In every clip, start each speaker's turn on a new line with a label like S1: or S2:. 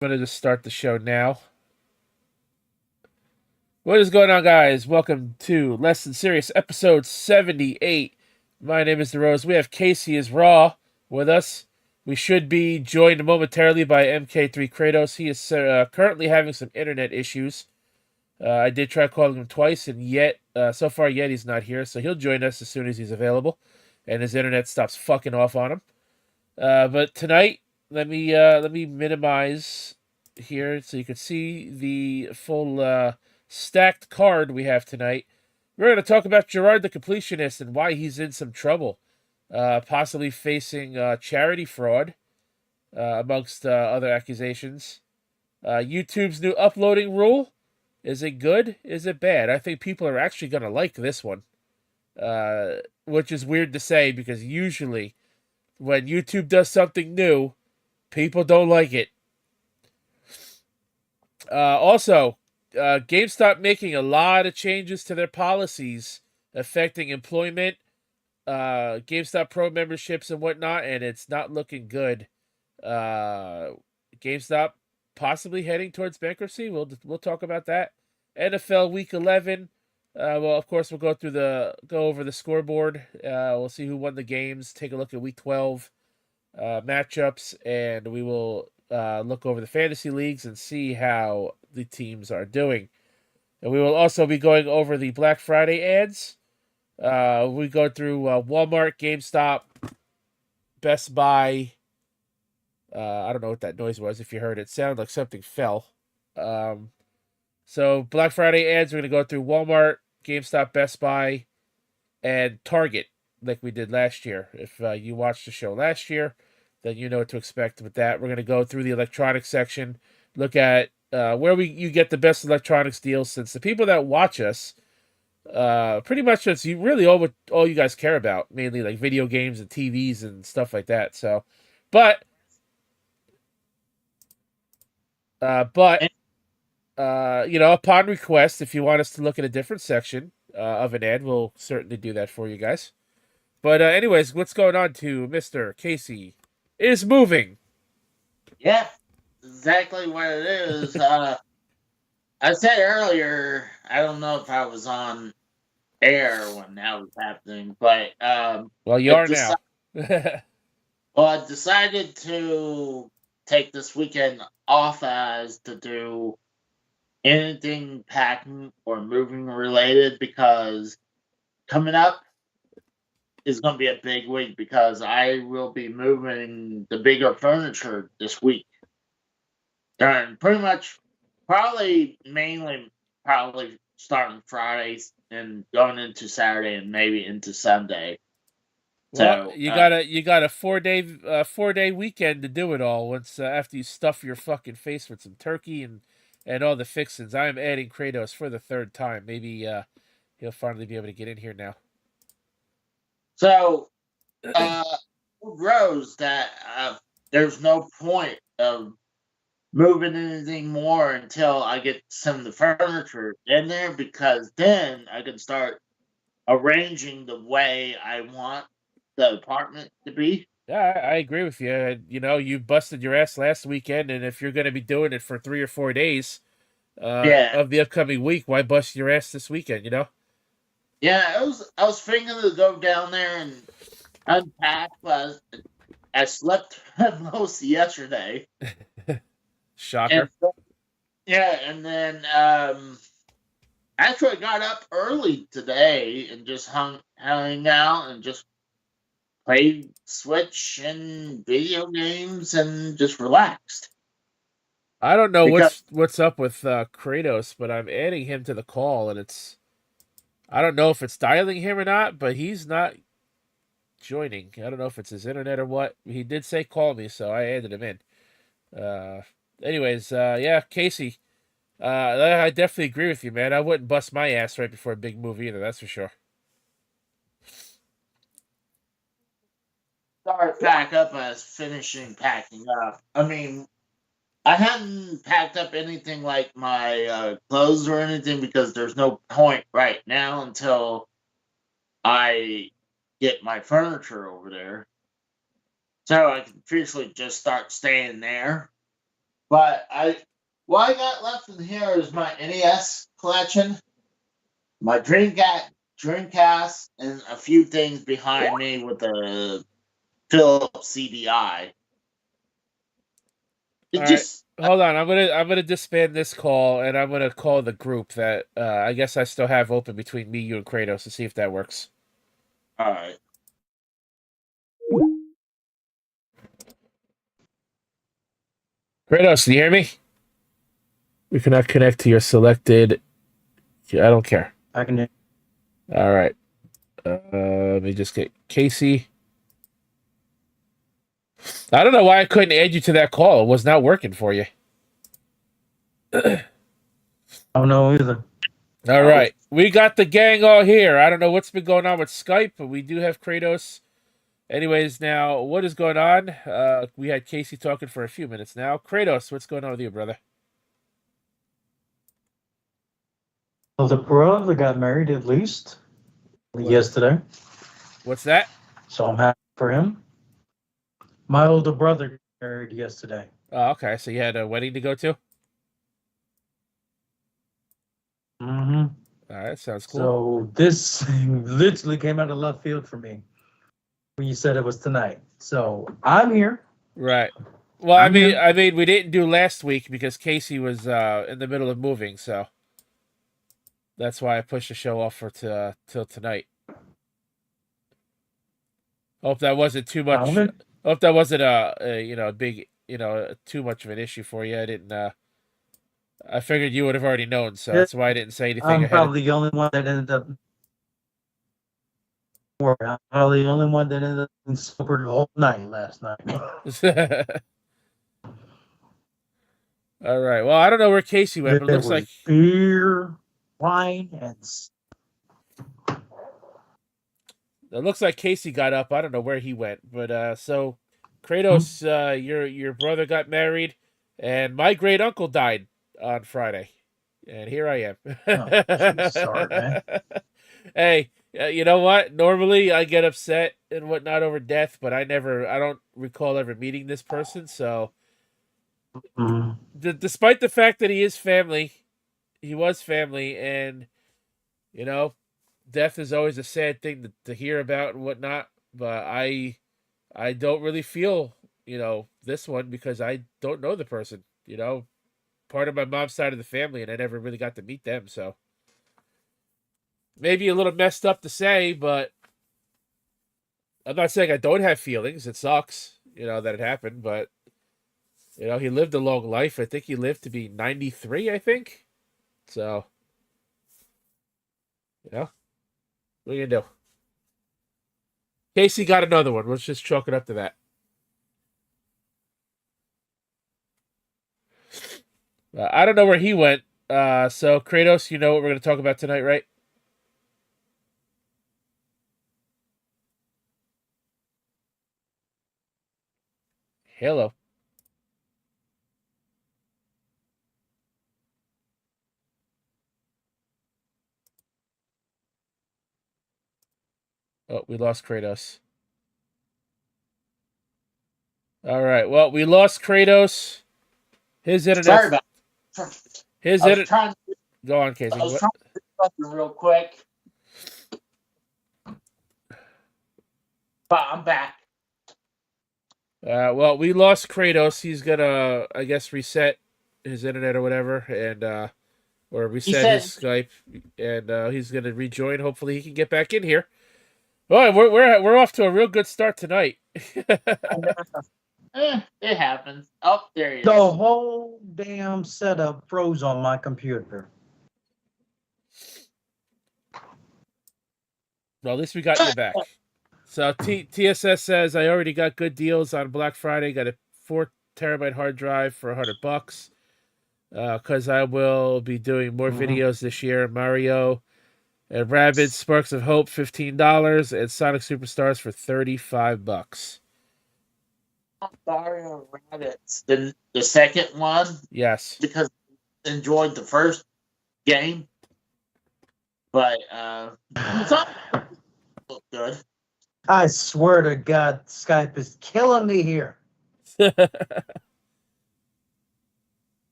S1: I'm going to just start the show now. What is going on, guys? Welcome to Less Than Serious, episode 78. My name is The Rose. We have Casey is Raw with us. We should be joined momentarily by MK3 Kratos. He is currently having some internet issues. I did try calling him twice, and so far, he's not here. So he'll join us as soon as he's available, and his internet stops fucking off on him. But tonight, let me minimize here so you can see the full stacked card we have tonight. We're going to talk about Jirard the completionist and why he's in some trouble, possibly facing charity fraud, amongst other accusations. YouTube's new uploading rule. Is it good? Is it bad? I think people are actually going to like this one, which is weird to say because usually when YouTube does something new, people don't like it. Also, GameStop making a lot of changes to their policies affecting employment, GameStop Pro memberships and whatnot, and it's not looking good. Uh, GameStop possibly heading towards bankruptcy. We'll talk about that. NFL Week 11. Well, of course, we'll go over the scoreboard. We'll see who won the games. Take a look at Week 12 matchups, and we will look over the fantasy leagues and see how the teams are doing. And we will also be going over the Black Friday ads. We go through Walmart, GameStop, Best Buy. I don't know what that noise was. If you heard it, sounded like something fell. So Black Friday ads, we're gonna go through Walmart, GameStop, Best Buy, and Target, like we did last year. If you watched the show last year, then you know what to expect with that. We're going to go through the electronics section, look at where you get the best electronics deals, since the people that watch us, pretty much that's really all you guys care about, mainly like video games and TVs and stuff like that. So, but but
S2: And
S1: upon request, if you want us to look at a different section of an ad, we'll certainly do that for you guys. But anyways, what's going on to Mr. Casey is moving.
S2: yeah, exactly what it is. I said earlier, I don't know if I was on air when that was happening, but
S1: Well, you
S2: I
S1: are
S2: decided,
S1: now.
S2: I decided to take this weekend off as to do anything packing or moving related because coming up is going to be a big week because I will be moving the bigger furniture this week. Darn, pretty much, probably starting Fridays and going into Saturday and maybe into Sunday.
S1: Well,
S2: So,
S1: you got a 4-day weekend to do it all. Once after you stuff your fucking face with some turkey and all the fixins. I am adding Kratos for the third time. Maybe he'll finally be able to get in here now.
S2: so uh, Rose, that there's no point of moving anything more until I get some of the furniture in there because then I can start arranging the way I want the apartment to be.
S1: Yeah, I agree with you. You busted your ass last weekend, and if you're going to be doing it for 3 or 4 days
S2: Yeah,
S1: of the upcoming week, why bust your ass this weekend?
S2: yeah. I was thinking to go down there and unpack, but I slept most yesterday, and
S1: Shocker.
S2: yeah, and then actually got up early today and just hung out and just played Switch and video games and just relaxed
S1: I don't know
S2: because
S1: what's up with Kratos, but I'm adding him to the call, and I don't know if it's dialing him or not, but he's not joining. I don't know if it's his internet or what. He did say call me, so I added him in. Uh, anyways, yeah, Casey, I definitely agree with you, man. I wouldn't bust my ass right before a big move either. That's for sure.
S2: start back up as finishing packing up. I mean, I hadn't packed up anything like my clothes or anything because there's no point right now until I get my furniture over there. So I can officially just start staying there. But what I got left in here is my NES collection, my Dreamcast, and a few things behind me with the Philips CDI. It
S1: All right,
S2: just
S1: hold on. I'm gonna disband this call, and I'm gonna call the group that I guess I still have open between me, you, and Kratos to see if that works.
S2: all right.
S1: Kratos, can you hear me? We cannot connect to your selected. I don't care.
S3: I can.
S1: All right. Let me just get Casey. I don't know why I couldn't add you to that call. It was not working for you.
S3: I don't know either.
S1: All right. We got the gang all here. I don't know what's been going on with Skype, but we do have Kratos. Anyways, now, what is going on? We had Casey talking for a few minutes now. Kratos, what's going on with you, brother?
S3: Well, the brother got married at least yesterday,
S1: What's that?
S3: so I'm happy for him. My older brother got married yesterday.
S1: Oh, okay. So you had a wedding to go to?
S3: Mm-hmm.
S1: All right. Sounds cool.
S3: So this literally came out of left field for me when you said it was tonight. So I'm here.
S1: Right. Well,
S3: I'm here.
S1: I mean, we didn't do last week because Casey was in the middle of moving, so that's why I pushed the show off for till tonight. Hope that wasn't too much.
S3: Okay.
S1: Hope that wasn't a big too much of an issue for you. I didn't. I figured you would have already known, so that's why I didn't say anything
S3: I'm
S1: ahead.
S3: probably the only one that ended up. I'm probably the only one that ended up being sober the whole night last night.
S1: All right. Well, I don't know where Casey went, but it
S3: There
S1: looks
S3: was
S1: like
S3: beer, wine, and
S1: it looks like Casey got up. I don't know where he went, but so Kratos, your brother got married, and my great uncle died on Friday, and here I am.
S3: Oh, geez, sorry, man.
S1: Hey, you know what? Normally I get upset and whatnot over death, but I don't recall ever meeting this person. So,
S3: Mm.
S1: despite the fact that he is family, he was family, and you know, death is always a sad thing to hear about and whatnot. But I don't really feel this one because I don't know the person. Part of my mom's side of the family, and I never really got to meet them. So maybe a little messed up to say, but I'm not saying I don't have feelings. It sucks, that it happened, but he lived a long life. I think he lived to be 93, I think. So, what are you gonna do? Casey got another one. Let's just chalk it up to that. I don't know where he went. So Kratos, you know what we're gonna talk about tonight, right? Hello. Oh, we lost Kratos. All right. Well, we lost Kratos. His internet.
S2: Sorry about
S1: his
S2: I was
S1: internet.
S2: trying to,
S1: Go on, Casey.
S2: I was trying to do something real quick. But I'm back.
S1: Well, we lost Kratos. He's gonna, I guess, reset his internet or whatever, and or reset his Skype, and he's gonna rejoin. Hopefully, he can get back in here. Well, we're off to a real good start tonight.
S2: It happens. Oh, there he is.
S3: The whole damn setup froze on my computer.
S1: Well, at least we got you back. So TSS says I already got good deals on Black Friday. Got a 4 terabyte hard drive for $100. Because I will be doing more videos this year. Mario and Rabbids Sparks of Hope, $15, and Sonic Superstars for $35.
S2: Mario Rabbids, the second one.
S1: Yes.
S2: Because I enjoyed the first game, but it's not good.
S3: I swear to God, Skype is killing me here.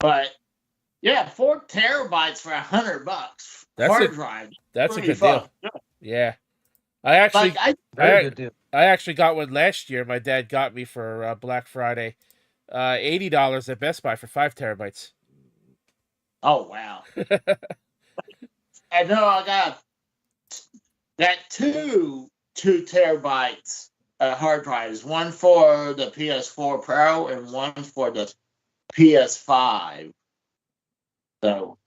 S2: But yeah, 4 terabytes for $100.
S1: That's
S2: Hard
S1: a
S2: drive.
S1: that's a
S2: Pretty
S1: good deal.
S2: fun. Good.
S1: Yeah, I actually
S2: Like I
S3: Very
S1: I
S3: good deal.
S1: I actually got one last year. My dad got me for Black Friday, $80 at Best Buy for 5 terabytes.
S2: oh wow. I know I got two terabytes hard drives, one for the PS4 Pro and one for the PS5. So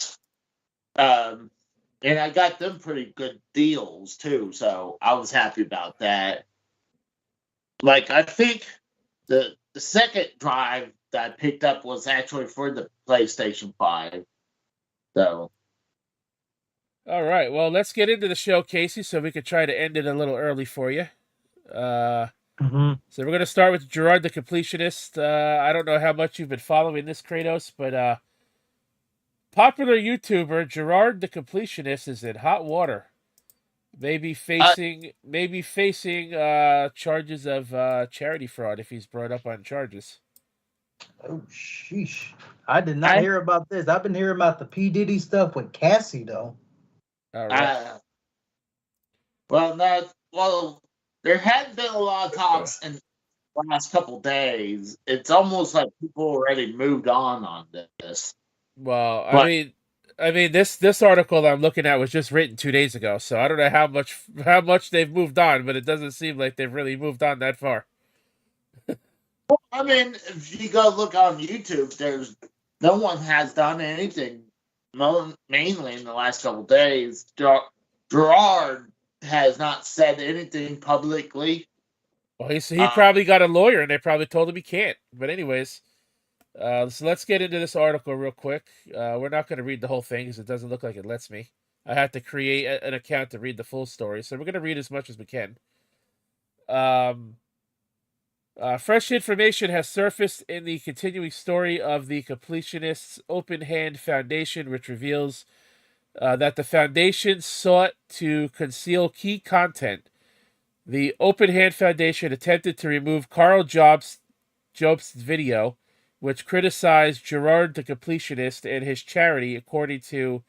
S2: and I got them pretty good deals too, so I was happy about that. Like I think the second drive that I picked up was actually for the PlayStation 5. So
S1: All right, well, let's get into the show, Casey, so we could try to end it a little early for you.
S3: Mm-hmm.
S1: So we're going to start with Jirard the completionist. I don't know how much you've been following this, Kratos, but popular YouTuber Jirard the completionist is in hot water. Maybe facing charges of charity fraud if he's brought up on charges.
S3: Oh, sheesh. I did not
S2: I
S3: hear about this. I've been hearing about the P. Diddy stuff with Cassie, though.
S1: All right.
S2: well, no, well, there had been a lot of talks in the last couple days. It's almost like people already moved on this.
S1: Well,
S2: But
S1: this article I'm looking at was just written 2 days ago, so I don't know how much they've moved on, but it doesn't seem like they've really moved on that far.
S2: I mean, if you go look on YouTube, there's no one has done anything. Mainly in the last couple days, Jirard has not said anything publicly.
S1: Well, he probably got a lawyer, and they probably told him he can't. But anyways, so let's get into this article real quick. We're not going to read the whole thing because it doesn't look like it lets me. I have to create an account to read the full story, so we're going to read as much as we can. Fresh information has surfaced in the continuing story of the Completionist's Open Hand Foundation, which reveals that the foundation sought to conceal key content. The Open Hand Foundation attempted to remove Carl Jobst's video, which criticized Jirard the Completionist and his charity, according to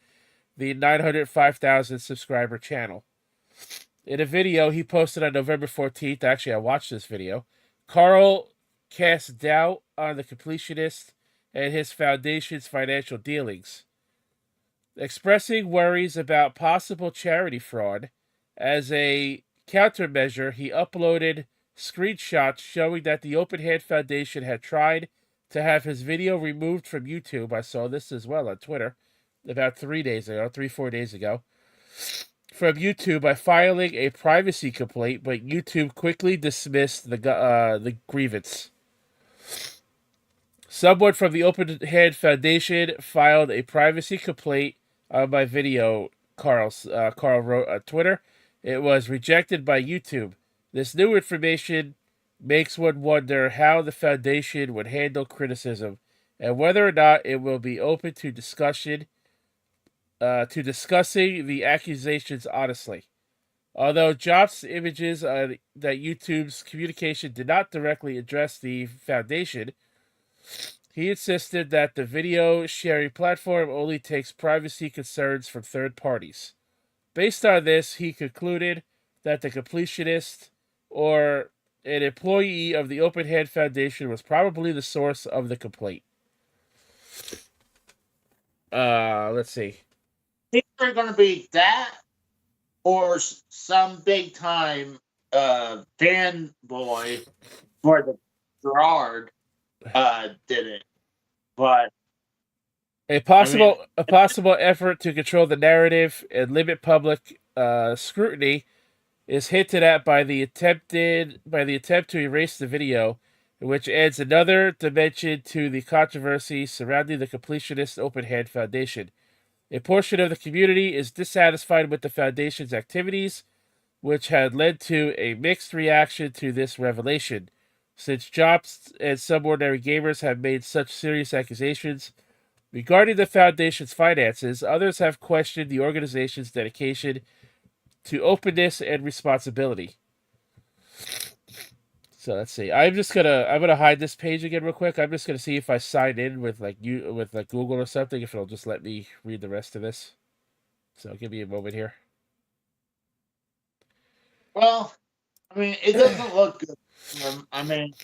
S1: the 905,000 subscriber channel. In a video he posted on November 14th, actually I watched this video, Carl cast doubt on the completionist and his foundation's financial dealings, expressing worries about possible charity fraud. As a countermeasure, he uploaded screenshots showing that the Open Hand Foundation had tried to have his video removed from YouTube. I saw this as well on Twitter about 4 days ago. From YouTube by filing a privacy complaint, but YouTube quickly dismissed the grievance. Someone from the Open Hand Foundation filed a privacy complaint on my video, Carl wrote on Twitter. It was rejected by YouTube. This new information makes one wonder how the foundation would handle criticism and whether or not it will be open to discussing the accusations honestly. Although Jobs' images that YouTube's communication did not directly address the foundation, he insisted that the video sharing platform only takes privacy concerns from third parties. Based on this, he concluded that the completionist or an employee of the Open Hand Foundation was probably the source of the complaint. Let's see.
S2: either going to be that or some big time fanboy for the Jirard did it. But
S1: A possible effort to control the narrative and limit public scrutiny is hinted at by the attempt to erase the video, which adds another dimension to the controversy surrounding the Completionist Open Hand Foundation. A portion of the community is dissatisfied with the foundation's activities, which had led to a mixed reaction to this revelation. Since Jobs and some ordinary gamers have made such serious accusations regarding the foundation's finances, others have questioned the organization's dedication to openness and responsibility. So let's see. I'm gonna hide this page again real quick. I'm just gonna see if I sign in with like Google or something, if it'll just let me read the rest of this. So give me a moment here.
S2: Well, I mean, it doesn't look good. I mean,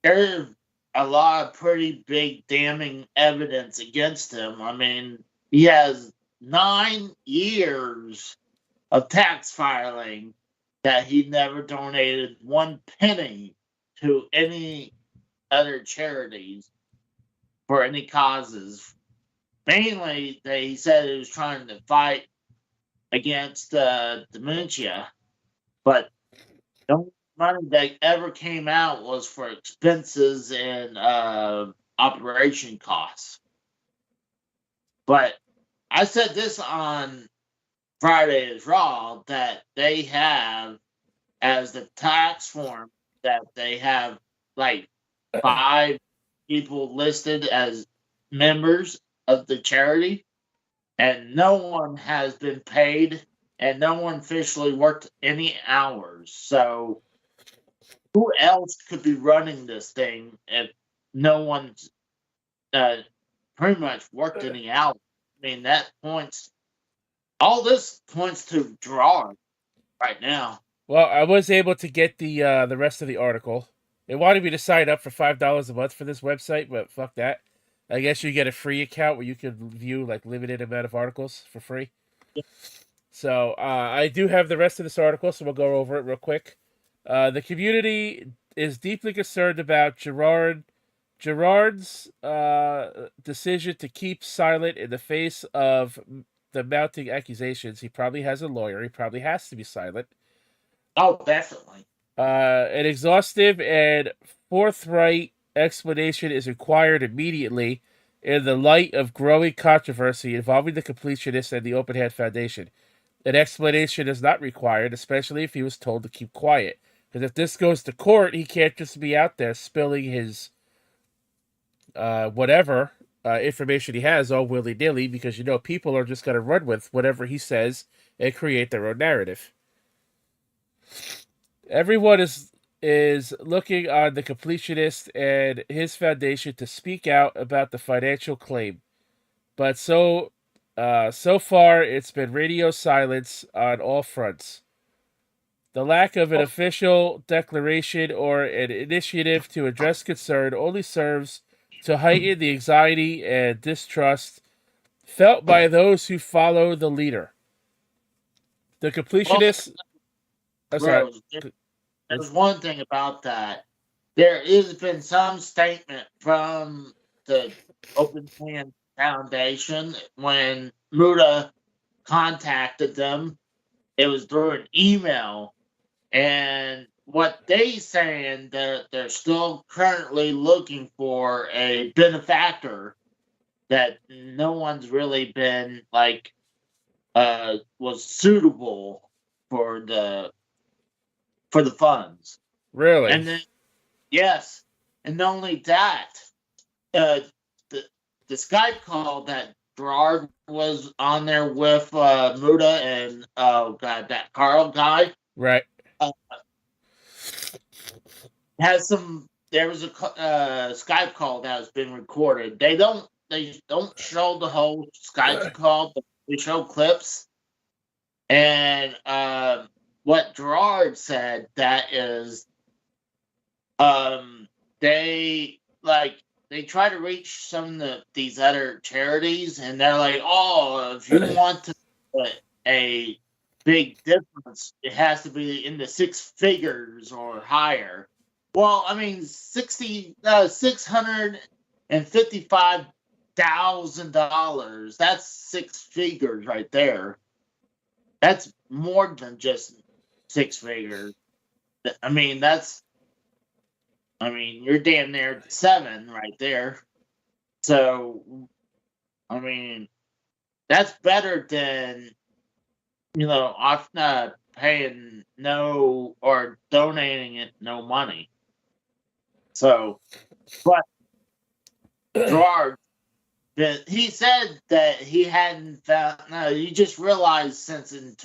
S2: there's a lot of pretty big damning evidence against him. I mean, he has 9 years of tax filing that he never donated 1 penny to any other charities for any causes. Mainly, he said he was trying to fight against dementia, but the only money that ever came out was for expenses and operation costs. But I said this on Friday is Raw that they have as the tax form that they have like 5 people listed as members of the charity, and no one has been paid and no one officially worked any hours. So who else could be running this thing if no one's pretty much worked any hours? I mean, all this points to Jirard right now.
S1: Well, I was able to get the rest of the article. They wanted me to sign up for $5 a month for this website, but fuck that. I guess you get a free account where you can view like limited amount of articles for free. So I do have the rest of this article, so we'll go over it real quick. The community is deeply concerned about Jirard's decision to keep silent in the face of the mounting accusations. He probably has a lawyer. He probably has to be silent.
S2: Oh, definitely.
S1: An exhaustive and forthright explanation is required immediately in the light of growing controversy involving the completionist and the Open Hand Foundation. An explanation is not required, especially if he was told to keep quiet. Because if this goes to court, he can't just be out there spilling his whatever information he has all willy-nilly, because people are just going to run with whatever he says and create their own narrative. Everyone is looking on the completionist and his foundation to speak out about the financial claim, but so far it's been radio silence on all fronts. The lack of an official declaration or an initiative to address concern only serves to heighten the anxiety and distrust felt by those who follow the leader. The completionist.
S2: Rose, there's one thing about that. There has been some statement from the Open Hand Foundation when Muda contacted them. It was through an email, and what they saying that they're still currently looking for a benefactor that no one's really been like was suitable for the funds.
S1: Really?
S2: And then yes, and not only that, uh, the Skype call that Jirard was on there with Muda and that Carl guy,
S1: Right.
S2: has some. There was a Skype call that has been recorded. They don't show the whole Skype call, but they show clips. And what Jirard said, that is, they try to reach some of these other charities, and they're like, oh, if you want to put a big difference, it has to be in the 6 figures or higher. Well, I mean, $655,000. That's 6 figures right there. That's more than just 6 figures. I mean, you're damn near 7 right there. So, I mean, that's better than, often paying no or donating it no money. So, but Jirard, he said that he hadn't found. No, he just realized since in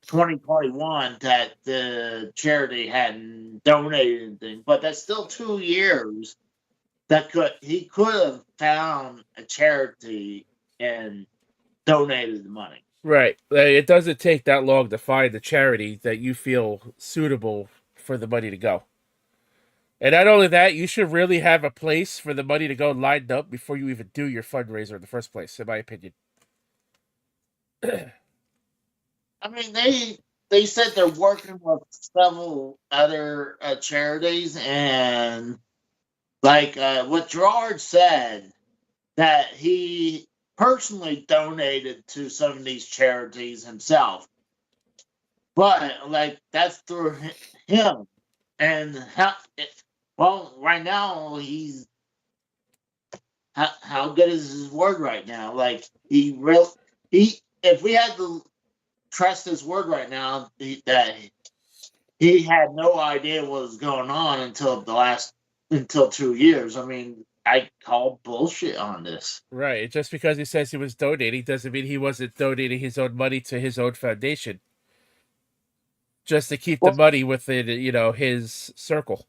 S2: 2021 that the charity hadn't donated anything, but that's still 2 years that he could have found a charity and donated the money.
S1: Right. It doesn't take that long to find a charity that you feel suitable for the money to go. And not only that, you should really have a place for the money to go lined up before you even do your fundraiser in the first place, in my opinion.
S2: I mean, they said they're working with several other charities, and like what Jirard said, that he personally donated to some of these charities himself, but like that's through him. And well, right now he's how good is his word right now? Like he if we had to trust his word right now, that he had no idea what was going on until 2 years. I mean, I call bullshit on this.
S1: Right. Just because he says he was donating doesn't mean he wasn't donating his own money to his own foundation. Just to keep the
S2: Well,
S1: money within, his circle.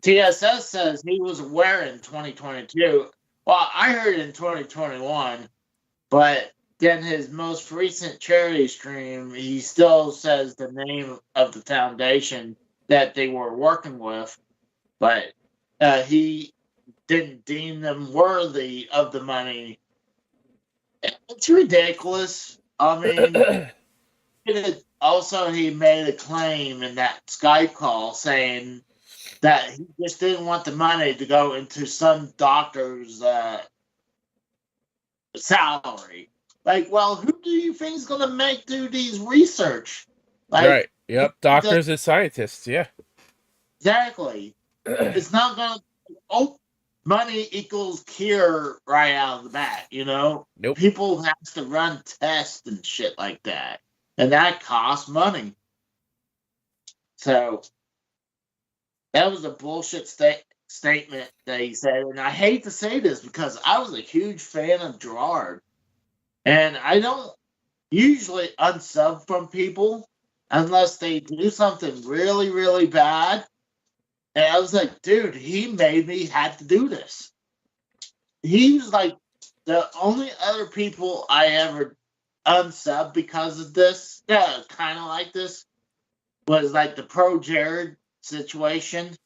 S2: TSS says he was aware in 2022. Well, I heard in 2021, but then his most recent charity stream, he still says the name of the foundation that they were working with, but he didn't deem them worthy of the money. It's ridiculous. I mean, also he made a claim in that Skype call saying that he just didn't want the money to go into some doctor's salary. Like, well, who do you think is going to do these research? Like,
S1: Right. Yep. Doctors and scientists. Yeah.
S2: exactly. It's not going to. Money equals cure right out of the bat.
S1: Nope.
S2: People have to run tests and shit like that, and that costs money. So that was a bullshit statement that he said, and I hate to say this because I was a huge fan of Jirard, and I don't usually unsub from people unless they do something really, really bad. And I was like, dude, he made me have to do this. He was like the only other people I ever unsub because of this, yeah, kind of like this, was like the pro Jirard situation.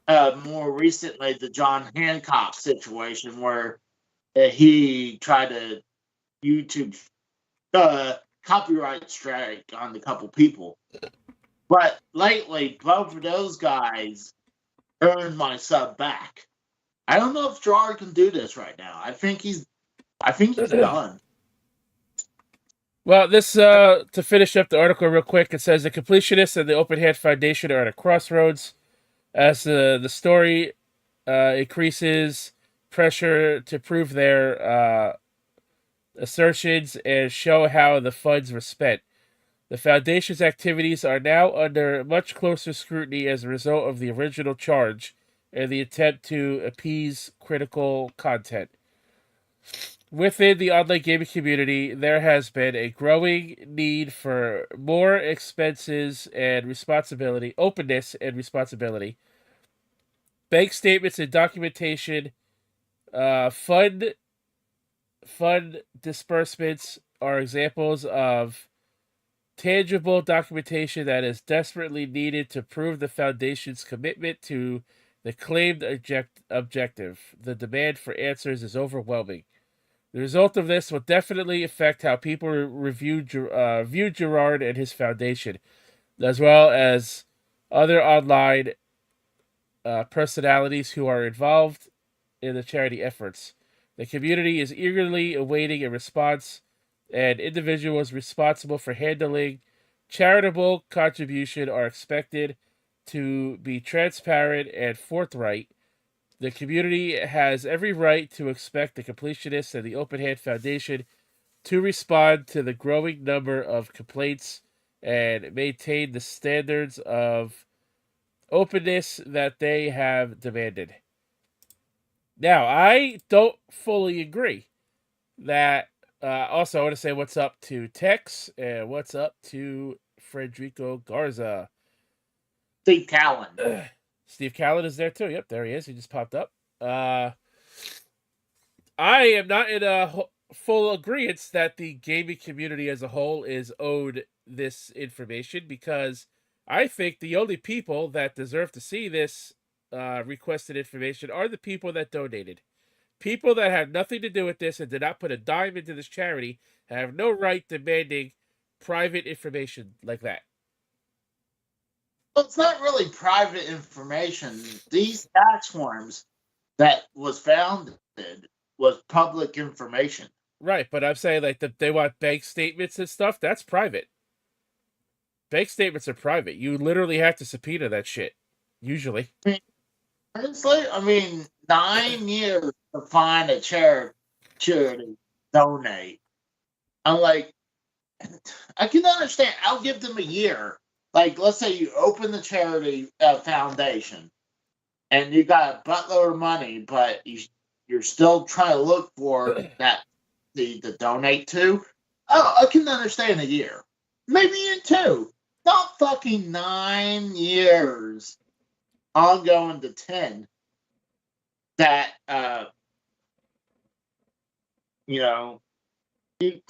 S2: And more recently, the John Hancock situation where he tried to YouTube copyright strike on a couple people. But lately, both of those guys earned my sub back. I don't know if Jirard can do this right now. I think he's done.
S1: Well, this to finish up the article real quick, it says the completionist and the Open Hand Foundation are at a crossroads as the story increases pressure to prove their assertions and show how the funds were spent. The Foundation's activities are now under much closer scrutiny as a result of the original charge and the attempt to appease critical content. Within the online gaming community, there has been a growing need for more expenses and responsibility, openness and responsibility. Bank statements and documentation, fund disbursements are examples of tangible documentation that is desperately needed to prove the Foundation's commitment to the claimed objective. The demand for answers is overwhelming. The result of this will definitely affect how people view Jirard and his foundation, as well as other online personalities who are involved in the charity efforts. The community is eagerly awaiting a response, and individuals responsible for handling charitable contribution are expected to be transparent and forthright. The community has every right to expect the Completionists and the Open Hand Foundation to respond to the growing number of complaints and maintain the standards of openness that they have demanded. Now, I don't fully agree that Also, I want to say what's up to Tex and what's up to Frederico Garza.
S2: Steve Callan.
S1: Steve Callan is there too. Yep, there he is. He just popped up. I am not in a full agreement that the gaming community as a whole is owed this information, because I think the only people that deserve to see this requested information are the people that donated. People that have nothing to do with this and did not put a dime into this charity have no right demanding private information like that.
S2: Well, it's not really private information. These tax forms that was founded was public information.
S1: Right, but I'm saying like they want bank statements and stuff. That's private. Bank statements are private. You literally have to subpoena that shit. Usually.
S2: Honestly, I mean, 9 years to find a charity donate. I'm like, I can understand. I'll give them a year. Like, let's say you open the charity foundation, and you got a buttload of money, but you're still trying to look for that to donate to. Oh, I can understand a year, maybe even 2. Not fucking 9 years, ongoing to 10. That it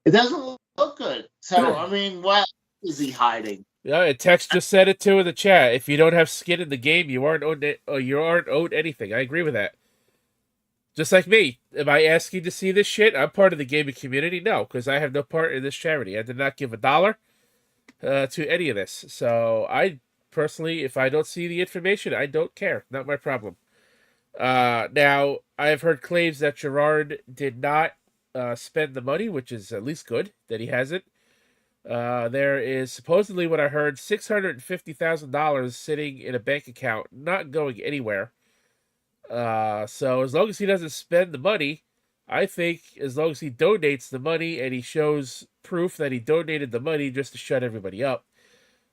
S2: doesn't look good. So I mean, what is he hiding?
S1: Yeah, and Tex just said it too in the chat. If you don't have skin in the game, you aren't owed anything. I agree with that. Just like me, am I asking to see this shit? I'm part of the gaming community. No, because I have no part in this charity. I did not give $1 to any of this. So I personally, if I don't see the information, I don't care. Not my problem. Now, I have heard claims that Jirard did not spend the money, which is at least good that he hasn't. There is supposedly, what I heard, $650,000 sitting in a bank account, not going anywhere. So as long as he doesn't spend the money, I think as long as he donates the money and he shows proof that he donated the money just to shut everybody up,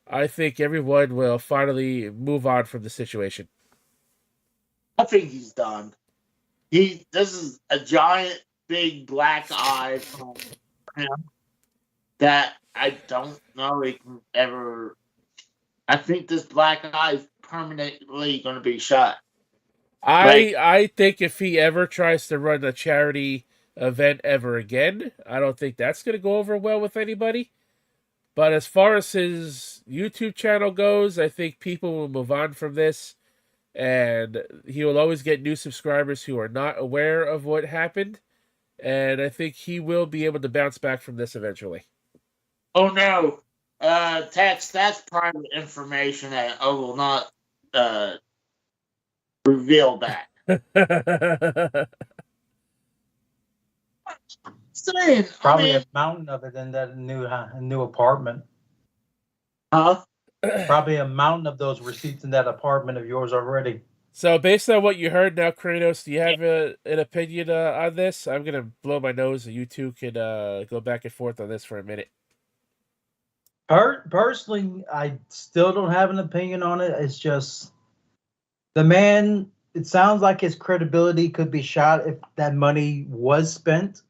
S1: I think everyone will finally move on from the situation.
S2: I think he's done. This is a giant, big black eye from him that I don't know he can ever. I think this black eye is permanently going to be shut.
S1: I think if he ever tries to run a charity event ever again, I don't think that's going to go over well with anybody. But as far as his YouTube channel goes, I think people will move on from this, and he will always get new subscribers who are not aware of what happened, and I think he will be able to bounce back from this eventually.
S2: Oh no, Tex, that's private information that I will not reveal that. Saying,
S3: Probably a mountain of it in that new apartment.
S2: Huh?
S3: Probably a mountain of those receipts in that apartment of yours already.
S1: So based on what you heard now, Kratos, do you have an opinion on this? I'm going to blow my nose, and you two can go back and forth on this for a minute.
S3: Personally, I still don't have an opinion on it. It's just the man, it sounds like his credibility could be shot if that money was spent.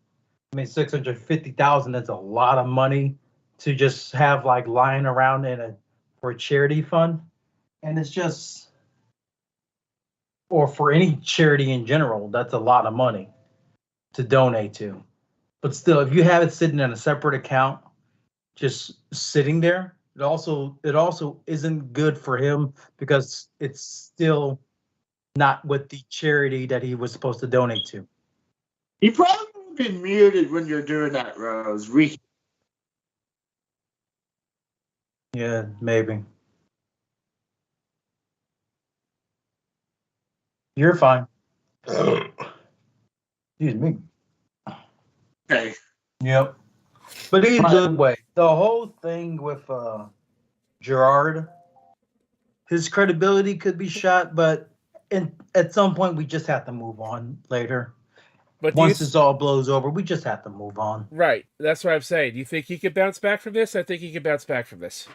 S3: I mean, $650,000 is a lot of money to just have like lying around for a charity fund. And it's just, or for any charity in general, that's a lot of money to donate to. But still, if you have it sitting in a separate account, just sitting there, it also isn't good for him because it's still not with the charity that he was supposed to donate to.
S2: You probably would be muted when you're doing that, Rose.
S3: Yeah, maybe. You're fine. Excuse me.
S2: Okay.
S3: Yep. But either way, the whole thing with Jirard, his credibility could be shot, but at some point we just have to move on later. But once this all blows over, we just have to move on.
S1: Right. That's what I'm saying. Do you think he could bounce back from this? I think he could bounce back from this.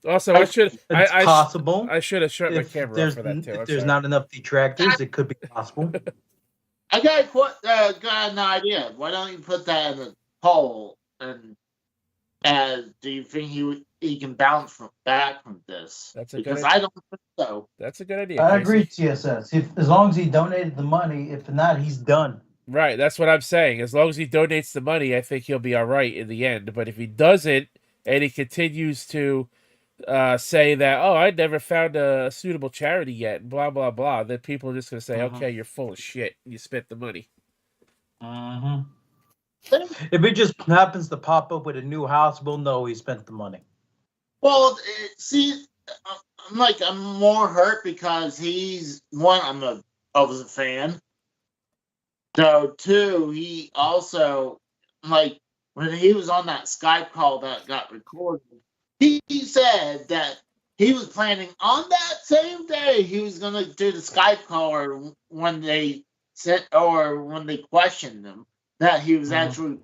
S1: Also, it's
S3: possible.
S1: I should have shut my camera off for that too.
S3: If there's not enough detractors, it could be possible.
S2: I got an idea. Why don't you put that in a poll? And do you think he can bounce back from this?
S1: That's a good
S2: Because
S1: idea.
S2: I don't think so.
S1: That's a good idea,
S3: I agree,
S1: Casey.
S3: TSS. As long as he donated the money, if not, he's done.
S1: Right, that's what I'm saying. As long as he donates the money, I think he'll be all right in the end. But if he doesn't, and he continues to say that, oh, I never found a suitable charity yet, and blah blah blah, then people are just gonna say, okay, you're full of shit. You spent the money.
S3: Mm-hmm. If it just happens to pop up with a new house, we'll know he spent the money.
S2: Well, see, I'm more hurt because he's one. I was a fan. So two, he also when he was on that Skype call that got recorded, he said that he was planning on that same day he was going to do the Skype call, or when they questioned him, that he was actually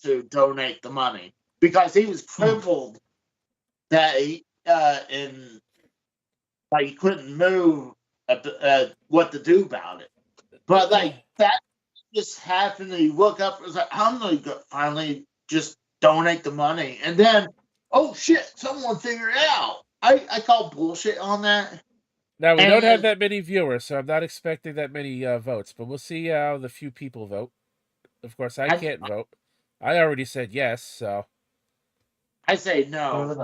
S2: to donate the money because he was crippled that he couldn't move what to do about it. But that just happened. He woke up and was like, I'm going to finally just donate the money. And then, oh shit, someone figured it out. I call bullshit on that.
S1: Now, we don't have that many viewers, so I'm not expecting that many votes, but we'll see how the few people vote. Of course, I can't vote. I already said yes, so.
S2: I say no.
S3: So did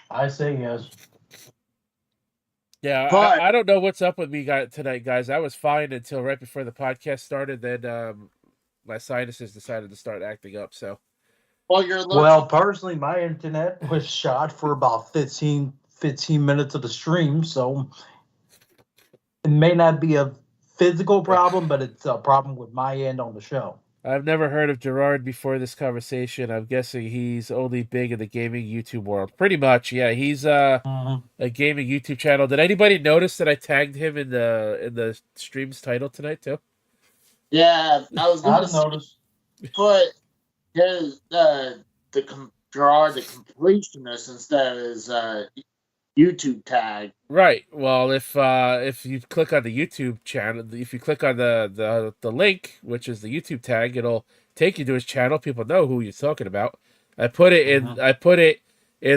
S3: I say yes.
S1: Yeah,
S2: But
S1: I don't know what's up with me tonight, guys. I was fine until right before the podcast started. Then my sinuses decided to start acting up, so.
S3: Well, personally, my internet was shot for about 15 minutes of the stream, so it may not be a physical problem, but it's a problem with my end on the show.
S1: I've never heard of Jirard before this conversation. I'm guessing he's only big in the gaming YouTube world. Pretty much, yeah. He's a gaming YouTube channel. Did anybody notice that I tagged him in the stream's title tonight too?
S2: Yeah, I was going to notice. Put his Jirard the completionist instead of his YouTube tag.
S1: Right. Well, if you click on the YouTube channel, if you click on the link, which is the YouTube tag, it'll take you to his channel. People know who you're talking about. I put it in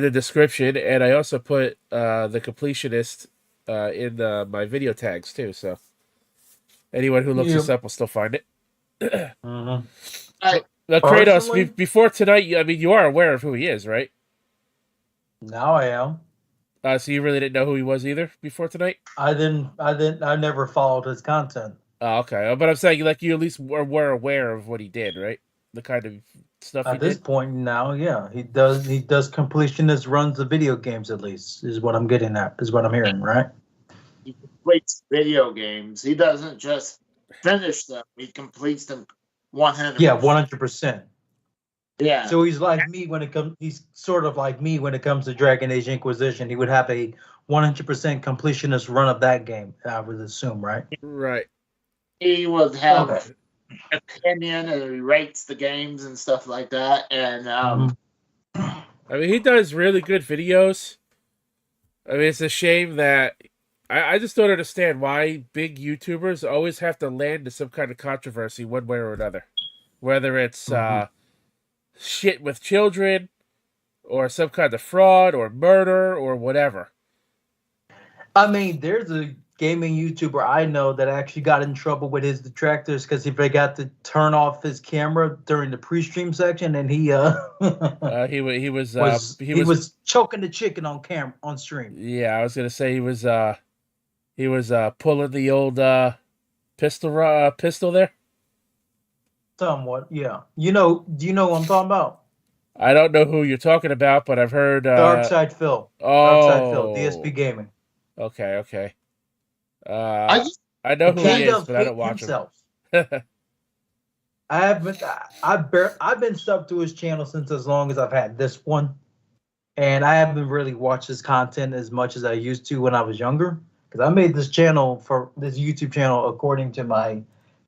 S1: the description, and I also put the completionist in my video tags too. So anyone who looks this up will still find it. Now, Kratos, before tonight, you are aware of who he is, right?
S3: Now I am.
S1: So you really didn't know who he was either before tonight?
S3: I never followed his content.
S1: Oh, okay. But I'm saying, you at least were aware of what he did, right? The kind of stuff
S3: at this point now, yeah. He does completionist runs the video games, at least, is what I'm getting at, is what I'm hearing, right?
S2: He completes video games. He doesn't just finish them. He completes them 100%.
S3: Yeah, 100%.
S2: Yeah.
S3: So he's like me when it comes. He's sort of like me when it comes to Dragon Age Inquisition. He would have a 100% completionist run of that game. I would assume, right?
S1: Right.
S2: He would have opinion, and he rates the games and stuff like that. And
S1: he does really good videos. It's a shame that I just don't understand why big YouTubers always have to land in some kind of controversy one way or another, whether it's shit with children, or some kind of fraud, or murder, or whatever.
S3: There's a gaming YouTuber I know that actually got in trouble with his detractors because he forgot to turn off his camera during the pre-stream section, and he was choking the chicken on stream.
S1: Yeah, I was gonna say he was pulling the old pistol there.
S3: Somewhat, yeah. Do you know what I'm talking about?
S1: I don't know who you're talking about, but I've heard
S3: Darkside Phil. Darkside Phil, DSP Gaming.
S1: Okay. I know who he is, but I don't watch him.
S3: I've been subbed to his channel since as long as I've had this one, and I haven't really watched his content as much as I used to when I was younger. Because I made this YouTube channel according to my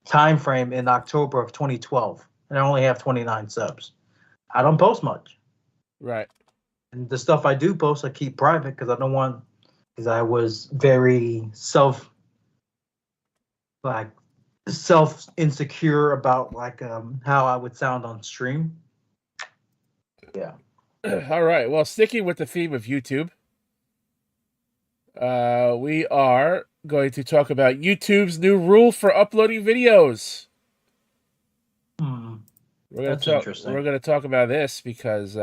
S3: time frame in October of 2012, and I only have 29 subs. I don't post much.
S1: Right.
S3: And the stuff I do post, I keep private because I was very self insecure about like how I would sound on stream. Yeah.
S1: All right. Well, sticking with the theme of YouTube, we are going to talk about YouTube's new rule for uploading videos.
S3: That's interesting.
S1: We're gonna talk about this because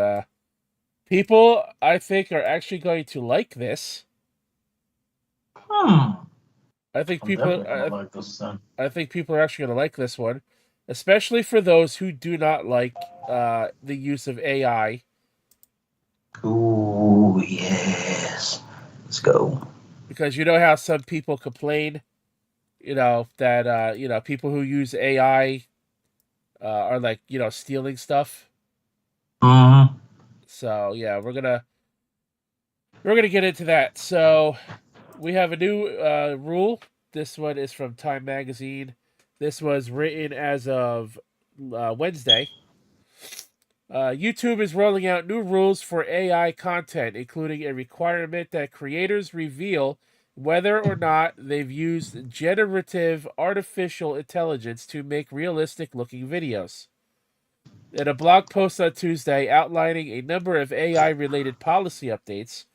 S1: people, I think, are actually going to like this. I think
S3: I'm
S1: people,
S3: definitely gonna like this then.
S1: I think people are actually going to like this one, especially for those who do not like the use of AI.
S3: Ooh, yes. Let's go.
S1: Because you know how some people complain, that people who use AI are like stealing stuff.
S3: Mm-hmm.
S1: So yeah, we're gonna get into that. So we have a new rule. This one is from Time Magazine. This was written as of Wednesday. YouTube is rolling out new rules for AI content, including a requirement that creators reveal whether or not they've used generative artificial intelligence to make realistic looking videos. In a blog post on Tuesday outlining a number of AI related policy updates,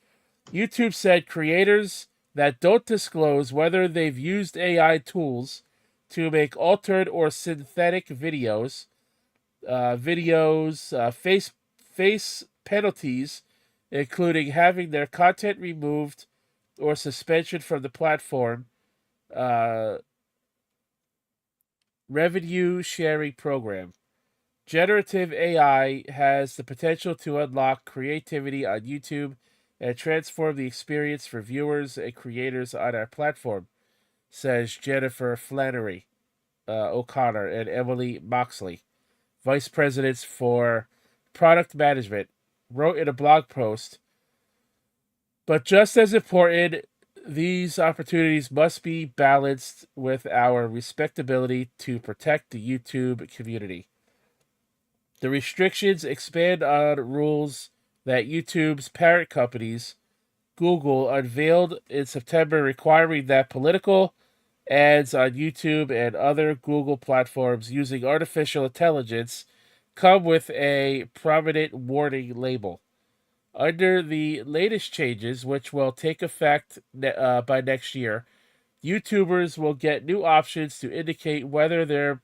S1: YouTube said creators that don't disclose whether they've used AI tools to make altered or synthetic videos face penalties, including having their content removed or suspension from the platform. Revenue sharing program. Generative AI has the potential to unlock creativity on YouTube and transform the experience for viewers and creators on our platform, says Jennifer Flannery O'Connor and Emily Moxley, vice presidents for product management, wrote in a blog post. But just as important, these opportunities must be balanced with our respectability to protect the YouTube community. The restrictions expand on rules that YouTube's parent companies, Google, unveiled in September, requiring that political ads on YouTube and other Google platforms using artificial intelligence come with a prominent warning label. Under the latest changes, which will take effect by next year, YouTubers will get new options to indicate whether they're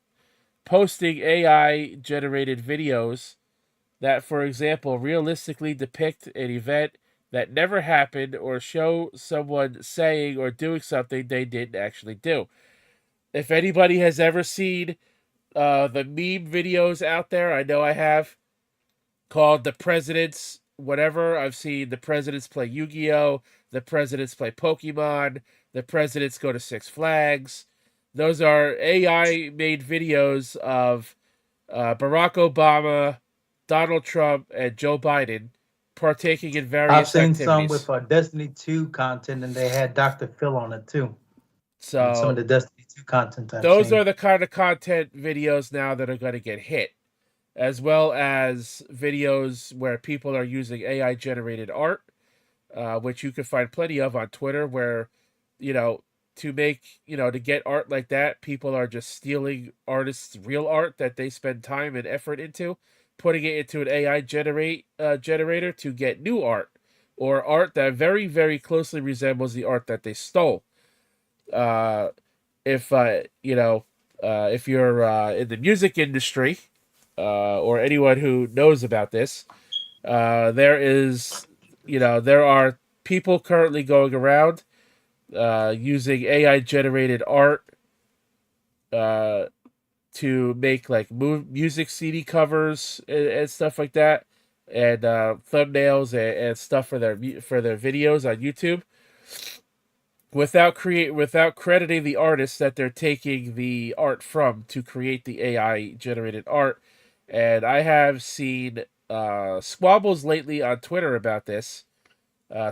S1: posting AI generated videos that, for example, realistically depict an event that never happened or show someone saying or doing something they didn't actually do. If anybody has ever seen the meme videos out there, I know I have, called the presidents whatever. I've seen the presidents play Yu-Gi-Oh, the presidents play Pokemon, the presidents go to Six Flags. Those are AI made videos of Barack Obama, Donald Trump, and Joe Biden partaking in
S3: I've
S1: various
S3: seen some
S1: activities.
S3: with Destiny 2 content, and they had Dr. Phil on it too. And some of
S1: So
S3: the Destiny 2 content I've
S1: those
S3: seen.
S1: are the kind of content videos now that are going to get hit, as well as videos where people are using AI generated art, which you can find plenty of on Twitter, where, to make, to get art like that, people are just stealing artists' real art that they spend time and effort into, putting it into an AI generator to get new art, or art that very, very closely resembles the art that they stole. Uh, if if you're in the music industry, or anyone who knows about this, there are people currently going around using AI generated art to make like music CD covers and stuff like that, and thumbnails and stuff for their videos on YouTube, without crediting the artists that they're taking the art from to create the AI generated art. And I have seen squabbles lately on Twitter about this.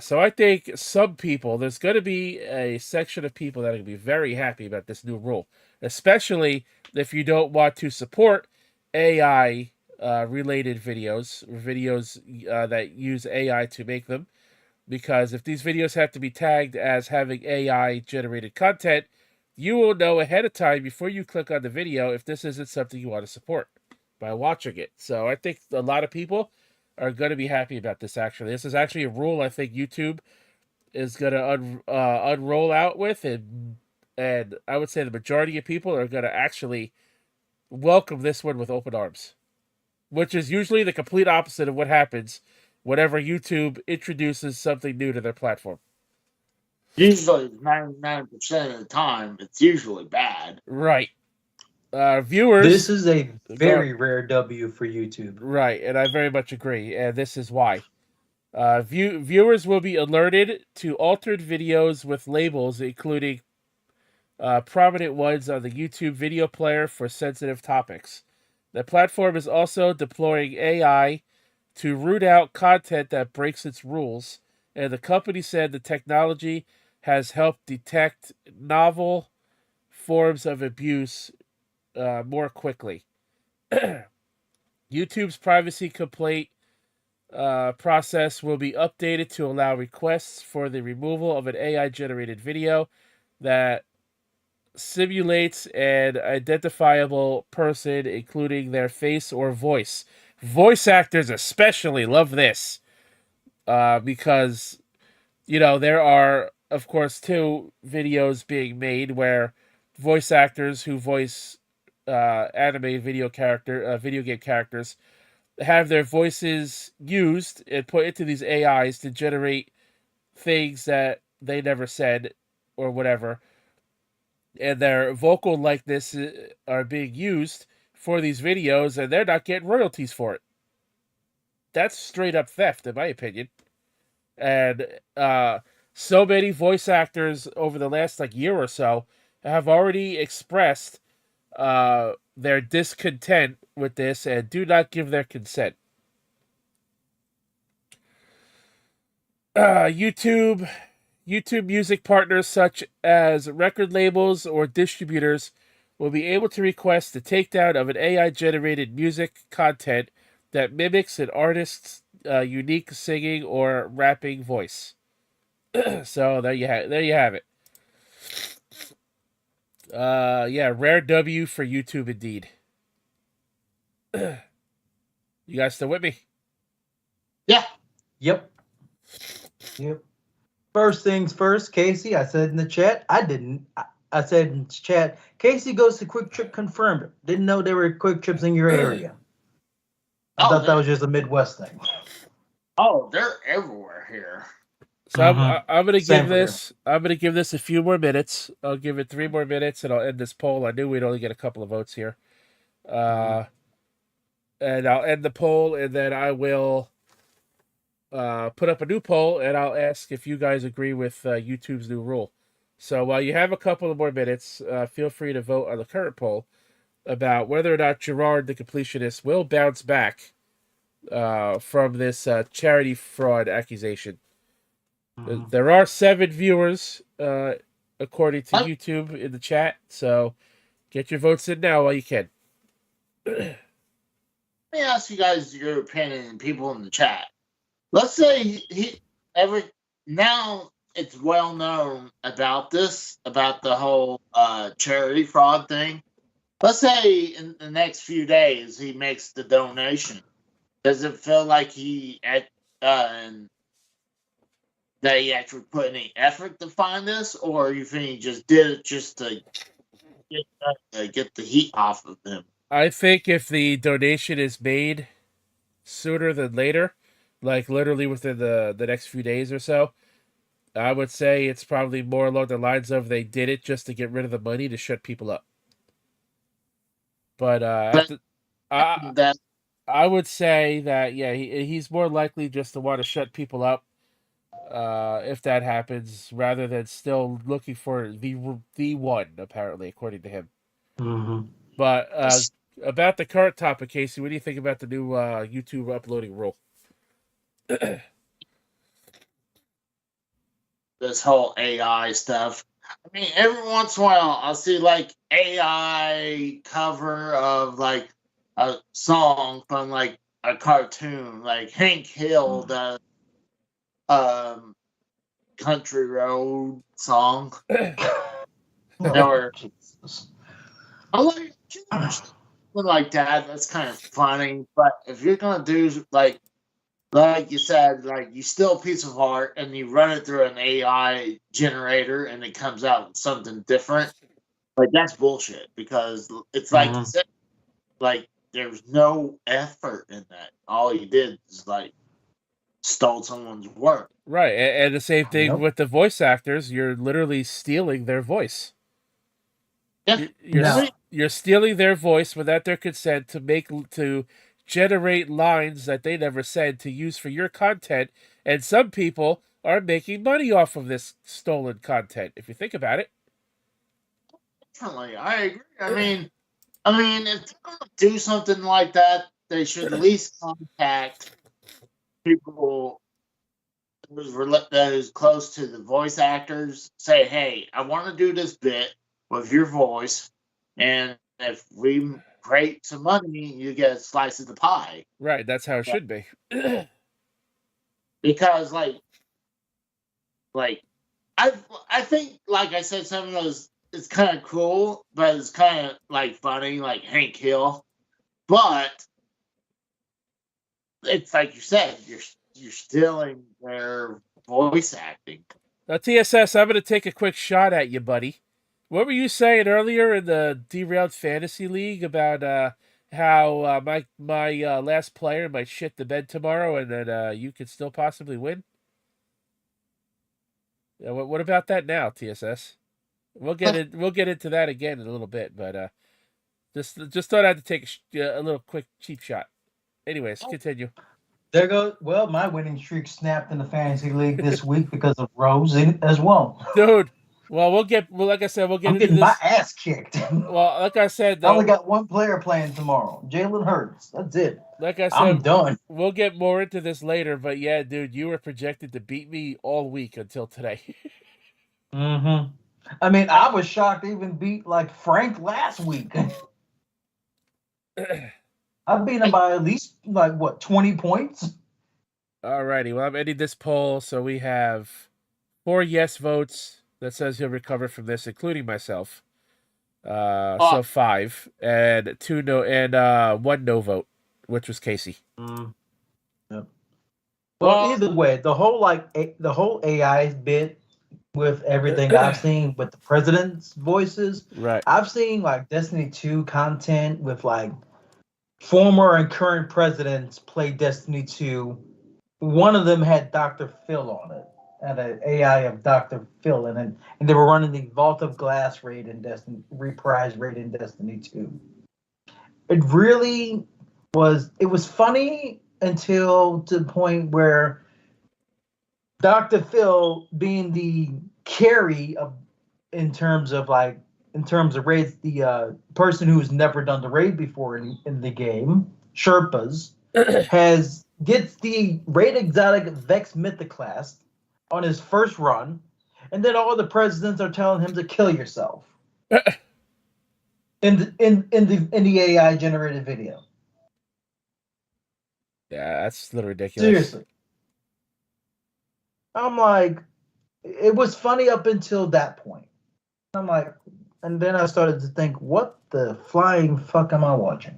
S1: So I think there's going to be a section of people that are going to be very happy about this new rule, especially if you don't want to support AI related videos that use AI to make them. Because if these videos have to be tagged as having AI generated content, you will know ahead of time before you click on the video if this isn't something you want to support by watching it. So I think a lot of people are going to be happy about this. Actually, this is actually a rule I think YouTube is going to unroll out with, and I would say the majority of people are going to actually welcome this one with open arms, which is usually the complete opposite of what happens whenever YouTube introduces something new to their platform.
S2: Usually, 99% of the time, it's usually bad.
S1: Right. Viewers.
S3: This is a very rare W for YouTube.
S1: Right, and I very much agree, and this is why. Viewers will be alerted to altered videos with labels, including prominent ones on the YouTube video player for sensitive topics. The platform is also deploying AI to root out content that breaks its rules, and the company said the technology has helped detect novel forms of abuse more quickly. YouTube's privacy complaint process will be updated to allow requests for the removal of an AI generated video that simulates an identifiable person, including their face or voice. Voice actors especially love this because, there are, of course, 2 videos being made where voice actors who voice anime video game characters have their voices used and put into these AIs to generate things that they never said or whatever. And their vocal likeness are being used for these videos, and they're not getting royalties for it. That's straight up theft, in my opinion. And so many voice actors over the last year or so have already expressed their discontent with this and do not give their consent. YouTube music partners such as record labels or distributors will be able to request the takedown of an AI-generated music content that mimics an artist's unique singing or rapping voice. So there you have it. Rare W for YouTube indeed. You guys still with me?
S2: Yeah.
S3: Yep. First things first, Casey, I said in the chat, I said in chat, Casey goes to Quick Trip confirmed. Didn't know there were Quick Trips in your area. I thought that was just a Midwest thing.
S2: Oh, they're everywhere here.
S1: So I'm gonna give this. I'm gonna give this a few more minutes. I'll give it 3 more minutes, and I'll end this poll. I knew we'd only get a couple of votes here, and I'll end the poll, and then I will put up a new poll, and I'll ask if you guys agree with YouTube's new rule. So while you have a couple of more minutes, feel free to vote on the current poll about whether or not Jirard the completionist will bounce back from this charity fraud accusation. There are 7 viewers, according to YouTube, in the chat. So get your votes in now while you can.
S2: Let me ask you guys your opinion, people in the chat. Let's say now it's well known about this, about the whole charity fraud thing. Let's say in the next few days he makes the donation. Does it feel like that he actually put any effort to find this, or you think he just did it just to get the heat off of him?
S1: I think if the donation is made sooner than later, like literally within the next few days or so, I would say it's probably more along the lines of they did it just to get rid of the money to shut people up. But I would say that he's more likely just to want to shut people up if that happens, rather than still looking for the one, apparently, according to him. But about the current topic, Casey, what do you think about the new YouTube uploading rule?
S2: This whole AI stuff. I mean, every once in a while, I'll see AI cover of a song from a cartoon, like Hank Hill, the Country Road song. Or
S3: Jesus.
S2: I'm like, something like that. That's kind of funny. But if you're gonna do like you said, like you steal a piece of art and you run it through an AI generator and it comes out with something different, like that's bullshit. Because it's like you said, like there's no effort in that. All you did is like stole someone's work.
S1: Right, and the same thing
S3: Yep.
S1: with the voice actors. You're literally stealing their voice.
S2: Yeah.
S3: No.
S1: You're stealing their voice without their consent to generate lines that they never said to use for your content, and some people are making money off of this stolen content. If you think about it,
S2: Definitely, I agree. I mean, if they're gonna do something like that, they should at least contact people who's close to the voice actors. Say, hey, I want to do this bit with your voice, and if we create some money, you get a slice of the pie.
S1: right? That's how it should be.
S2: Because, like I think, like I said, some of those it's kind of cool, but it's kind of like funny, like Hank Hill. But it's like you said, you're stealing their voice acting.
S1: Now, TSS, I'm going to take a quick shot at you, buddy. What were you saying earlier in the Derailed Fantasy League about how my last player might shit the bed tomorrow and that you could still possibly win? Yeah, what about that now, TSS? We'll get into that again in a little bit, but just thought I had to take a little quick cheap shot. Anyways, continue.
S3: There goes. Well, my winning streak snapped in the fantasy league this week because of Rose as well.
S1: Dude, well, like I said, we'll get
S3: I'm
S1: into
S3: getting
S1: this.
S3: my ass kicked.
S1: Well, like I said,
S3: I only
S1: though,
S3: got one player playing tomorrow, Jalen Hurts. That's it.
S1: like I
S3: I'm
S1: said,
S3: done.
S1: we'll get more into this later, but yeah, dude, you were projected to beat me all week until today.
S3: Mm-hmm. I mean, I was shocked to even beat like Frank last week. I beat him by at least like what 20 points.
S1: Alrighty, well, I'm ending this poll, so we have 4 yes votes that says he'll recover from this, including myself. So 5 and 2 no and 1 no vote, which was Casey.
S3: Yep. Well,
S2: Well,
S3: either way, the whole AI bit with everything I've seen with the president's voices,
S1: Right.
S3: I've seen like Destiny 2 content with like former and current presidents play Destiny 2. One of them had Dr. Phil on it, had an AI of Dr. Phil in it, and they were running the Vault of Glass raid in Destiny, reprise raid in Destiny 2. It really was. It was funny until to the point where Dr. Phil, being the carry of in terms of raids, the person who's never done the raid before in the game, Sherpas, gets the raid exotic Vex Mythoclast on his first run, and then all the presidents are telling him to kill yourself in the AI generated video.
S1: Yeah, that's a little ridiculous.
S3: Seriously. I'm like, it was funny up until that point. I'm like, and then I started to think, what the flying fuck am I watching?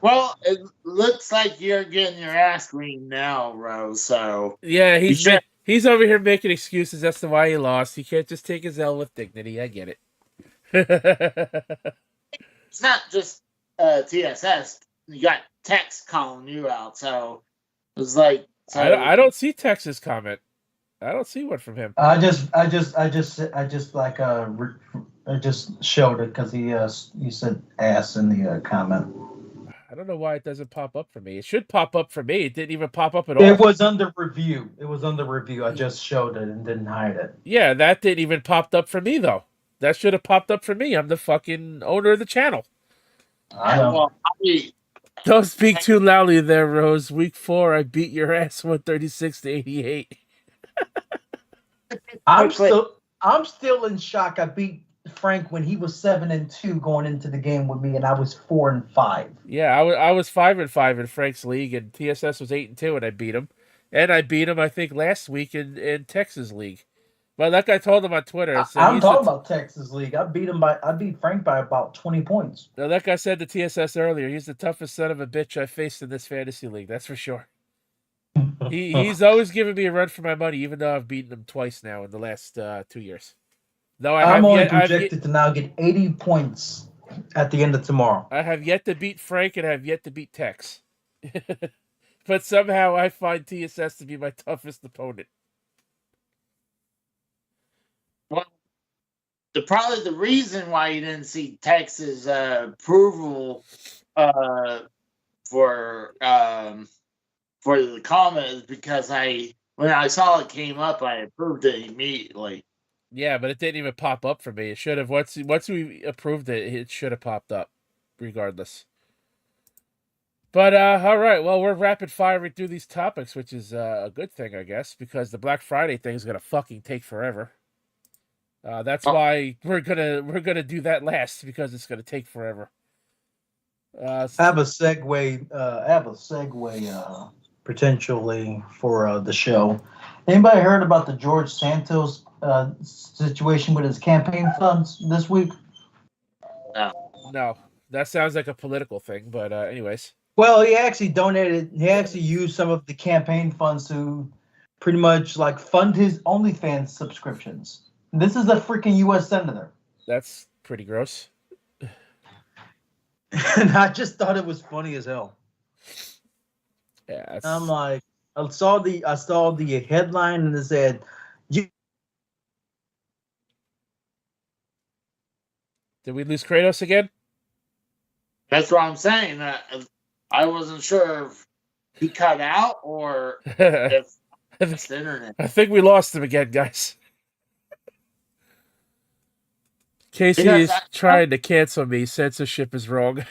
S2: well, it looks like you're getting your ass creamed now, Rose. So
S1: Yeah, he's over here making excuses as to why he lost. He can't just take his L with dignity. I get it.
S2: it's not just TSS. You got text calling you out, so it's like
S1: I don't see Tex's comment. I don't see one from him.
S3: I just showed it because he said ass in the comment.
S1: I don't know why it doesn't pop up for me. It should pop up for me. It didn't even pop up at all.
S3: It was under review. I just showed it and didn't hide it.
S1: Yeah, that didn't even pop up for me though. That should have popped up for me. I'm the fucking owner of the channel.
S3: I know.
S2: Well,
S1: Don't speak too loudly there, Rose. Week 4, I beat your ass 136-88.
S3: I'm still in shock. I beat Frank when he was 7-2 going into the game with me, and I was 4-5.
S1: Yeah, I was 5-5 in Frank's league, and TSS was 8-2, and I beat him. And I beat him, I think, last week in Texas league. But like I told him on Twitter, so
S3: I'm talking about Texas League. I beat Frank by about 20 points.
S1: like I said to TSS earlier, he's the toughest son of a bitch I faced in this fantasy league. That's for sure. He's always given me a run for my money, even though I've beaten him twice now in the last 2 years. Though
S3: I'm only projected to now get 80 points at the end of tomorrow.
S1: I have yet to beat Frank and I have yet to beat Tex. But somehow I find TSS to be my toughest opponent.
S2: Well, probably the reason why you didn't see Tex's approval for the comment is because when I saw it came up, I approved it immediately.
S1: Yeah, but it didn't even pop up for me. It should have. Once we approved it, it should have popped up, regardless. But all right, well, we're rapid firing through these topics, which is a good thing, I guess, because the Black Friday thing is gonna fucking take forever. That's why we're gonna do that last, because it's gonna take forever.
S3: I have a segue. Potentially for the show. Anybody heard about the George Santos situation with his campaign funds this week?
S1: No, that sounds like a political thing, but anyways.
S3: Well, he actually donated. He actually used some of the campaign funds to pretty much like fund his OnlyFans subscriptions. This is a freaking U.S. senator.
S1: That's pretty gross.
S3: And I just thought it was funny as hell.
S1: Yeah,
S3: I'm like, I saw the headline and it said,
S1: Did we lose Kratos again?
S2: That's what I'm saying. I wasn't sure if he cut out or if it's the internet.
S1: I think we lost him again, guys. Casey is trying to cancel me. Censorship is wrong.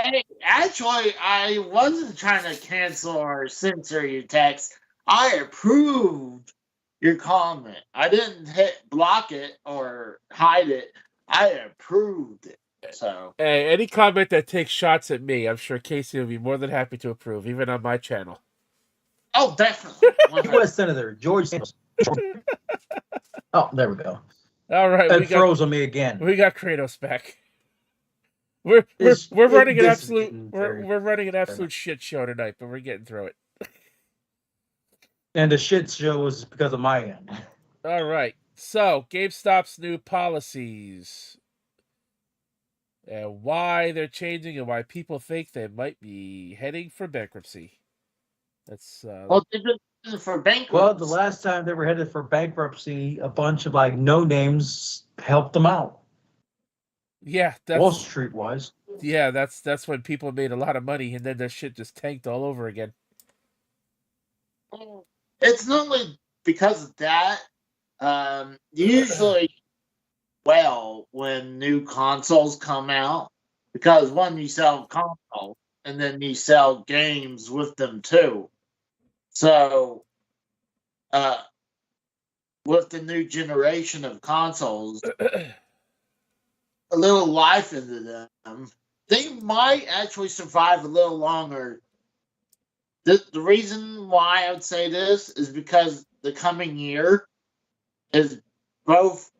S2: Hey, actually, I wasn't trying to cancel or censor your text. I approved your comment. I didn't hit block it or hide it. I approved it. So,
S1: hey, any comment that takes shots at me, I'm sure Casey will be more than happy to approve, even on my channel.
S2: oh, definitely.
S3: U.S. Senator George Santos. Oh, there we go.
S1: All right,
S3: It froze on me again.
S1: We got Kratos back. We're running an absolute shit show tonight, but we're getting through it.
S3: And the shit show was because of my end.
S1: All right. So, GameStop's new policies. And why they're changing and why people think they might be heading for bankruptcy. That's
S2: well, they're just for bankruptcy.
S3: Well, the last time they were headed for bankruptcy, a bunch of like no names helped them out.
S1: Yeah,
S3: Wall Street wise.
S1: Yeah, that's when people made a lot of money and then their shit just tanked all over again.
S2: It's not only because of that. Usually, well, when new consoles come out, because one, you sell consoles and then you sell games with them too. So, with the new generation of consoles, a little life into them, they might actually survive a little longer. The reason why I would say this is because the coming year is both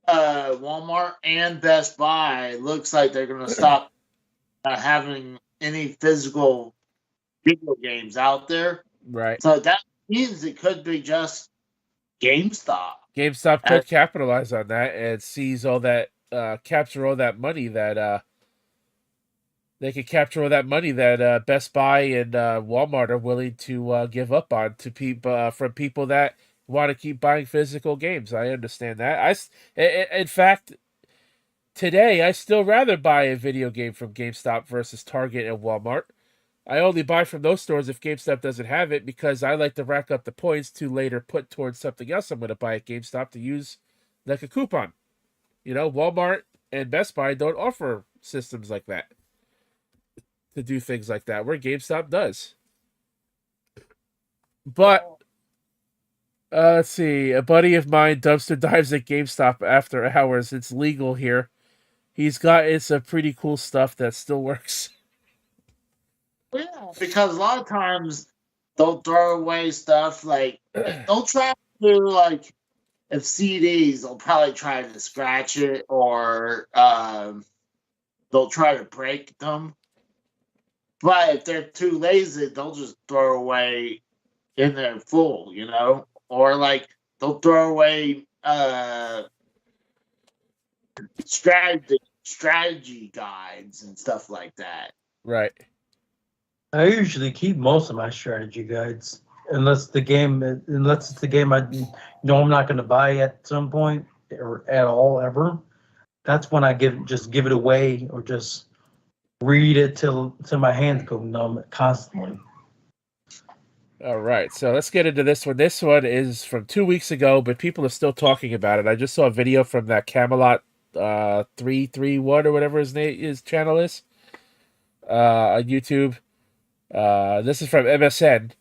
S2: Walmart and Best Buy looks like they're going to stop having any physical video games out there.
S1: Right.
S2: So that means it could be just GameStop.
S1: GameStop could capitalize on that and seize all that, capture all that money that they could capture all that money that Best Buy and Walmart are willing to give up on to people from people that want to keep buying physical games. I understand that. In fact, today I still rather buy a video game from GameStop versus Target and Walmart. I only buy from those stores if GameStop doesn't have it because I like to rack up the points to later put towards something else I'm going to buy at GameStop to use like a coupon. You know, Walmart and Best Buy don't offer systems like that to do things like that, where GameStop does. But let's see. A buddy of mine dumpster dives at GameStop after hours. It's legal here. He's got some pretty cool stuff that still works.
S2: Yeah, because a lot of times they'll throw away stuff like they'll try do like if CDs, they'll probably try to scratch it or they'll try to break them. But if they're too lazy, they'll just throw away in their full, you know, or like they'll throw away strategy guides and stuff like that.
S1: Right.
S3: I usually keep most of my strategy guides, unless it's the game I know I'm not going to buy at some point or at all ever. That's when I give it away or just read it till my hands go numb constantly.
S1: All right, so let's get into this one. This one is from 2 weeks ago, but people are still talking about it. I just saw a video from that Camelot 331 or whatever his channel is on YouTube. This is from MSN.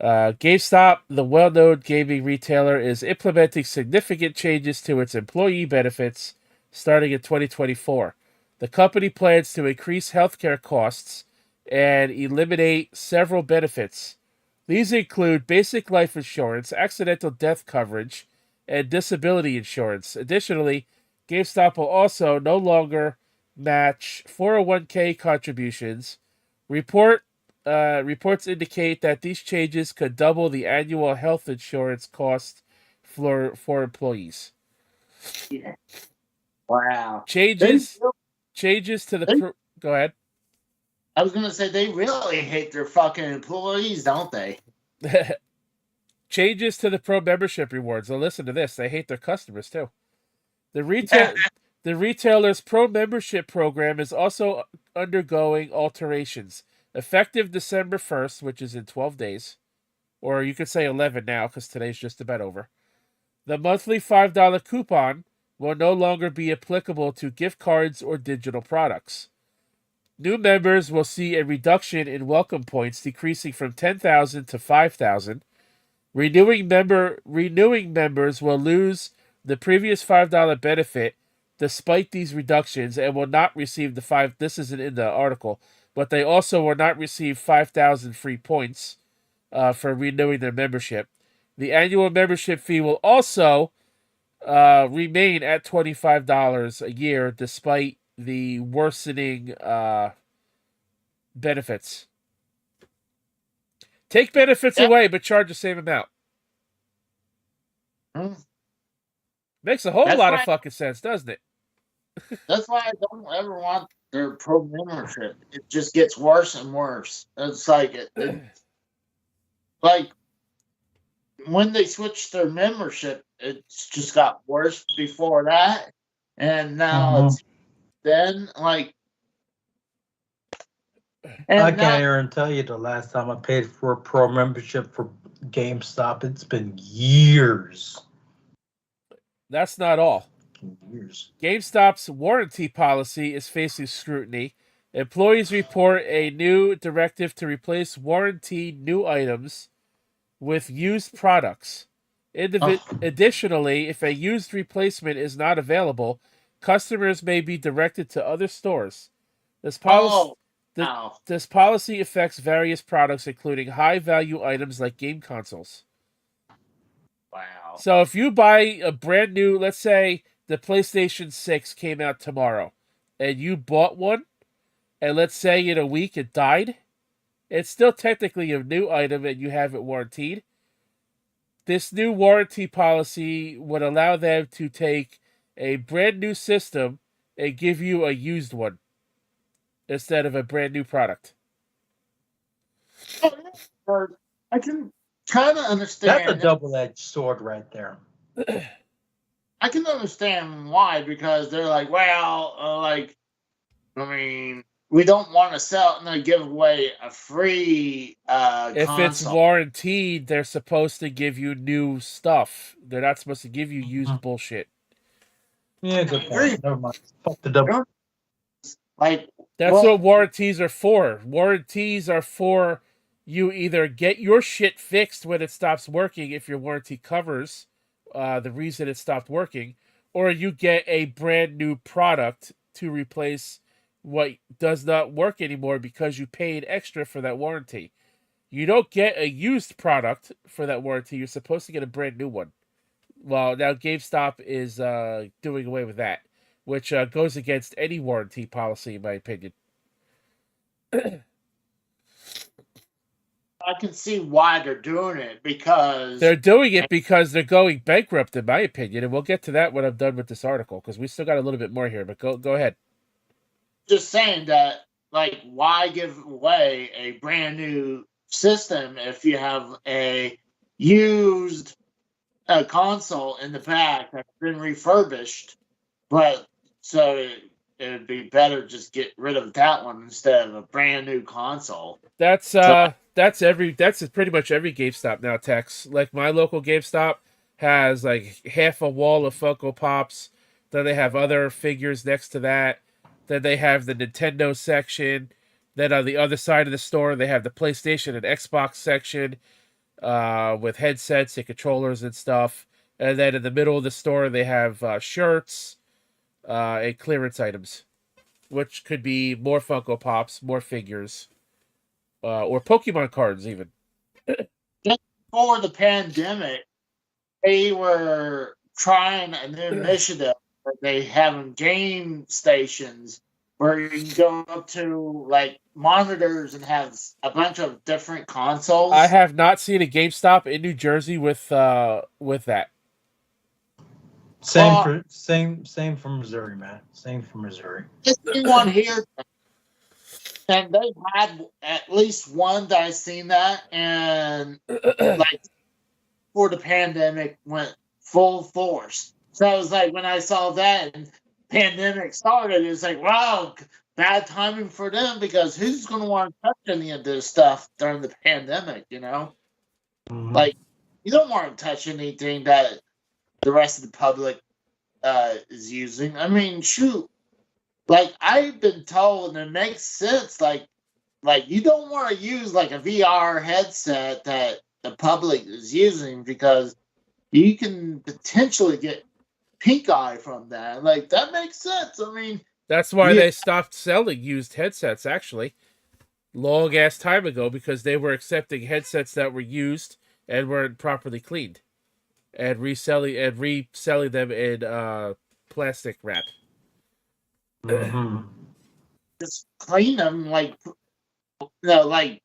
S1: GameStop, the well-known gaming retailer, is implementing significant changes to its employee benefits starting in 2024. The company plans to increase healthcare costs and eliminate several benefits. These include basic life insurance, accidental death coverage, and disability insurance. Additionally, GameStop will also no longer match 401k contributions. Reports indicate that these changes could double the annual health insurance cost for employees.
S2: Yeah. Wow.
S1: Changes to the go ahead.
S2: I was gonna say they really hate their fucking employees, don't they?
S1: Changes to the pro membership rewards. Now listen to this. They hate their customers too. The retailer's pro membership program is also undergoing alterations. Effective December 1st, which is in 12 days, or you could say 11 now because today's just about over. The monthly $5 coupon will no longer be applicable to gift cards or digital products. New members will see a reduction in welcome points, decreasing from 10,000 to 5,000. Renewing members will lose the previous $5 benefit despite these reductions and will not receive the five. This isn't in the article, but they also will not receive 5,000 free points for renewing their membership. The annual membership fee will also remain at $25 a year despite the worsening benefits. Take benefits away, but charge the same amount. Makes a whole lot of fucking sense, doesn't it?
S2: That's why I don't ever want their pro membership. It just gets worse and worse. It's like like when they switched their membership, it's just got worse before that, and now it's then like.
S3: I can't even tell you the last time I paid for a pro membership for GameStop. It's been years.
S1: That's not all.
S3: Years.
S1: GameStop's warranty policy is facing scrutiny. Employees report a new directive to replace warranty new items with used products. Additionally, if a used replacement is not available, customers may be directed to other stores. This policy affects various products, including high-value items like game consoles.
S2: Wow.
S1: So if you buy a brand new, let's say the PlayStation 6 came out tomorrow, and you bought one, and let's say in a week it died, it's still technically a new item and you have it warranted. This new warranty policy would allow them to take a brand new system and give you a used one instead of a brand new product.
S2: I can kind of understand.
S3: That's a double-edged sword right there.
S2: I can understand why, because they're like, well, I mean, we don't want to sell it and then give away a free
S1: if
S2: console.
S1: It's warranted, they're supposed to give you new stuff. They're not supposed to give you used bullshit.
S3: Yeah, good point. Never mind. Fuck the double.
S1: That's what warranties are for. Warranties are for you either get your shit fixed when it stops working if your warranty covers the reason it stopped working, or you get a brand new product to replace what does not work anymore because you paid extra for that warranty. You don't get a used product for that warranty. You're supposed to get a brand new one. Well, now GameStop is doing away with that, which goes against any warranty policy, in my opinion.
S2: I can see why they're doing it because
S1: They're doing it because they're going bankrupt, in my opinion, and we'll get to that when I'm done with this article because we still got a little bit more here. But go ahead.
S2: just saying that, like, why give away a brand new system if you have a used console in the back that's been refurbished? But so it'd be better just get rid of that one instead of a brand new console.
S1: That's pretty much every GameStop now, Tex. Like my local GameStop has like half a wall of Funko Pops. Then they have other figures next to that. Then they have the Nintendo section. Then on the other side of the store, they have the PlayStation and Xbox section with headsets and controllers and stuff. And then in the middle of the store, they have shirts and clearance items, which could be more Funko Pops, more figures, or Pokemon cards even.
S2: Just before the pandemic, they were trying a new initiative where they have game stations where you can go up to like monitors and have a bunch of different consoles.
S1: I have not seen a GameStop in New Jersey with that.
S3: Same from Missouri, man. Same from Missouri.
S2: Just one here, and they had at least one that I seen that, and like before the pandemic went full force. So I was like, when I saw that and pandemic started, it's like, wow, bad timing for them because who's going to want to touch any of this stuff during the pandemic? You know, like you don't want to touch anything that the rest of the public is using. I mean, shoot, like I've been told, and it makes sense. Like you don't want to use like a VR headset that the public is using because you can potentially get pink eye from that. Like that makes sense. I mean,
S1: that's why they stopped selling used headsets. Actually, long ass time ago, because they were accepting headsets that were used and weren't properly cleaned, and reselling them in plastic wrap.
S2: Just clean them, like like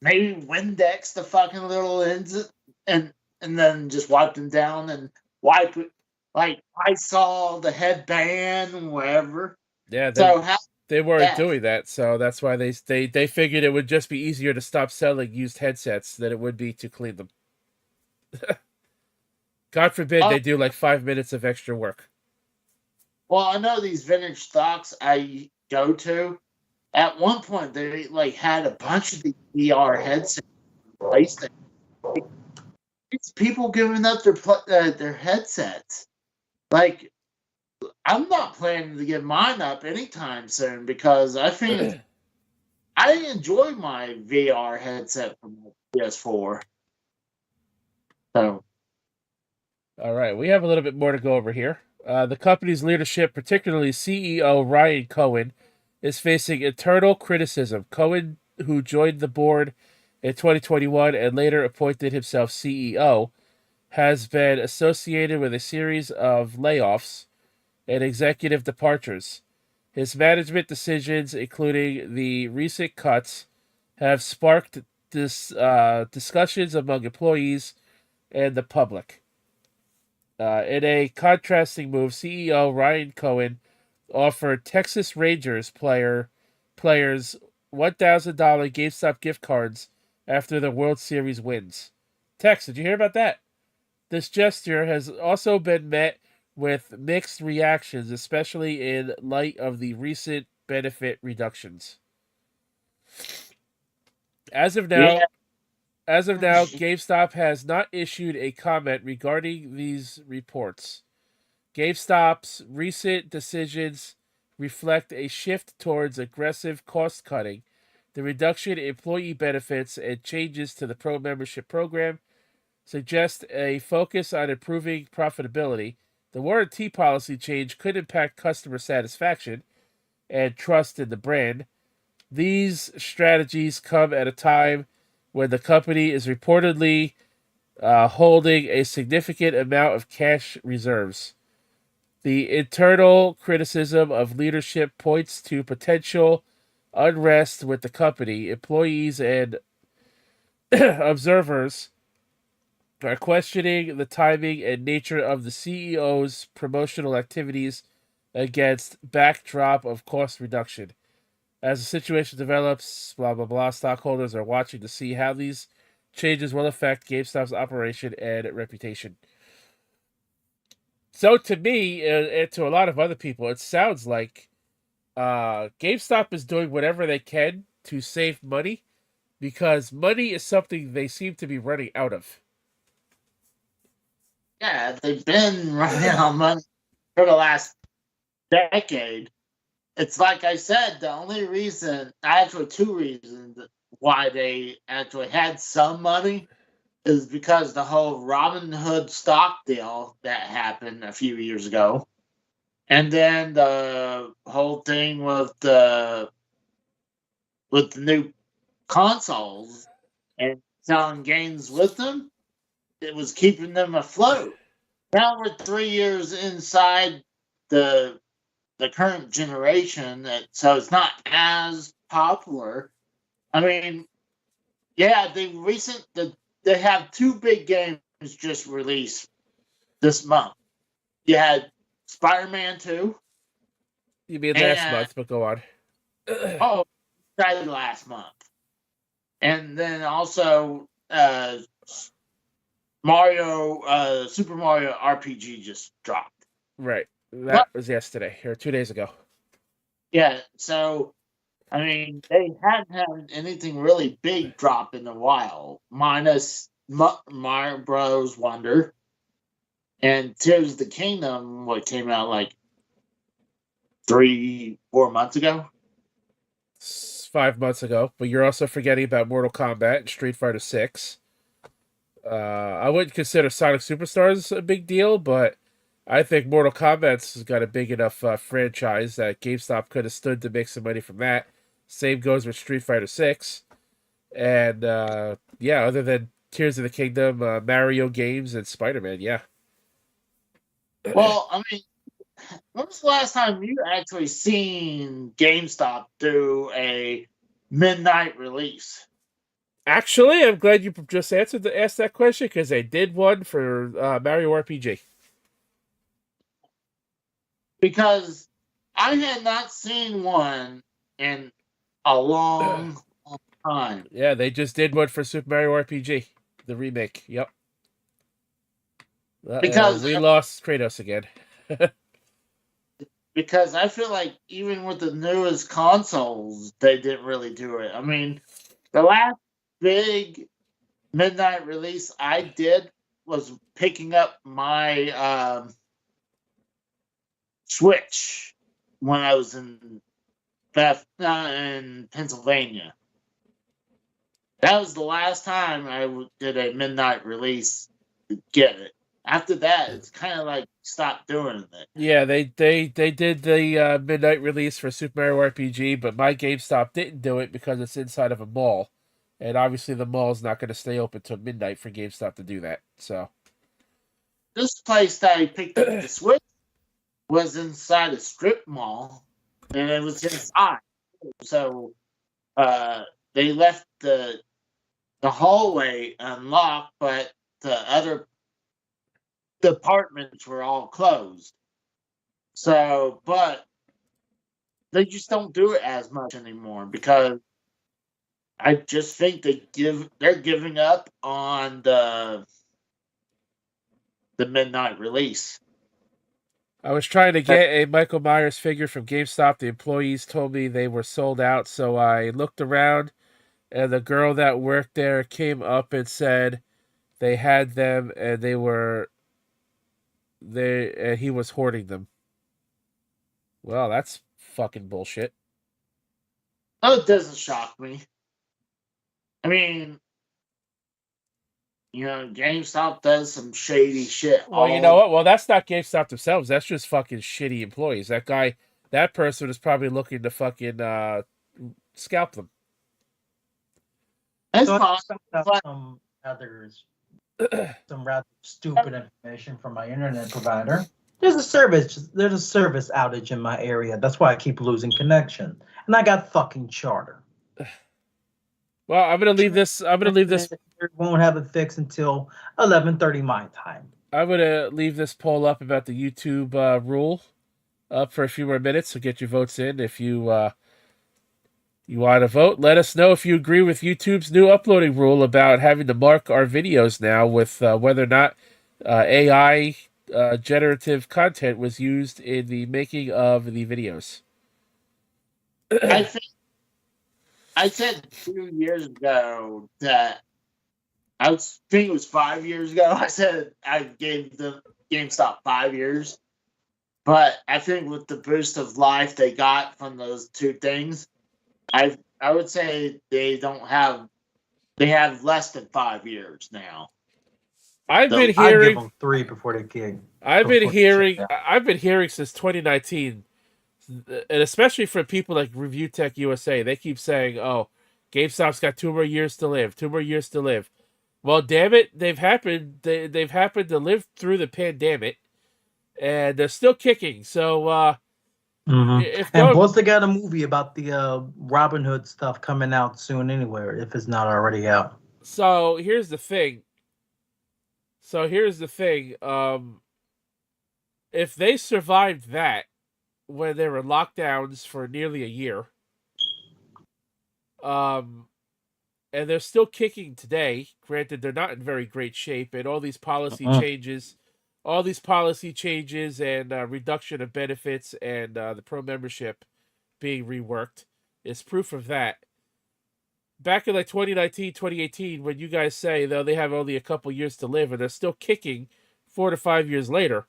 S2: maybe Windex the fucking little ends, and then just wipe them down and wipe it. Like I saw the headband and whatever.
S1: Yeah, they weren't doing that, so that's why they figured it would just be easier to stop selling used headsets than it would be to clean them. God forbid they do like 5 minutes of extra work.
S2: Well, I know these vintage stocks I go to. At one point, they like had a bunch of these VR headsets. It's people giving up their headsets. Like, I'm not planning to give mine up anytime soon because I think I enjoy my VR headset from PS4. So,
S1: all right, we have a little bit more to go over here. The company's leadership, particularly CEO Ryan Cohen, is facing internal criticism. Cohen, who joined the board in 2021 and later appointed himself CEO, has been associated with a series of layoffs and executive departures. His management decisions, including the recent cuts, have sparked discussions among employees and the public. In a contrasting move, CEO Ryan Cohen offered Texas Rangers players $1,000 GameStop gift cards after the World Series wins. Tex, did you hear about that? This gesture has also been met with mixed reactions, especially in light of the recent benefit reductions. As of now, GameStop has not issued a comment regarding these reports. GameStop's recent decisions reflect a shift towards aggressive cost cutting. The reduction in employee benefits and changes to the Pro membership program suggest a focus on improving profitability. The warranty policy change could impact customer satisfaction and trust in the brand. These strategies come at a time when the company is reportedly holding a significant amount of cash reserves. The internal criticism of leadership points to potential unrest with the company. Employees and observers are questioning the timing and nature of the CEO's promotional activities against backdrop of cost reduction. As the situation develops, blah blah blah, stockholders are watching to see how these changes will affect GameStop's operation and reputation. So to me, and to a lot of other people, it sounds like GameStop is doing whatever they can to save money because money is something they seem to be running out of.
S2: Yeah, they've been running out of money for the last decade. It's like I said, the only reason, actually two reasons why they actually had some money is because the whole Robin Hood stock deal that happened a few years ago. And then the whole thing with the new consoles and selling games with them, it was keeping them afloat. Now we're 3 years inside the current generation, so it's not as popular. I mean, yeah, they have two big games just released this month. You had Spider-Man 2.
S1: You mean last month, but go on.
S2: Oh, started last month. And then also Super Mario RPG just dropped.
S1: Right. That was yesterday, or 2 days ago.
S2: Yeah, so, I mean, they hadn't had anything really big drop in a while, minus Mario Bros. Wonder and Tears of the Kingdom, what came out like 3-4 months ago.
S1: 5 months ago, but you're also forgetting about Mortal Kombat and Street Fighter 6. I wouldn't consider Sonic Superstars a big deal, but I think Mortal Kombat's got a big enough franchise that GameStop could have stood to make some money from that. Same goes with Street Fighter 6. And yeah, other than Tears of the Kingdom, Mario games, and Spider-Man, yeah.
S2: Well, I mean, when was the last time you actually seen GameStop do a midnight release?
S1: Actually, I'm glad you just asked that question because they did one for Mario RPG.
S2: Because I had not seen one in a long time.
S1: Yeah, they just did one for Super Mario RPG, the remake. Yep.
S2: Because
S1: we lost Kratos again.
S2: because I feel like even with the newest consoles, they didn't really do it. I mean, the last big midnight release I did was picking up my Switch when I was in Pennsylvania. That was the last time I did a midnight release to get it. After that, it's kind of like stopped doing it.
S1: Yeah, they did the midnight release for Super Mario RPG, but my GameStop didn't do it because it's inside of a mall, and obviously the mall's not going to stay open till midnight for GameStop to do that. So
S2: This place that I picked up the Switch was inside a strip mall, and it was inside. So they left the hallway unlocked, but the other departments were all closed. So, but they just don't do it as much anymore because I just think they're giving up on the midnight release.
S1: I was trying to get a Michael Myers figure from GameStop. The employees told me they were sold out, so I looked around, and the girl that worked there came up and said they had them, and and he was hoarding them. Well, that's fucking bullshit.
S2: Oh, it doesn't shock me. I mean, GameStop does some shady shit.
S1: Well, you know what? Well, that's not GameStop themselves. That's just fucking shitty employees. That person is probably looking to fucking scalp them.
S2: It's
S3: So I
S2: fine.
S3: found out
S2: But
S3: some rather stupid information from my internet provider. There's a service outage in my area. That's why I keep losing connection. And I got fucking Charter.
S1: Well, I'm gonna leave this.
S3: Won't have it fixed until 11:30 my time.
S1: I'm gonna leave this poll up about the YouTube rule up for a few more minutes. So get your votes in. If you want to vote, let us know if you agree with YouTube's new uploading rule about having to mark our videos now with whether or not AI generative content was used in the making of the videos.
S2: I think I said 2 years ago that think it was 5 years ago. I said I gave the GameStop 5 years, but I think with the boost of life they got from those two things, I would say they have less than 5 years now.
S1: I've been
S3: I give
S1: hearing.
S3: them 3 before they kick.
S1: I've been
S3: before they shut
S1: hearing.
S3: down.
S1: I've been hearing since 2019, and especially from people like Review Tech USA, they keep saying, "Oh, GameStop's got 2 more years to live. 2 more years to live." Well, damn it, they've happened. They've happened to live through the pandemic, and they're still kicking. So, if
S3: And
S1: going,
S3: plus, they got a movie about the Robin Hood stuff coming out soon anyway, if it's not already out.
S1: so here's the thing. If they survived that when there were lockdowns for nearly a year, and they're still kicking today. Granted, they're not in very great shape, and all these policy changes and reduction of benefits and the pro membership being reworked is proof of that. Back in like 2019, 2018, when you guys say though they have only a couple years to live and they're still kicking 4 to 5 years later,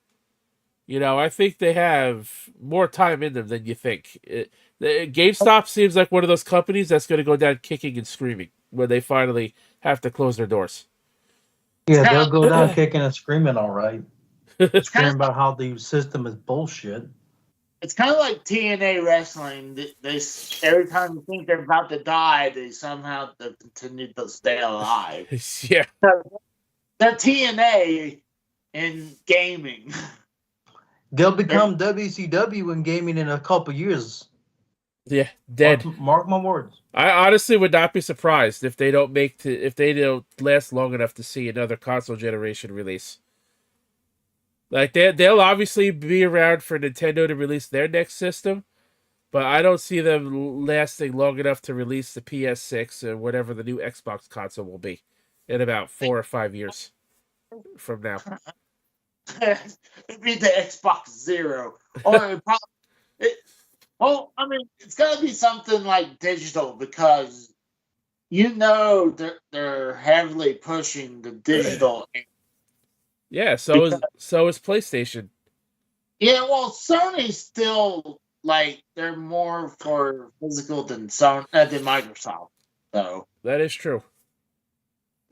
S1: I think they have more time in them than you think. GameStop seems like one of those companies that's going to go down kicking and screaming when they finally have to close their doors.
S3: Yeah, they'll go down kicking and screaming, all right.
S2: It's kind
S3: Screaming about how the system is bullshit.
S2: It's kind of like TNA wrestling. They every time you think they're about to die, they somehow continue to stay alive.
S1: Yeah.
S2: They're TNA in gaming.
S3: They'll become WCW in gaming in a couple years.
S1: Yeah, dead.
S3: Mark my words.
S1: I honestly would not be surprised if they don't last long enough to see another console generation release. Like they'll obviously be around for Nintendo to release their next system, but I don't see them lasting long enough to release the PS6 or whatever the new Xbox console will be in about 4 or 5 years from now.
S2: It'd be the Xbox Zero, or probably. Well, I mean, it's got to be something like digital because they're heavily pushing the digital.
S1: Yeah, so is PlayStation.
S2: Yeah, well, Sony's still they're more for physical than Microsoft. So
S1: that is true.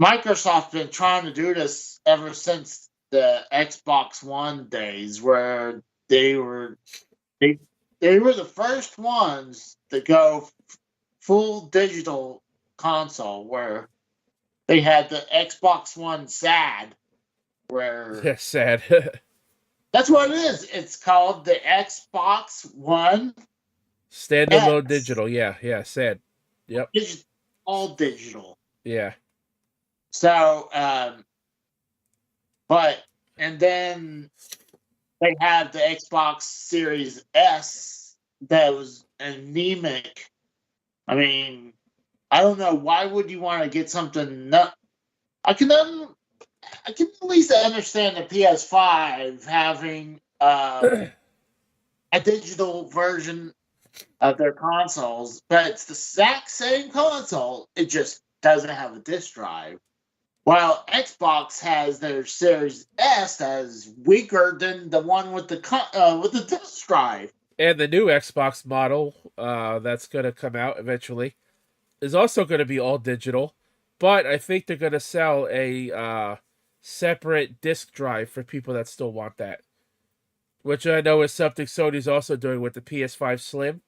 S2: Microsoft's been trying to do this ever since the Xbox One days, where they were the first ones to go full digital console, where they had the Xbox One SAD, where
S1: sad.
S2: that's what it is. It's called the Xbox One
S1: Standalone digital. Yeah, sad. Yep.
S2: It's all digital.
S1: Yeah.
S2: So, and then they have the Xbox Series S that was anemic. I mean, I don't know. Why would you want to get something? I can at least understand the PS5 having a digital version of their consoles, but it's the exact same console. It just doesn't have a disc drive. While Xbox has their Series S as weaker than the one with the disc drive.
S1: And the new Xbox model that's going to come out eventually is also going to be all digital, but I think they're going to sell a separate disc drive for people that still want that, which I know is something Sony's also doing with the PS5 Slim.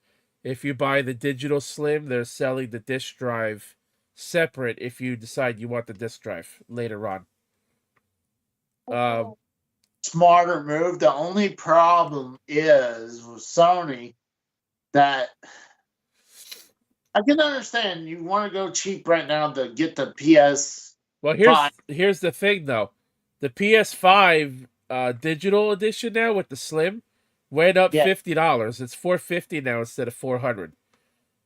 S1: If you buy the digital Slim, they're selling the disc drive separate if you decide you want the disc drive later on.
S2: Smarter move. The only problem is with Sony that I can understand you want to go cheap right now to get the PS.
S1: Well,
S2: Fine.
S1: here's the thing though, the PS5 digital edition now with the Slim went up $50. It's $450 now instead of $400.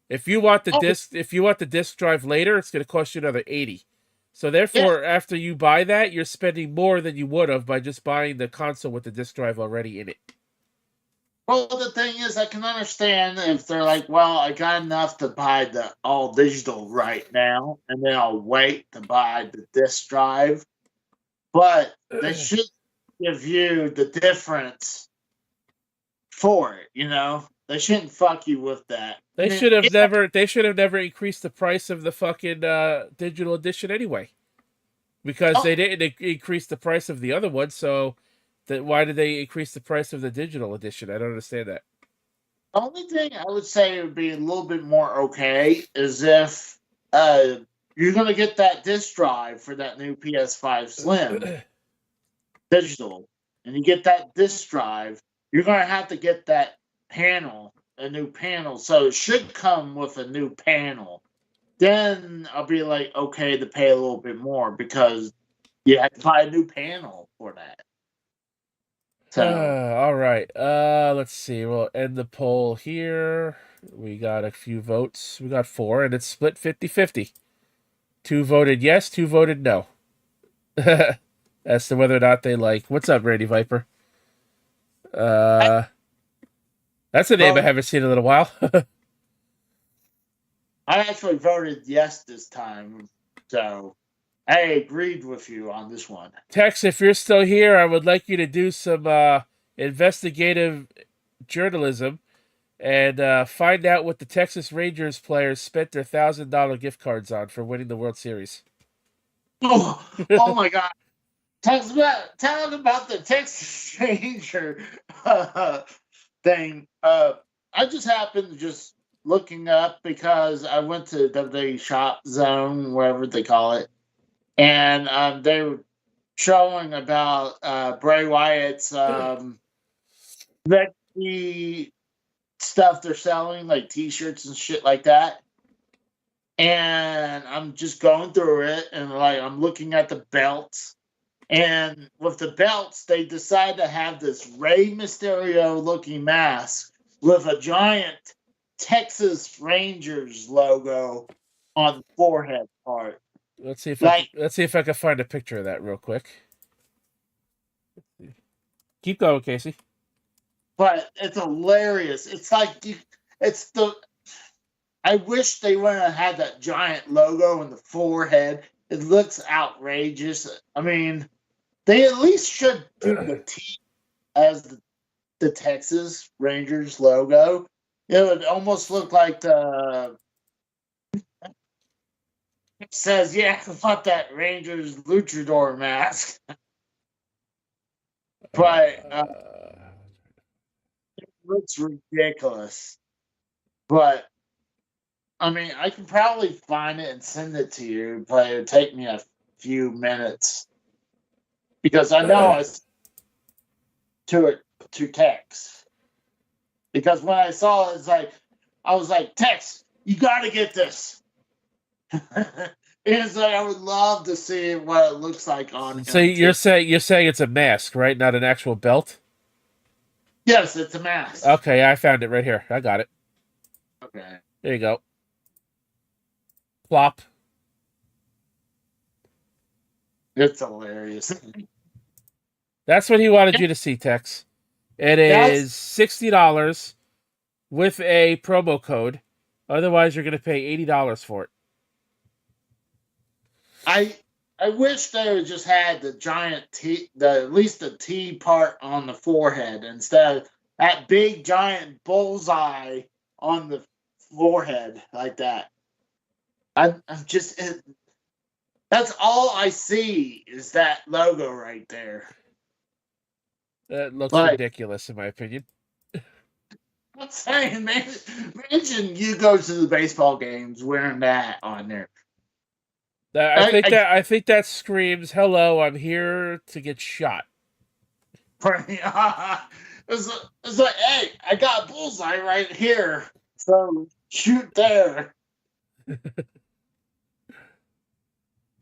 S1: If you want the disc drive later, it's going to cost you another $80. So therefore, after you buy that, you're spending more than you would have by just buying the console with the disc drive already in it.
S2: Well, the thing is, I can understand if they're like, well, I got enough to buy the all digital right now, and then I'll wait to buy the disc drive. But they should give you the difference for it, you know? They shouldn't fuck you with that.
S1: They should have never increased the price of the fucking digital edition anyway. Because they didn't increase the price of the other one, so why did they increase the price of the digital edition? I don't understand that.
S2: The only thing I would say would be a little bit more okay is if you're going to get that disc drive for that new PS5 Slim digital, and you get that disc drive, you're going to have to get that panel, a new panel. So it should come with a new panel. Then I'll be like, okay, to pay a little bit more because you have to buy a new panel for that. So,
S1: all right. Let's see. We'll end the poll here. We got a few votes. We got 4, and it's split 50-50. 2 voted yes, 2 voted no. As to whether or not they like. What's up, Randy Viper? That's a name I haven't seen in a little while.
S2: I actually voted yes this time, so I agreed with you on this one.
S1: Tex, if you're still here, I would like you to do some investigative journalism and find out what the Texas Rangers players spent their $1,000 gift cards on for winning the World Series.
S2: Oh my God. Talk about the Texas Ranger thing. I just happened to just looking up because I went to WWE Shop Zone, wherever they call it, and they were showing about Bray Wyatt's Becky stuff they're selling, like T-shirts and shit like that. And I'm just going through it, and like I'm looking at the belts. And with the belts, they decide to have this Rey Mysterio looking mask with a giant Texas Rangers logo on the forehead part.
S1: Let's see if I can find a picture of that real quick. Keep going, Casey.
S2: But it's hilarious. It's like I wish they wouldn't have had that giant logo in the forehead. It looks outrageous. I mean, they at least should do the T as the Texas Rangers logo. It would almost look like it says, yeah, I want that Rangers luchador mask. But it looks ridiculous. But I mean, I can probably find it and send it to you, but it would take me a few minutes. Because I know I to Tex. Because when I saw it, I was like, Tex, you got to get this. It's like I would love to see what it looks like on.
S1: So you're saying it's a mask, right? Not an actual belt?
S2: Yes, it's a mask.
S1: Okay, I found it right here. I got it.
S2: Okay.
S1: There you go. Plop.
S2: It's hilarious.
S1: That's what he wanted you to see, Tex. It is $60 with a promo code. Otherwise, you're going to pay $80 for it.
S2: I wish they just had the giant T, at least the T part on the forehead instead of that big giant bullseye on the forehead like that. I'm just that's all I see is that logo right there.
S1: That looks ridiculous, in my opinion.
S2: I'm saying, man, imagine you go to the baseball games wearing that on there.
S1: I think that screams, "Hello, I'm here to get shot."
S2: It's like, hey, I got a bullseye right here, so shoot there.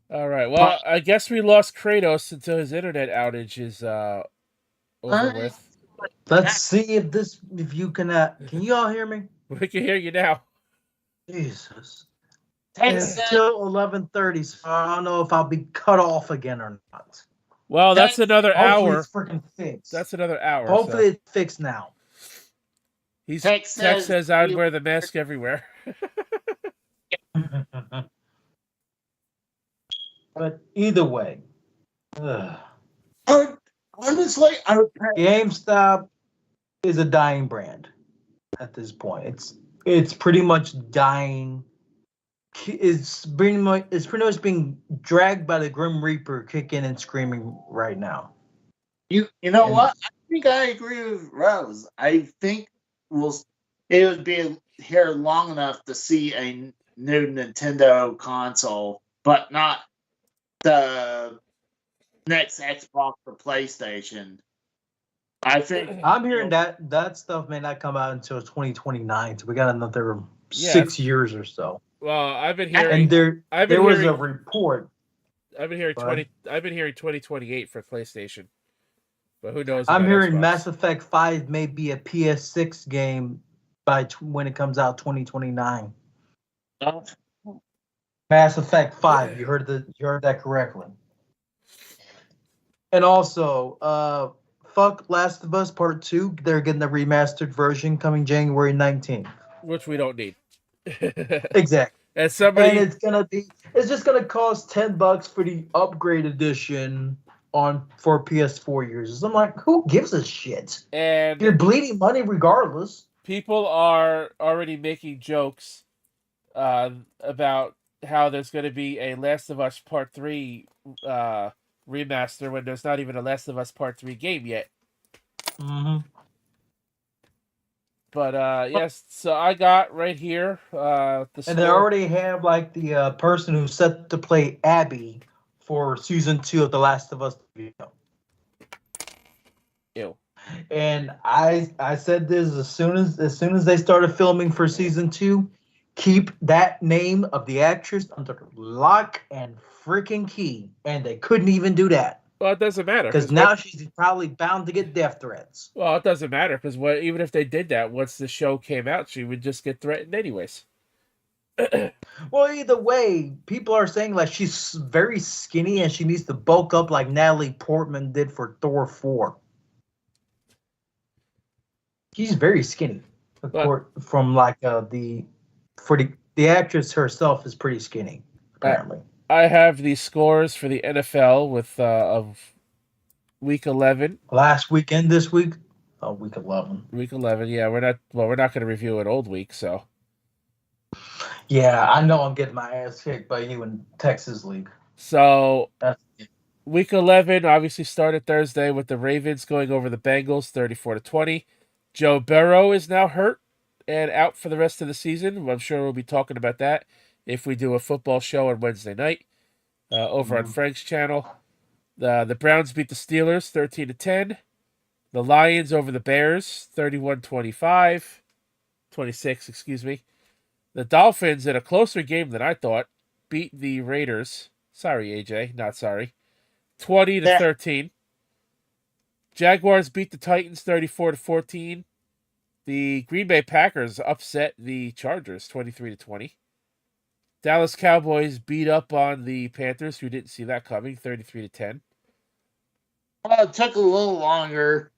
S1: All right. Well, I guess we lost Kratos until his internet outage is over with.
S3: Let's see if you can you all hear me?
S1: We can hear you now.
S3: Jesus.
S2: Text
S3: It's till 11:30, so I don't know if I'll be cut off again or not.
S1: Well, that's another
S3: Hopefully
S1: hour.
S3: it's freaking fixed.
S1: That's another hour.
S3: Hopefully
S1: So.
S3: it's fixed now.
S1: Tex says I'd wear the mask everywhere.
S3: But either way, ugh.
S2: Honestly,
S3: GameStop is a dying brand at this point. It's pretty much dying. It's pretty much being dragged by the Grim Reaper, kicking and screaming right now.
S2: You know what? I think I agree with Rose. I think it would be here long enough to see a new Nintendo console, but not the next Xbox or PlayStation. I think
S3: I'm hearing that stuff may not come out until 2029. So we got another 6 years or so.
S1: Well, I've been hearing,
S3: and there was a report.
S1: I've been hearing 2028 for PlayStation, but who knows?
S3: I'm hearing
S1: Xbox.
S3: Mass Effect 5 may be a PS6 game when it comes out 2029. Mass Effect 5. You heard that correctly. And also, fuck Last of Us Part 2. They're getting the remastered version coming January 19th.
S1: Which we don't need.
S3: Exactly.
S1: And
S3: it's just gonna cost $10 for the upgrade edition for PS4 users. I'm like, who gives a shit?
S1: And
S3: you're bleeding money regardless.
S1: People are already making jokes about how there's going to be a Last of Us Part 3 remaster when there's not even a Last of Us Part 3 game yet.
S3: Mm-hmm.
S1: But yes, so I got right here
S3: and they already have like the person who's set to play Abby for season 2 of The Last of Us video.
S1: Ew.
S3: And I said this as soon as they started filming for season 2, keep that name of the actress under lock and freaking key, and they couldn't even do that.
S1: Well, it doesn't matter
S3: because now she's probably bound to get death threats.
S1: Well, it doesn't matter because even if they did that, once the show came out, she would just get threatened anyways.
S3: Well, either way, people are saying like she's very skinny and she needs to bulk up like Natalie Portman did for Thor 4. She's very skinny. From like the actress herself is pretty skinny apparently.
S1: I have the scores for the NFL with of week 11.
S3: Last weekend, this week. Oh, week 11.
S1: Week 11. Yeah, we're not going to review an old week, so.
S3: Yeah, I know I'm getting my ass kicked by you in Texas League.
S1: So, week 11 obviously started Thursday with the Ravens going over the Bengals 34-20. Joe Burrow is now hurt and out for the rest of the season. I'm sure we'll be talking about that if we do a football show on Wednesday night over on Frank's channel. The Browns beat the Steelers 13-10. The Lions over the Bears 31-26, excuse me. The Dolphins, in a closer game than I thought, beat the Raiders. Sorry, AJ, not sorry. 20-13. Jaguars beat the Titans 34-14. The Green Bay Packers upset the Chargers 23-20. Dallas Cowboys beat up on the Panthers, who didn't see that coming, 33-10.
S2: Well, it took a little longer.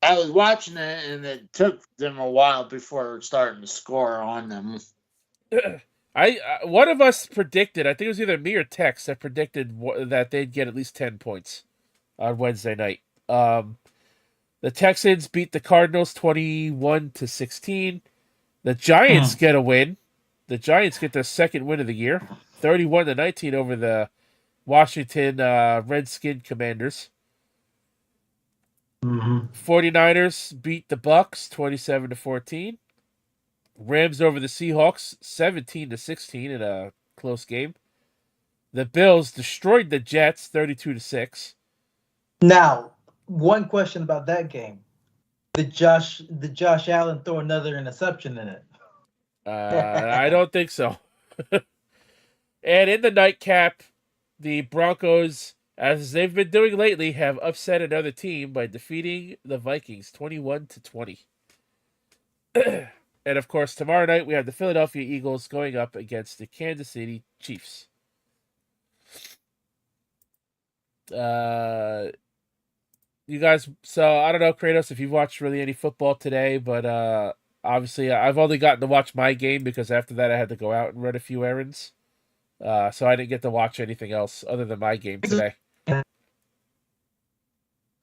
S2: I was watching it, and it took them a while before starting to score on them.
S1: One of us predicted, I think it was either me or Tex, that predicted that they'd get at least 10 points on Wednesday night. The Texans beat the Cardinals 21-16. The Giants get a win. The Giants get their second win of the year, 31-19 over the Washington Redskin Commanders. 49ers beat the Bucks 27-14. Rams over the Seahawks 17-16 in a close game. The Bills destroyed the Jets 32-6.
S3: Now, one question about that game: Did Josh Allen throw another interception in it?
S1: I don't think so. And in the nightcap, the Broncos, as they've been doing lately, have upset another team by defeating the Vikings 21-20. And of course, tomorrow night we have the Philadelphia Eagles going up against the Kansas City Chiefs. You guys, so I don't know, Kratos, if you've watched really any football today, but obviously I've only gotten to watch my game because after that I had to go out and run a few errands. So I didn't get to watch anything else other than my game today.
S3: I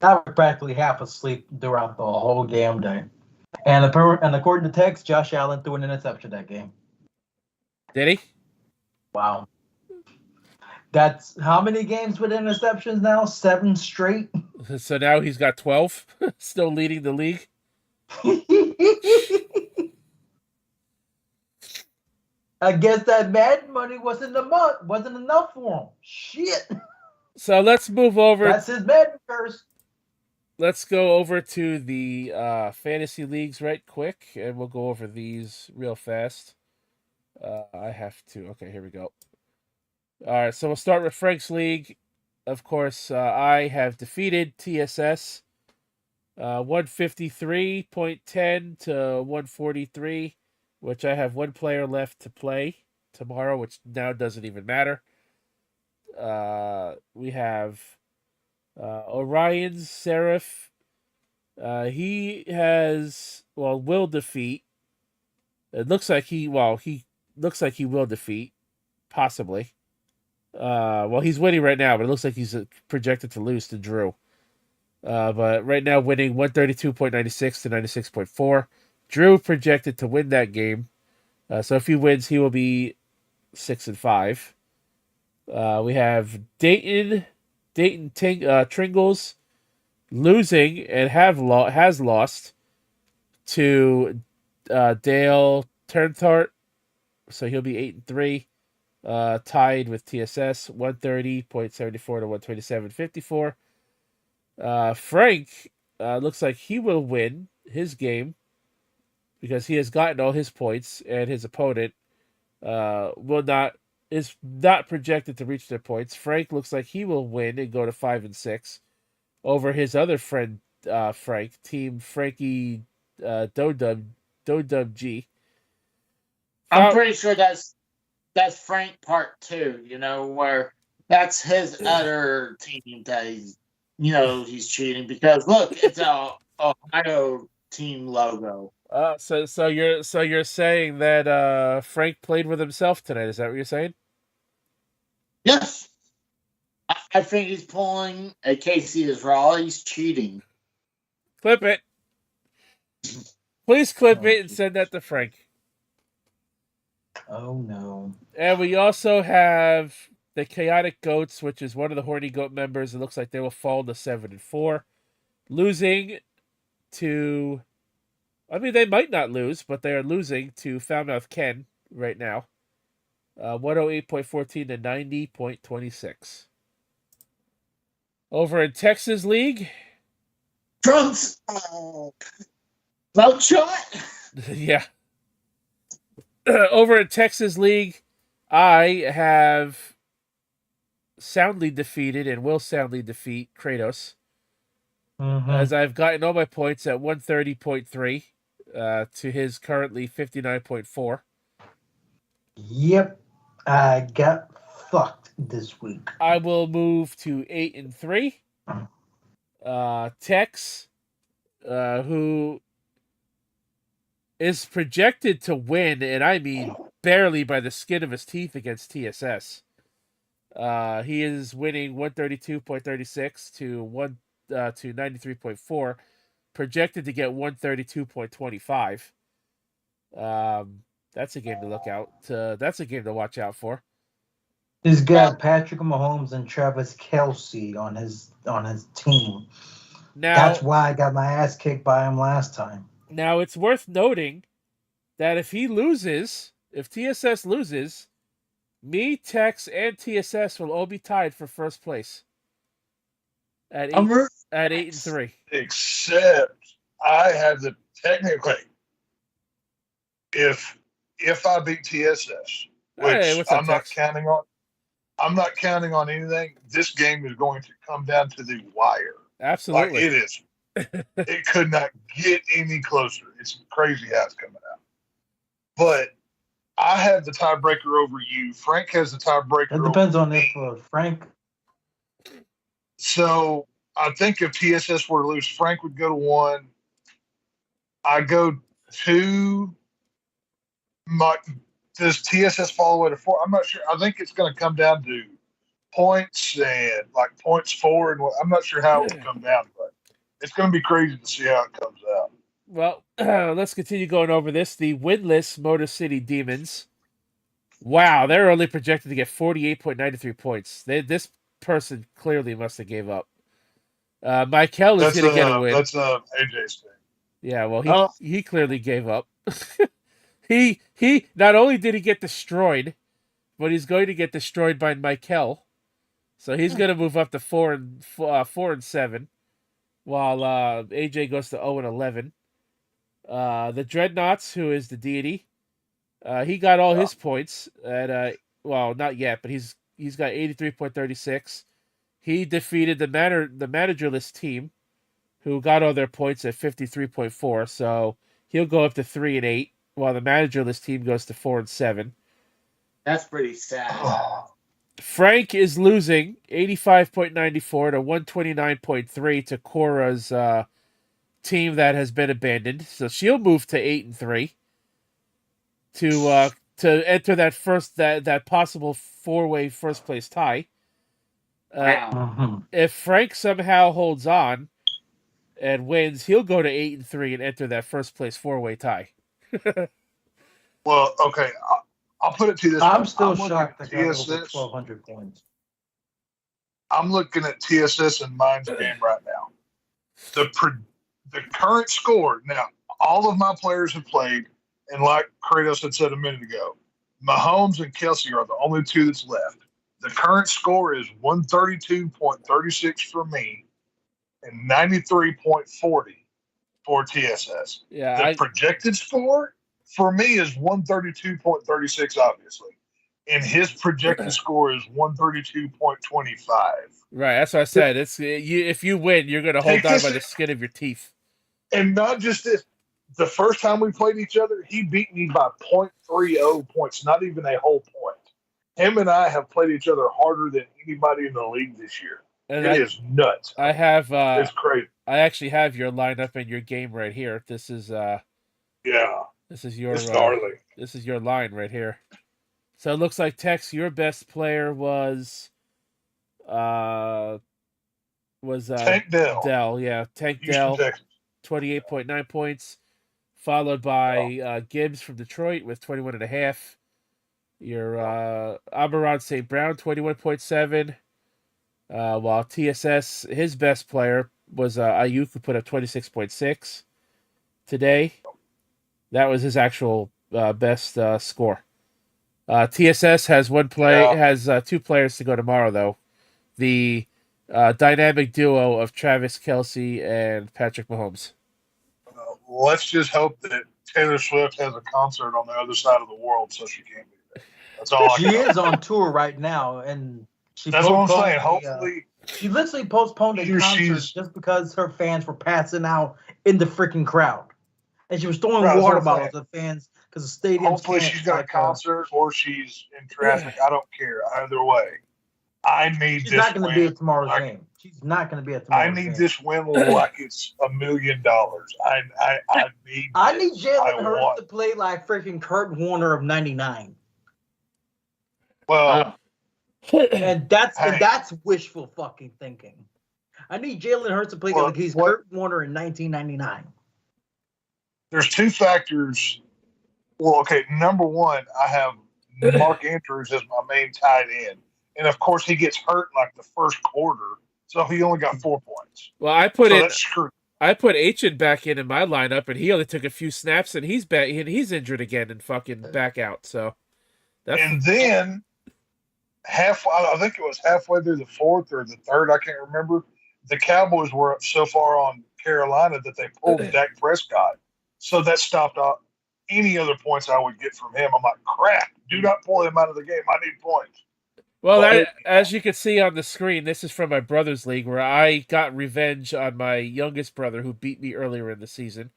S3: was practically half asleep throughout the whole damn day. And according to text, Josh Allen threw an interception that game.
S1: Did he?
S3: Wow. That's how many games with interceptions now? 7 straight?
S1: So now he's got 12, still leading the league.
S3: I guess that Madden money wasn't enough for him. Shit.
S1: So let's move over.
S3: That's his Madden curse.
S1: Let's go over to the fantasy leagues right quick, and we'll go over these real fast. I have to. Okay, here we go. All right, so we'll start with Frank's league. Of course, I have defeated TSS 153.10 to 143, which I have one player left to play tomorrow, which now doesn't even matter. We have Orion's Seraph. He has will defeat. It looks like he will defeat, possibly. He's winning right now, but it looks like he's projected to lose to Drew. But right now winning 132.96 to 96.4. Drew projected to win that game. So if he wins, he will be 6-5. We have Dayton Tringles losing and has lost to Dale Turnthart. So he'll be 8-3. Tied with TSS 130.74 to 127.54. Frank looks like he will win his game because he has gotten all his points, and his opponent is not projected to reach their points. Frank looks like he will win and go to 5-6 over his other friend Frank, Team Frankie Dodub G.
S2: I'm pretty sure that's Frank Part 2. Where that's his other team that he's cheating because look, it's a Ohio team logo.
S1: So you're saying that Frank played with himself tonight? Is that what you're saying?
S2: Yes, I think he's pulling a Casey is raw. He's cheating.
S1: Clip it. Please clip it and send that to Frank.
S3: Oh no.
S1: And we also have the Chaotic Goats, which is one of the Horny Goat members. It looks like they will fall to 7-4, losing to. I mean, they might not lose, but they are losing to Foulmouth Ken right now. 108.14 to 90.26. Over in Texas League.
S2: Trump's shot.
S1: Yeah. Over in Texas League, I have soundly defeated and will soundly defeat Kratos.
S3: Mm-hmm.
S1: As I've gotten all my points at 130.3 to his currently 59.4.
S3: Yep. I got fucked this week.
S1: I will move to 8-3. Tex, who is projected to win, and I mean barely by the skin of his teeth against TSS. He is winning 132.36 to 93.4, projected to get 132.25. That's a game to look out. That's a game to watch out for.
S3: He's got Patrick Mahomes and Travis Kelce on his team.
S1: Now,
S3: that's why I got my ass kicked by him last time.
S1: Now it's worth noting that if TSS loses, Me, Tex, and TSS will all be tied for first place at
S2: I'm rooting
S1: at
S2: for
S1: 8 and
S2: Tex.
S1: 3.
S4: Except I have the technically, if I beat TSS,
S1: Hey,
S4: which
S1: what's up,
S4: I'm not
S1: Tex?
S4: counting on. I'm not counting on anything. This game is going to come down to the wire. Like
S1: Absolutely.
S4: it is. It could not get any closer. It's crazy how it's coming out. But I have the tiebreaker over you. Frank has the tiebreaker.
S3: It depends
S4: over
S3: on
S4: me.
S3: if Frank.
S4: So I think if TSS were to lose, Frank would go to 1. I go 2. Does TSS fall away to 4? I'm not sure. I think it's going to come down to points and like points for, and I'm not sure how it will come down, but it's going to be crazy to see how it comes out.
S1: Well, let's continue going over this. The winless Motor City Demons. Wow, they're only projected to get 48.93 points. This person clearly must have gave up. Michael is going to get a win.
S4: That's AJ's thing.
S1: Yeah, well,
S2: Oh.
S1: he clearly gave up. he not only did he get destroyed, but he's going to get destroyed by Michael. So he's going to move up to 4 and 7, while AJ goes to 0 and 11. The Dreadnoughts, who is the deity, he got all his points at well, not yet, but he's got 83.36. He defeated the managerless team, who got all their points at 53.4. So he'll go up to 3 and 8, while the managerless team goes to 4 and 7.
S2: That's pretty sad.
S1: Frank is losing 85.94 to 129.3 to Cora's team that has been abandoned. So she'll move to 8 and 3 to enter that possible 4-way first place tie.
S2: Wow.
S1: If Frank somehow holds on and wins, he'll go to 8 and 3 and enter that first place 4-way tie.
S4: Well, okay, I'll put it to you this.
S3: I'm still
S4: looking
S3: shocked
S4: at
S3: that got over
S4: TSS.
S3: 1,200 points.
S4: I'm looking at TSS and Mine's game right now. The current score. Now, all of my players have played, and like Kratos had said a minute ago, Mahomes and Kelsey are the only two that's left. The current score is 132.36 for me and 93.40 for TSS.
S1: Yeah,
S4: The projected score for me is 132.36, obviously. And his projected score is 132.25.
S1: right. That's what I said. It's if you win, you're going to hold on by the skin of your teeth.
S4: And not just this. The first time we played each other, he beat me by 0.30 points, not even a whole point. Him and I have played each other harder than anybody in the league this year.
S1: And
S4: it is nuts.
S1: I have
S4: it's crazy.
S1: I actually have your lineup and your game right here. This is
S4: yeah.
S1: This is your
S4: It's gnarly.
S1: This is your line right here. So it looks like Tex, your best player was
S4: Tank Dell.
S1: Dell, yeah, Tank
S4: Houston,
S1: Dell,
S4: Texas.
S1: 28.9 points, followed by Gibbs from Detroit with 21.5. Your Amaron St. Brown, 21.7. While TSS, his best player was Ayuk, who put up 26.6 today. That was his actual best score. TSS has has 2 players to go tomorrow, though. The dynamic duo of Travis Kelce and Patrick Mahomes.
S4: Let's just hope that Taylor Swift has a concert on the other side of the world so she can't be there. That's all
S3: She is on tour right now, and
S4: that's what I'm saying. Hopefully,
S3: she literally postponed a concert just because her fans were passing out in the freaking crowd, and she was throwing water bottles at fans because the stadium.
S4: Hopefully, she's got a concert or she's in traffic. I don't care either way. I need
S3: She's
S4: this.
S3: Not going to be at tomorrow's game. She's not going to be at tomorrow's game.
S4: I need this win like it's $1 million. I need.
S3: I need Jalen Hurts to play like freaking Kurt Warner of '99.
S4: Well,
S3: and that's wishful fucking thinking. I need Jalen Hurts to play like he's Kurt Warner in 1999.
S4: There's 2 factors. Well, okay, number one, I have Mark Andrews as my main tight end. And, of course, he gets hurt like the first quarter, so he only got 4 points.
S1: Well, I put
S4: Achen
S1: back in my lineup, and he only took a few snaps, and he's injured again and fucking back out. So,
S4: and then I think it was halfway through the fourth or the third. I can't remember. The Cowboys were up so far on Carolina that they pulled Dak Prescott. So that stopped any other points I would get from him. I'm like, crap, do not pull him out of the game. I need points.
S1: Well, as you can see on the screen, this is from my brother's league where I got revenge on my youngest brother who beat me earlier in the season.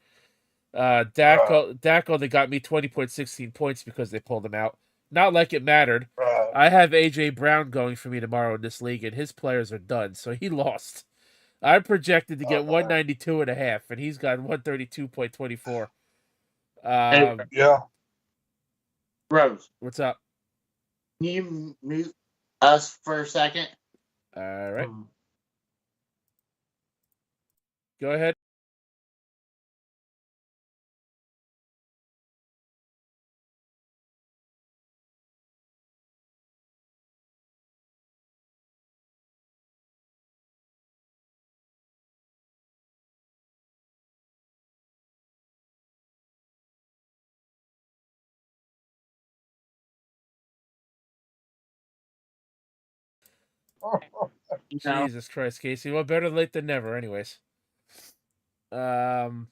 S1: Dak only got me 20.16 points because they pulled him out. Not like it mattered. I have AJ Brown going for me tomorrow in this league, and his players are done, so he lost. I'm projected to get 192.5, and he's got 132.24.
S4: Yeah.
S2: Rose,
S1: What's up?
S2: can you mute us for a second?
S1: All right. Go ahead. Jesus Christ, Casey. Well, better late than never, anyways. So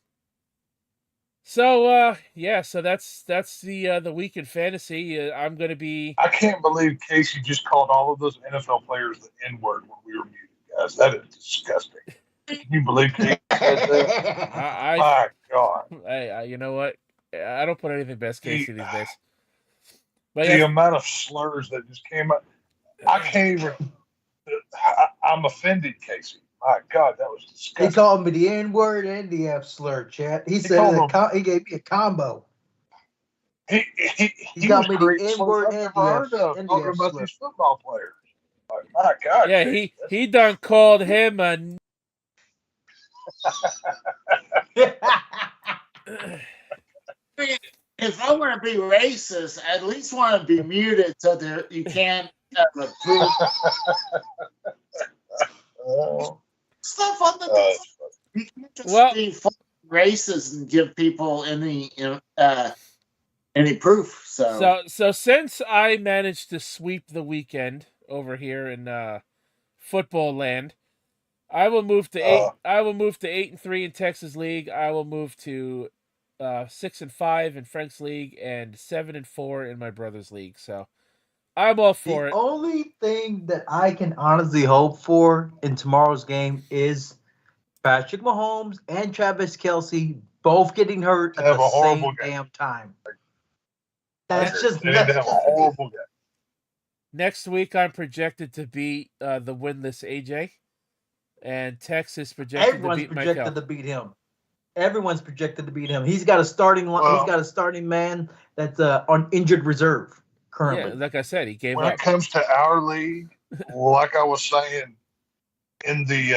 S1: that's the week in fantasy. I'm gonna be.
S4: I can't believe Casey just called all of those NFL players the N word when we were muted, guys. That is disgusting. Can you believe Casey said that? My God.
S1: Hey, you know what? I don't put anything past Casey these days. But
S4: the amount of slurs that just came out, I can't even. I'm offended, Casey. My God, that was disgusting.
S3: He called me the N word and the F slur, chat. He said he gave me a combo.
S4: He
S3: got me the N word and
S4: talking about these football players. Like, my God.
S1: Yeah, he done called him a.
S2: If I want to be racist, I at least want to be muted so that you can't approve stuff on the. You can't just be racist and give people any proof.
S1: So since I managed to sweep the weekend over here in football land, I will move to 8. I will move to 8-3 in Texas League. I will move to 6-5 in Frank's league and 7-4 in my brother's league. So I'm all for it.
S3: The only thing that I can honestly hope for in tomorrow's game is Patrick Mahomes and Travis Kelce both getting hurt at the same damn time. That's just
S4: they need to have a horrible game.
S1: Next week, I'm projected to beat the winless AJ, and Tex is projected to beat Michael.
S3: Everyone's projected to beat him. He's got a starting. He's got a starting man that's on injured reserve currently.
S1: Yeah, like I said, he gave up.
S4: When it comes to our league, like I was saying in the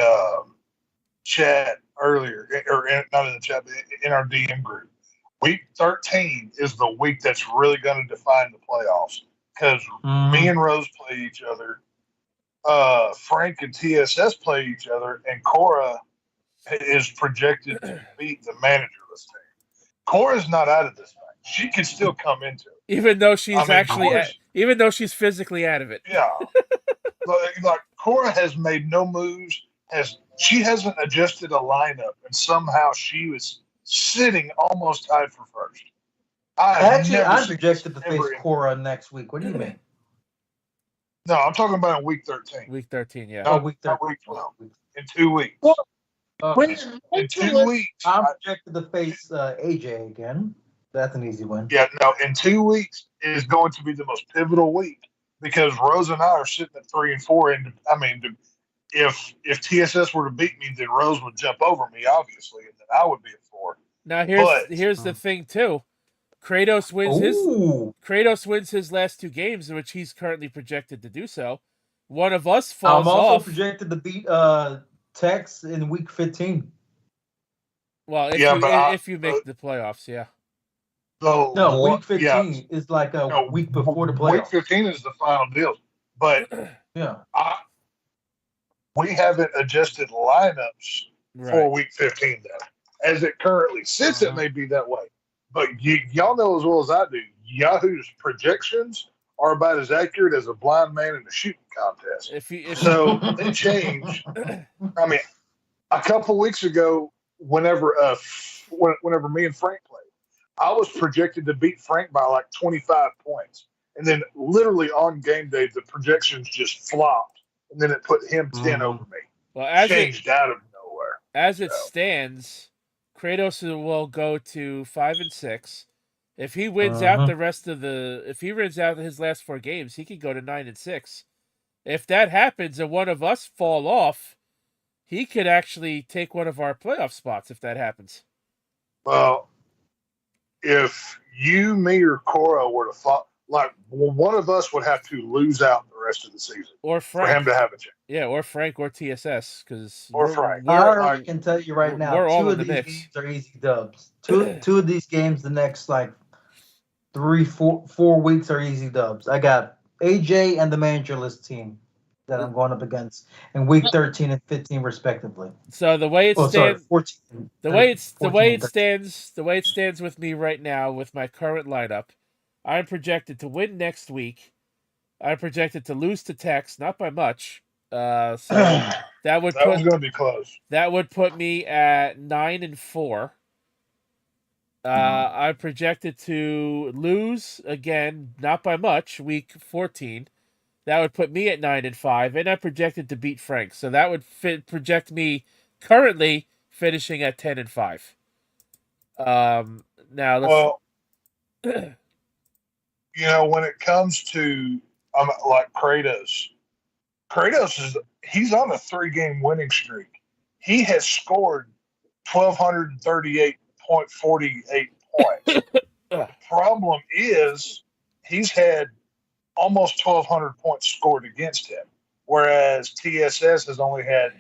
S4: chat earlier, or not in the chat, but in our DM group, week 13 is the week that's really going to define the playoffs because me and Rose play each other. Frank and TSS play each other, and Cora is projected to beat the managerless team. Cora's not out of this thing. She can still come into it.
S1: Even though she's even though she's physically out of it.
S4: Yeah. like Cora has made no moves. She hasn't adjusted a lineup, and somehow she was sitting almost tied for first.
S3: I'm projected to face Cora next week. What do you mean?
S4: No, I'm talking about in week 13.
S1: Week 13, yeah.
S3: Oh, week 13.
S4: Week 12. In 2 weeks. In 2 weeks.
S3: I'm projected to face AJ again. That's an easy one.
S4: Yeah, no, in 2 weeks is going to be the most pivotal week because Rose and I are sitting at 3-4. And I mean, if TSS were to beat me, then Rose would jump over me, obviously, and then I would be at 4.
S1: Now here's the thing too. Kratos wins his last 2 games, in which he's currently projected to do so. One of us falls off.
S3: I'm also projected to beat Tex in week 15.
S1: Well, if you make the playoffs, yeah.
S4: So,
S3: no, week 15 is like a week before the playoffs.
S4: Week 15 is the final deal. But
S3: yeah,
S4: we haven't adjusted lineups for week 15 though. As it currently sits, it may be that way. But y'all know as well as I do, Yahoo's projections are about as accurate as a blind man in a shooting contest. So they change. I mean, a couple weeks ago, whenever me and Frank played, I was projected to beat Frank by like 25 points. And then literally on game day, the projections just flopped. And then it put him 10 over me.
S1: Well,
S4: changed out of nowhere.
S1: As it stands, Kratos will go to 5-6. If he wins out if he wins out his last 4 games, he could go to 9-6. If that happens and one of us fall off, he could actually take one of our playoff spots if that happens.
S4: Well, if you, me, or Cora were to fall, like one of us would have to lose out the rest of the season,
S1: or Frank,
S4: for him to have a chance.
S1: Yeah, or Frank, or TSS, because
S3: Frank. I can tell you right now,
S1: we're all
S3: 2 of
S1: in the
S3: these
S1: mix.
S3: games are easy dubs. Two of these games, the next like 4 weeks are easy dubs. I got AJ and the managerless team that I'm going up against in week 13 and 15 respectively.
S1: So the way it stands,
S3: 14.
S1: The way it stands with me right now with my current lineup, I'm projected to win next week. I'm projected to lose to Tex, not by much. So that was going
S4: to be close.
S1: That would put me at 9-4. I'm projected to lose again, not by much, week 14. That would put me at 9-5, and I'm projected to beat Frank. So that would project me currently finishing at 10-5. Now let's.
S4: Well, when it comes to like Kratos he's on a 3-game winning streak. He has scored 1,238.48 points. The problem is he's had almost 1,200 points scored against him, whereas TSS has only had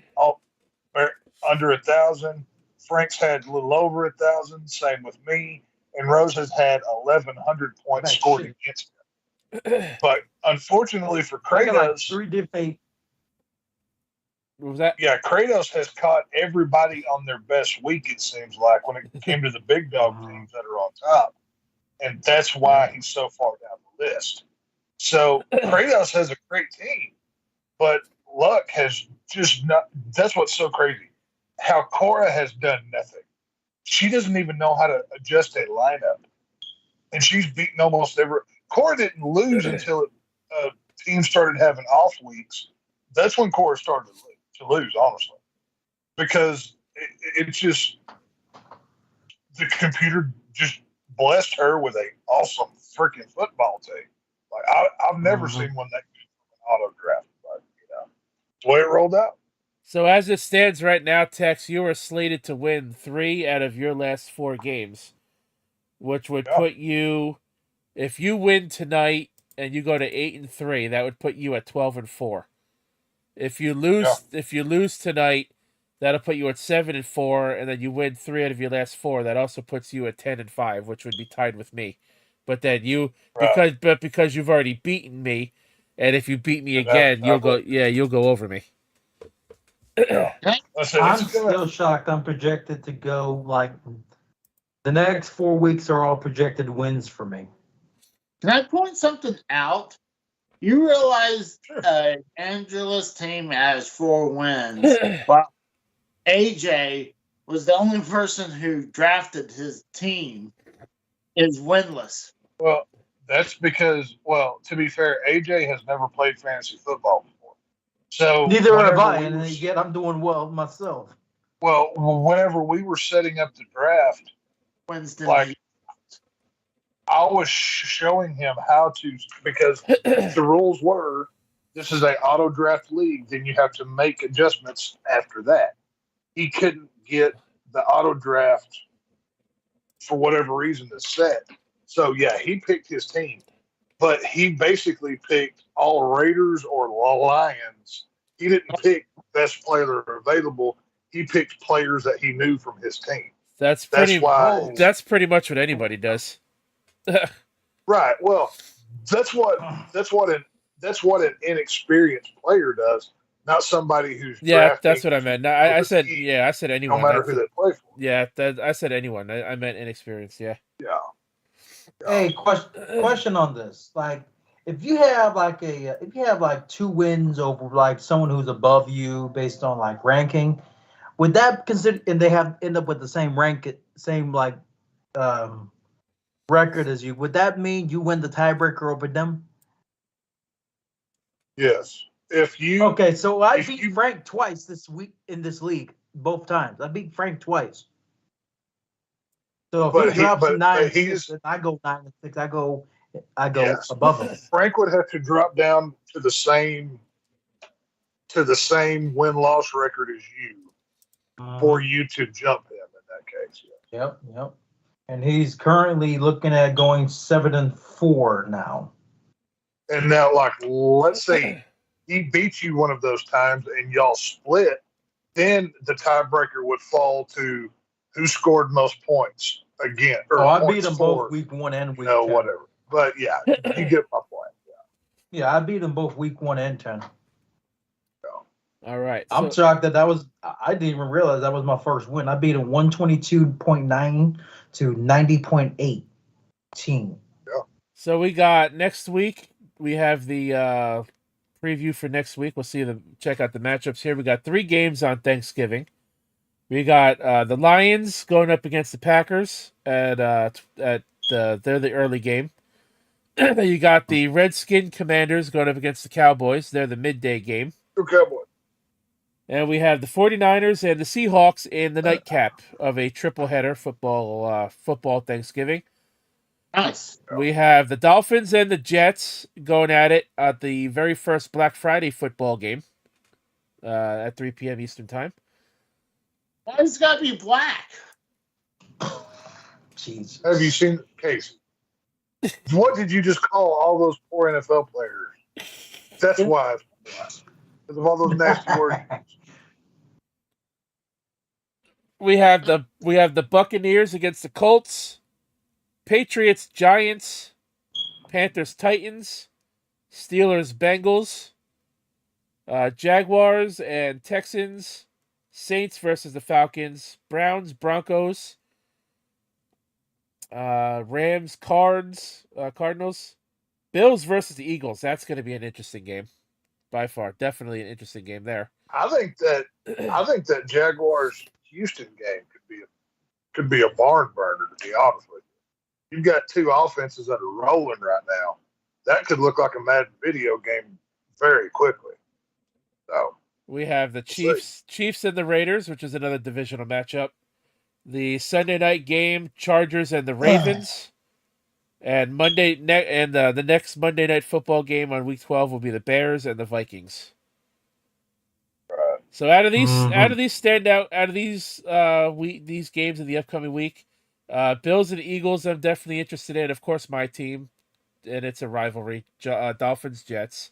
S4: under 1,000. Frank's had a little over 1,000. Same with me, and Rose has had 1,100 points scored against him. But unfortunately for Kratos,
S3: like 3 different.
S1: What was that?
S4: Yeah, Kratos has caught everybody on their best week. It seems like when it came to the big dog teams that are on top, and that's why he's so far down the list. So Kratos has a great team, but luck has just not. That's what's so crazy. How Cora has done nothing. She doesn't even know how to adjust a lineup, and she's beaten almost every. Cora didn't lose until teams started having off weeks. That's when Cora started to lose, honestly, because it's just the computer just blessed her with an awesome freaking football team. Like I've never seen one that good from an auto draft, but the way it rolled out.
S1: So as it stands right now, Tex, you are slated to win 3 out of your last 4 games, which would put you, if you win tonight and you go to 8-3, that would put you at 12-4. If you lose tonight, that'll put you at 7-4, and then you win 3 out of your last 4. That also puts you at 10-5, which would be tied with me. But then because you've already beaten me, and if you beat me again, you'll go over me.
S3: I'm still shocked. I'm projected to go like the next 4 weeks are all projected wins for me.
S2: Can I point something out? You realize Angela's team has 4 wins, while AJ was the only person who drafted his team is winless.
S4: Well, that's because, to be fair, AJ has never played fantasy football before. So
S3: neither have I, and yet I'm doing well myself.
S4: Well, whenever we were setting up the draft,
S2: Wednesday night.
S4: I was showing him how to, because the rules were, this is an auto draft league, then you have to make adjustments after that. He couldn't get the auto draft for whatever reason to set. So, he picked his team. But he basically picked all Raiders or Lions. He didn't pick best player available. He picked players that he knew from his team.
S1: That's pretty much what anybody does.
S4: Right. Well, that's what an inexperienced player does, not somebody who's
S1: that's what I meant. No, I said anyone.
S4: No matter who they play for.
S1: Yeah, I said anyone. I meant inexperienced. Yeah.
S3: Hey, question on this. Like, if you have like 2 wins over like someone who's above you based on like ranking, would that consider and they have end up with the same same like um record as you? Would that mean you win the tiebreaker over them?
S4: Yes. If you
S3: Okay, so I
S4: if
S3: beat
S4: you
S3: Frank twice this week in this league, both times. I beat Frank twice. So if he drops
S4: but
S3: 9-6,
S4: he's
S3: then I go 9-6. I go
S4: yes.
S3: above him.
S4: Frank would have to drop down to the same win loss record as you for you to jump him in that case.
S3: Yep, yep. And he's currently looking at going 7-4 now.
S4: And now, like, let's say he beats you one of those times and y'all split, then the tiebreaker would fall to who scored most points again. Or
S3: Oh, I
S4: points
S3: beat them
S4: for,
S3: both week 1 and week 10.
S4: whatever. But yeah, you get my point.
S3: Yeah, I beat them both week 1 and 10.
S1: All right.
S3: I'm shocked that was. I didn't even realize that was my first win. I beat him 122.9 to 90.8 team.
S1: So we got next week. We have the preview for next week. We'll check out the matchups here. We got 3 games on Thanksgiving. We got the Lions going up against the Packers they're the early game. You got the Redskin Commanders going up against the Cowboys. They're the midday game.
S4: Go Cowboys.
S1: And we have the 49ers and the Seahawks in the nightcap of a triple header football Thanksgiving.
S2: Nice.
S1: We have the Dolphins and the Jets going at it at the very first Black Friday football game at 3 p.m. Eastern Time.
S2: Why has it got to be black?
S3: Jesus.
S4: Have you seen Casey? What did you just call all those poor NFL players? That's why. Because of all those nasty words.
S1: We have the Buccaneers against the Colts, Patriots Giants, Panthers Titans, Steelers Bengals, Jaguars and Texans, Saints versus the Falcons, Browns Broncos, Rams Cardinals, Bills versus the Eagles. That's going to be an interesting game, by far. Definitely an interesting game there.
S4: I think that Jaguars Houston game could be a barn burner, to be honest with you. You've got 2 offenses that are rolling right now. That could look like a Madden video game very quickly. So
S1: we have the Chiefs and the Raiders, which is another divisional matchup. The Sunday night game, Chargers and the Ravens. And the next Monday night football game on week 12 will be the Bears and the Vikings.
S4: right.
S1: So out of these these games in the upcoming week, Bills and Eagles I'm definitely interested in. Of course, my team, and it's a rivalry, Dolphins Jets.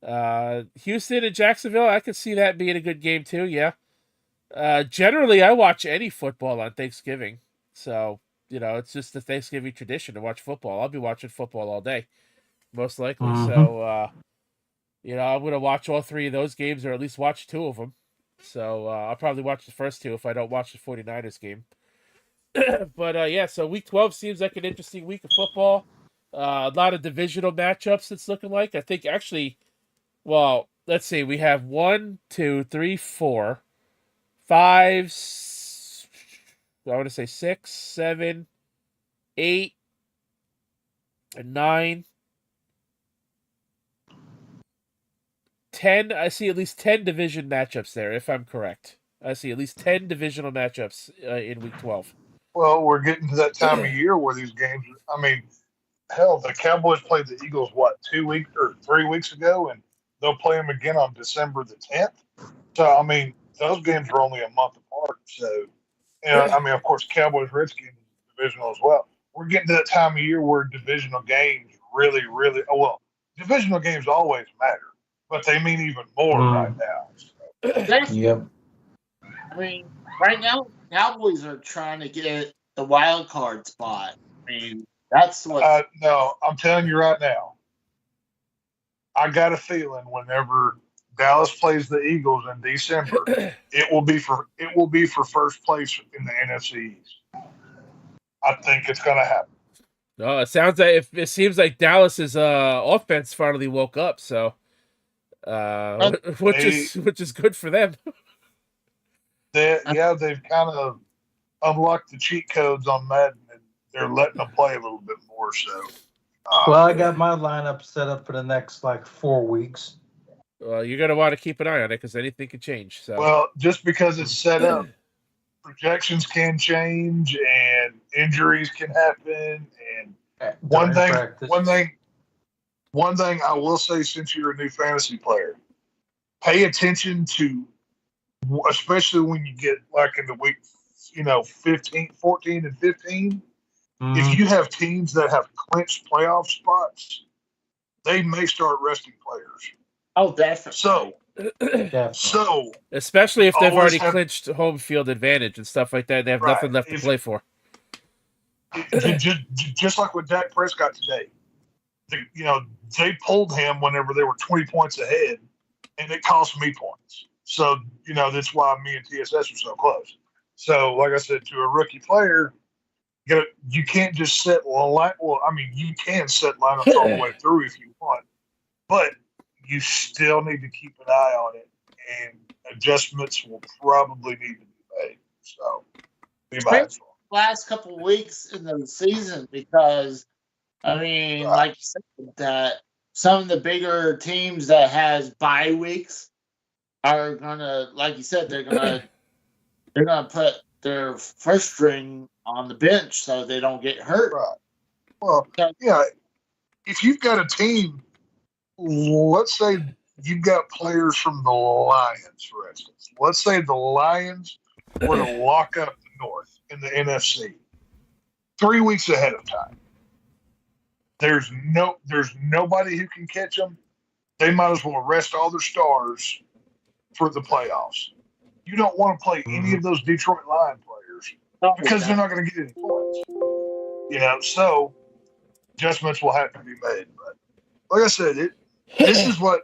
S1: Houston and Jacksonville, I could see that being a good game too. Yeah. Generally, I watch any football on Thanksgiving, so it's just the Thanksgiving tradition to watch football. I'll be watching football all day, most likely. So, I'm gonna watch all 3 of those games, or at least watch 2 of them. So I'll probably watch the first 2 if I don't watch the 49ers game. But yeah, so week 12 seems like an interesting week of football. A lot of divisional matchups. It's looking like. I think actually, well, let's see. We have 1, 2, 3, 4, 5. I want to say 6, 7, 8, and 9. 10. I see at least 10 division matchups there, if I'm correct. I see at least 10 divisional matchups in week 12.
S4: Well, we're getting to that time of year where these games. I mean, hell, the Cowboys played the Eagles 2 weeks or 3 weeks ago, and they'll play them again on December the 10th. So I mean, those games are only a month apart. So, I mean, of course, Cowboys Redskins divisional as well. We're getting to that time of year where divisional games really, divisional games always matter, but they mean even more right now. So.
S3: Yep.
S2: I mean, right now, Cowboys are trying to get the wild card spot. I mean, that's what.
S4: No, I'm telling you right now. I got a feeling whenever Dallas plays the Eagles in December, it will be for first place in the NFC East. I think it's going to happen.
S1: No, it seems like Dallas's offense finally woke up. So, which is good for them.
S4: They've kind of unlocked the cheat codes on Madden, and they're letting them play a little bit more. So,
S3: Well, I got my lineup set up for the next 4 weeks.
S1: Well, you're gonna want to keep an eye on it because anything could change. So,
S4: well, just because it's set up, projections can change and injuries can happen. And one thing I will say, since you're a new fantasy player, pay attention to, especially when you get like in the week, 15, 14 and 15, if you have teams that have clinched playoff spots, they may start resting players.
S2: Oh, definitely.
S4: So
S1: especially if they've already clinched home field advantage and stuff like that, they have nothing left to play for.
S4: Just like with Dak Prescott today, they pulled him whenever they were 20 points ahead, and it cost me points. So that's why me and TSS are so close. So, like I said, to a rookie player, you can't just set you can set lineups all the way through if you want, but you still need to keep an eye on it, and adjustments will probably need to be made. So, be mindful.
S2: Last couple of weeks in the season, because like you said, that some of the bigger teams that has bye weeks are gonna, like you said, they're gonna put their first string on the bench so they don't get hurt.
S4: Right. Well, yeah. If you've got a team, let's say you've got players from the Lions, for instance. Let's say the Lions were to lock up the North in the NFC 3 weeks ahead of time. There's nobody who can catch them. They might as well rest all their stars for the playoffs. You don't want to play any of those Detroit Lion players because they're not going to get any points. So adjustments will have to be made. But like I said, this is what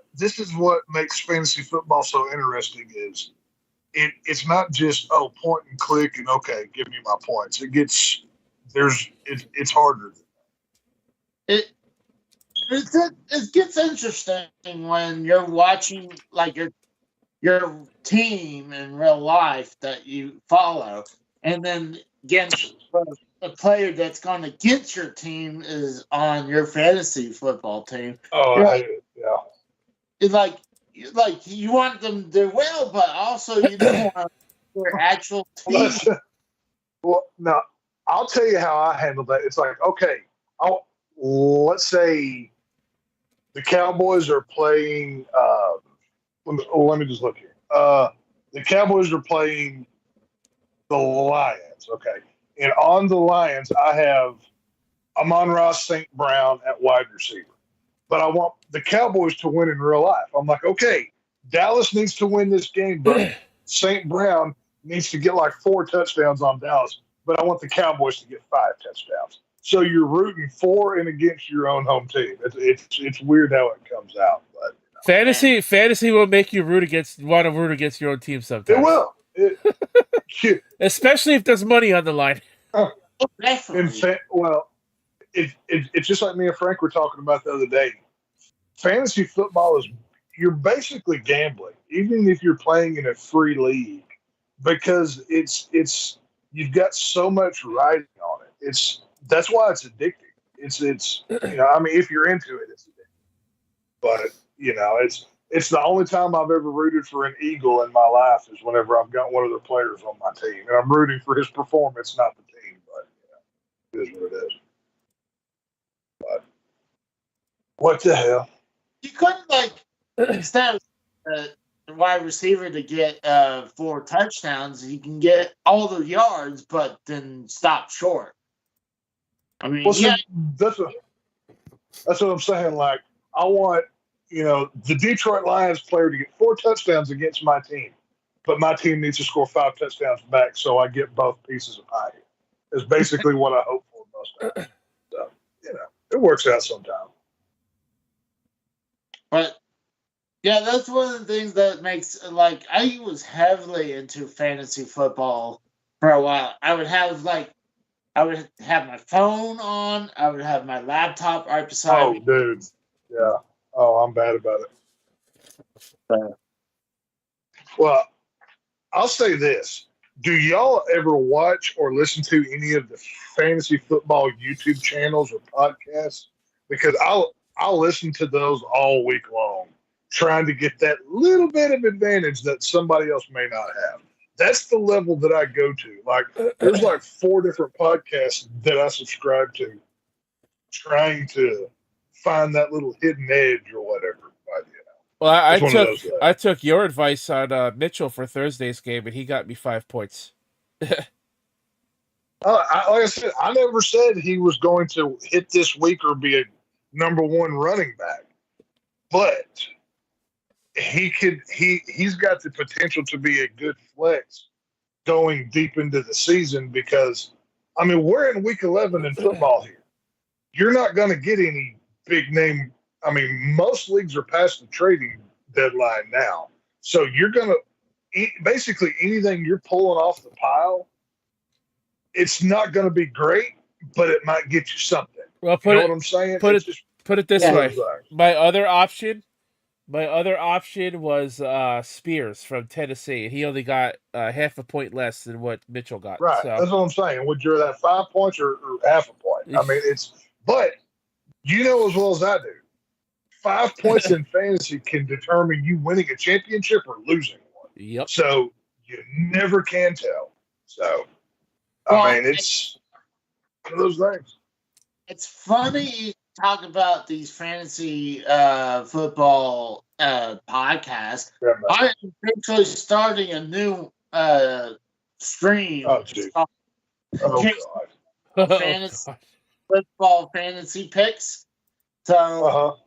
S4: makes fantasy football so interesting. Is it's not just point and click and okay, give me my points. It's harder.
S2: It gets interesting when you're watching like your team in real life that you follow, and then against a player that's gone against your team is on your fantasy football team.
S4: Oh,
S2: It's like you want them to do well, but also you don't want their actual team.
S4: Well, no, I'll tell you how I handle that. It's like, okay, let's say the Cowboys are playing. Let me just look here. The Cowboys are playing the Lions. Okay, and on the Lions, I have Amon-Ra St. Brown at wide receiver. But I want the Cowboys to win in real life. I'm like, okay, Dallas needs to win this game, but St. Brown needs to get like 4 touchdowns on Dallas. But I want the Cowboys to get 5 touchdowns. So you're rooting for and against your own home team. It's weird how it comes out. But
S1: fantasy will make you want to root against your own team sometimes.
S4: It will.
S1: Especially if there's money on the line.
S4: It's just like me and Frank were talking about the other day. Fantasy football you're basically gambling, even if you're playing in a free league, because you've got so much riding on it. That's why it's addicting. It's if you're into it, it's addicting. But it's the only time I've ever rooted for an Eagle in my life is whenever I've got one of their players on my team, and I'm rooting for his performance, not the team. But it is what it is. But what the hell?
S2: You couldn't instead of the wide receiver to get 4 touchdowns, you can get all the yards, but then stop short.
S4: That's what I'm saying. Like, I want the Detroit Lions player to get 4 touchdowns against my team, but my team needs to score 5 touchdowns back, so I get both pieces of pie. Is basically what I hope for most times. So it works out sometimes.
S2: But yeah, that's one of the things that makes I was heavily into fantasy football for a while. I would have I would have my phone on. I would have my laptop right beside
S4: Oh,
S2: me.
S4: dude. Yeah. Oh, I'm bad about it. Well, I'll say this. Do y'all ever watch or listen to any of the fantasy football YouTube channels or podcasts? Because I'll listen to those all week long, trying to get that little bit of advantage that somebody else may not have. That's the level that I go to. Like, there's like 4 different podcasts that I subscribe to, trying to find that little hidden edge or whatever. But,
S1: Well,
S4: it's one of those
S1: I took your advice on Mitchell for Thursday's game, and he got me 5 points.
S4: like I said, I never said he was going to hit this week or be a number 1 running back, but he's got the potential to be a good flex going deep into the season because, I mean, we're in week 11 in football here. You're not going to get any big name. I mean, most leagues are past the trading deadline now. So you're going to basically anything you're pulling off the pile, it's not going to be great, but it might get you something.
S1: Well,
S4: You know what I'm saying?
S1: Put it this way. My other option was Spears from Tennessee. He only got half a point less than what Mitchell got.
S4: Right.
S1: So.
S4: That's what I'm saying. Would you have 5 points or half a point? I mean, but you know as well as I do, 5 points in fantasy can determine you winning a championship or losing one.
S1: Yep.
S4: So you never can tell. So, I mean, it's one of those things.
S2: It's funny you talk about these fantasy football podcasts.
S4: Yeah,
S2: I am actually starting a new stream.
S4: Oh, dude. Oh, God.
S2: Fantasy football fantasy picks. So,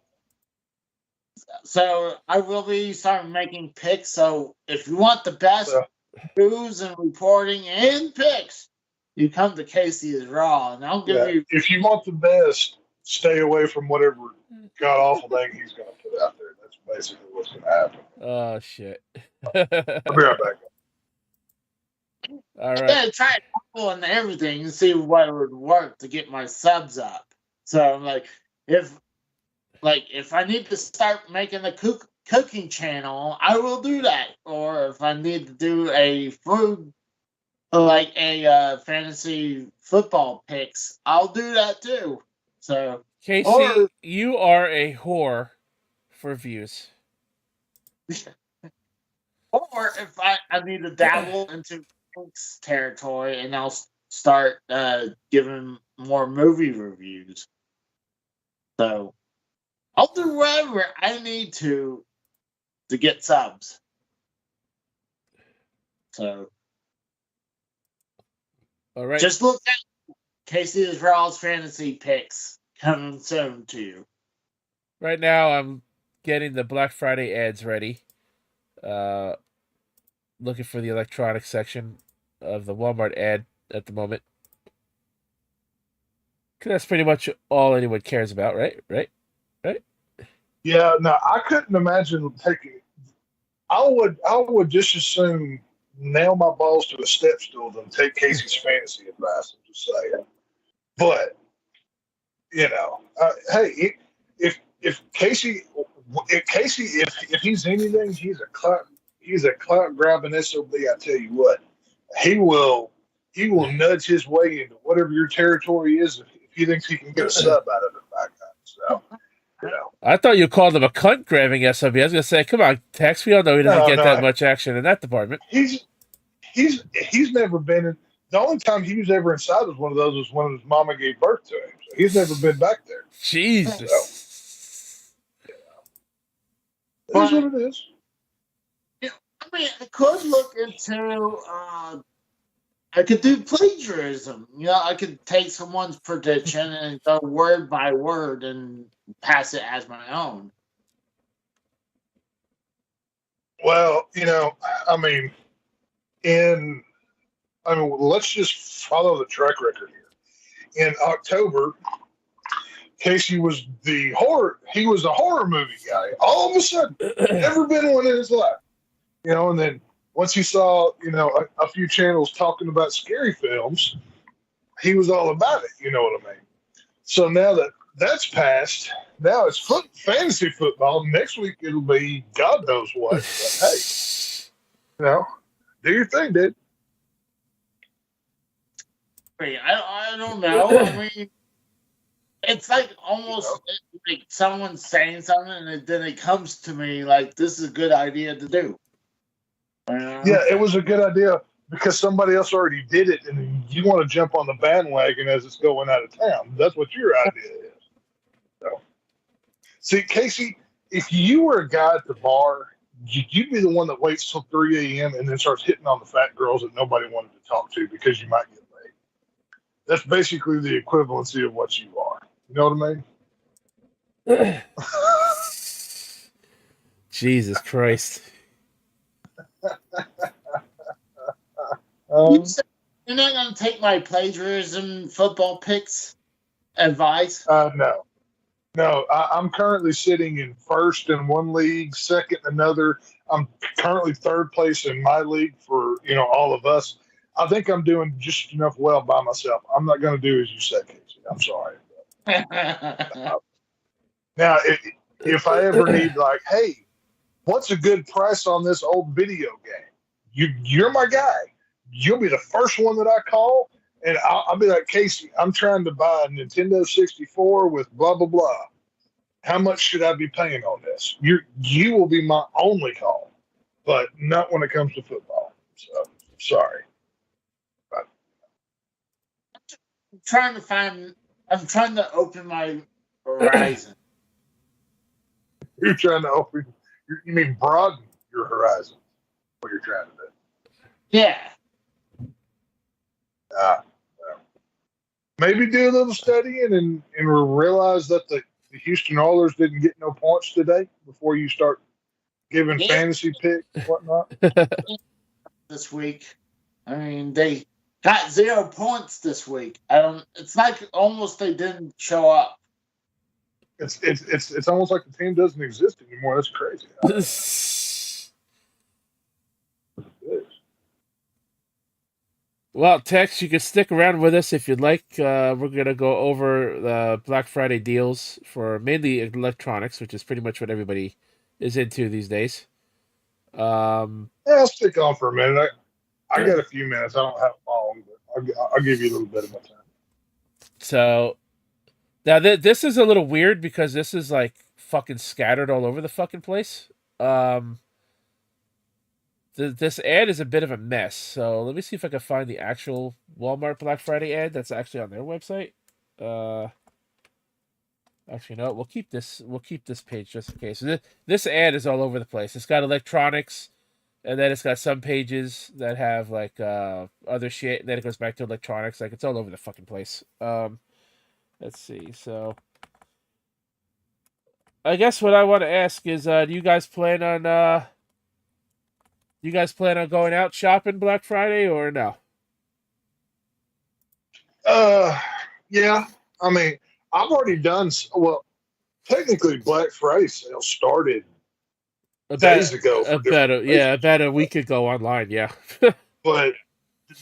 S2: so I will be starting making picks. So if you want the best news and reporting and picks, you come to Casey is Raw, and I'll give you.
S4: If you want the best, stay away from whatever god awful thing he's going to put out there. That's basically what's going to happen.
S1: Oh shit!
S4: I'll be right back.
S1: All right.
S2: I'm gonna try it and everything and see what would work to get my subs up. So I'm like, if I need to start making a cooking channel, I will do that. Or if I need to do a food, like a fantasy football picks, I'll do that too. So
S1: Casey, you are a whore for views.
S2: Or if I need to dabble into Pink's territory, and I'll start giving more movie reviews. So I'll do whatever I need to get subs. So
S1: all right,
S2: just look at Casey is Raw's fantasy picks coming soon to you.
S1: Right now, I'm getting the Black Friday ads ready. Looking for the electronics section of the Walmart ad at the moment. Cause that's pretty much all anyone cares about, right?
S4: Yeah, no, I couldn't imagine taking. I would just as soon nail my balls to a step stool than take Casey's fantasy advice. I'm just saying. But you know, hey, if Casey, if he's anything, he's a clout grabbing SOB. I tell you what, he will nudge his way into whatever your territory is if he thinks he can get a sub out of it back up. So, you know.
S1: I thought you called him a cunt grabbing SOB. I was gonna say, come on, Tex. We all know he doesn't get that much action in that department.
S4: He's never been in. The only time he was ever inside was one of those was when his mama gave birth to him. So he's never been back there.
S1: Jesus.
S4: So, it is what it is.
S2: I mean, I could look into. I could do plagiarism. You know, I could take someone's prediction and go word by word and pass it as my own.
S4: Well, you know, I mean, let's just follow the track record here. In October, Casey was the horror. He was a horror movie guy. All of a sudden, never been one in his life. You know, and then once he saw, you know, a few channels talking about scary films, he was all about it. You know what I mean? So now that that's passed, now it's fantasy football. Next week it'll be God knows what. But hey, do your thing, dude.
S2: I don't know. I mean, it's like almost like someone's saying something, and then it comes to me like this is a good idea to do.
S4: Yeah, it was a good idea because somebody else already did it, and you want to jump on the bandwagon as it's going out of town. That's what your idea is. So, see, Casey, if you were a guy at the bar, you'd be the one that waits till 3 a.m. and then starts hitting on the fat girls that nobody wanted to talk to because you might get laid. That's basically the equivalency of what you are. You know what I mean?
S1: Jesus Christ.
S2: You're not going to take my plagiarism football picks advice?
S4: No. I'm currently sitting in first in one league, second in another. I'm currently third place in my league for all of us. I think I'm doing just enough well by myself. I'm not going to do as you said, Casey. I'm sorry. Now, if I ever need hey, what's a good price on this old video game? You're my guy. You'll be the first one that I call, and I'll be like, Casey, I'm trying to buy a Nintendo 64 with blah, blah, blah. How much should I be paying on this? You will be my only call, but not when it comes to football. So, sorry. But,
S2: I'm trying to open my horizon.
S4: you're trying to open, you mean broaden your horizon, what you're trying to do.
S2: Yeah.
S4: Maybe do a little studying and realize that the Houston Oilers didn't get no points today before you start giving fantasy picks and whatnot.
S2: This week, I mean, they got 0 points this week. It's like almost they didn't show up.
S4: It's almost like the team doesn't exist anymore. That's crazy.
S1: Well, Tex, you can stick around with us if you'd like. We're going to go over the Black Friday deals for mainly electronics, which is pretty much what everybody is into these days.
S4: I'll stick on for a minute. I got a few minutes. I don't have long, but I'll give you a little bit of my time.
S1: So, now this is a little weird because this is like fucking scattered all over the fucking place. This ad is a bit of a mess, so let me see if I can find the actual Walmart Black Friday ad that's actually on their website. Actually, no, we'll keep this page just in case. This ad is all over the place. It's got electronics, and then it's got some pages that have like other shit, and then it goes back to electronics. Like it's all over the fucking place. Let's see. So, I guess what I want to ask is, do you guys plan on going out shopping Black Friday or no?
S4: Yeah. I mean, I've already done. Well, technically, Black Friday sale started days ago.
S1: About a week ago online. Yeah.
S4: But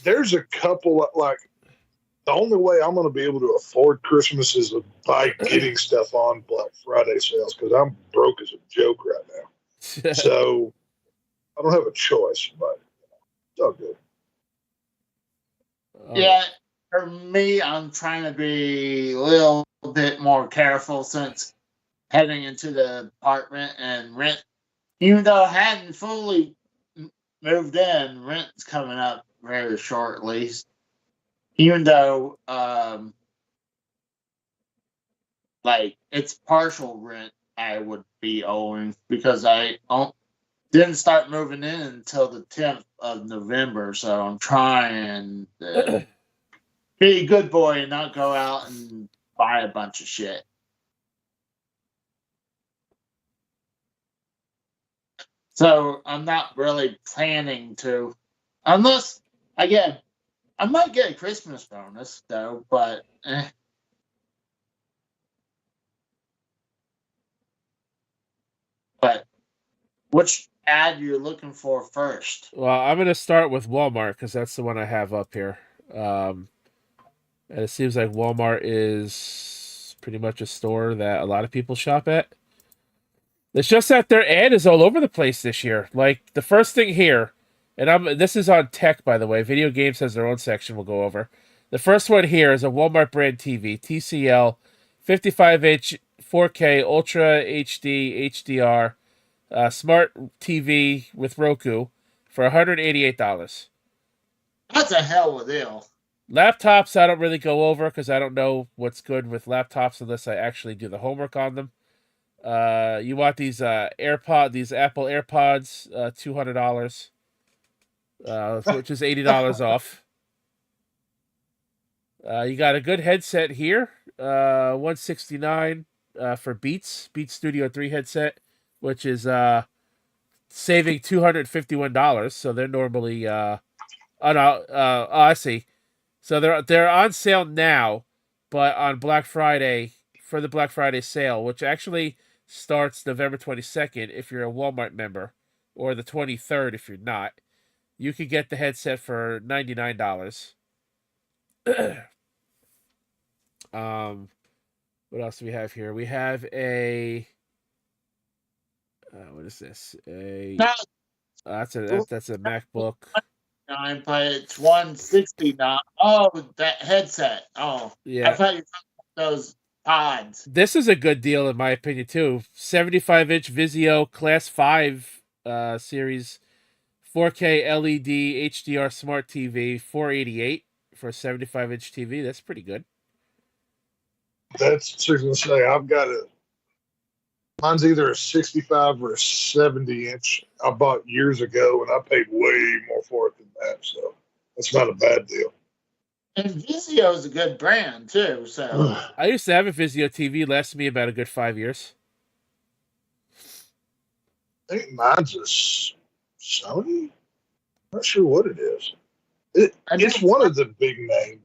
S4: there's a couple like the only way I'm going to be able to afford Christmas is by getting stuff on Black Friday sales because I'm broke as a joke right now. So I don't have a choice, but it's all good.
S2: Yeah, for me, I'm trying to be a little bit more careful since heading into the apartment and rent. Even though I hadn't fully moved in, rent's coming up very shortly. Even though, it's partial rent I would be owing because I didn't start moving in until the 10th of November, so I'm trying to be a good boy and not go out and buy a bunch of shit. So I'm not really planning to, unless, again, I might get a Christmas bonus, though, but But which ad you're looking for first?
S1: Well, I'm gonna start with Walmart because that's the one I have up here. And it seems like Walmart is pretty much a store that a lot of people shop at. It's just that their ad is all over the place this year. Like the first thing here, and this is on tech, by the way. Video games has their own section we'll go over. The first one here is a Walmart brand TV, TCL, 55-inch 4K Ultra HD HDR smart TV with Roku for $188.
S2: That's a hell of a deal.
S1: Laptops I don't really go over because I don't know what's good with laptops unless I actually do the homework on them. You want these these Apple AirPods, $200, which is $80 off. You got a good headset here, $169 for Beats Studio 3 headset, which is saving $251. So they're normally I see. So they're on sale now, but on Black Friday for the Black Friday sale, which actually starts November 22nd if you're a Walmart member, or the 23rd if you're not. You could get the headset for $99. What else do we have here? We have a what is this? That's a MacBook.
S2: But it's $169. Oh, that headset. Oh,
S1: Yeah.
S2: I thought you were talking about those pods.
S1: This is a good deal in my opinion too. 75-inch Vizio Class 5 series 4K LED HDR smart TV, $488 for a 75-inch TV. That's pretty good.
S4: That's what I was going to say. I've got mine's either a 65 or a 70-inch. I bought years ago, and I paid way more for it than that. So that's not a bad deal.
S2: And Vizio is a good brand too. So
S1: I used to have a Vizio TV. Lasted me about a good 5 years.
S4: I think mine's a Sony. I'm not sure what it is. It's one of the big name.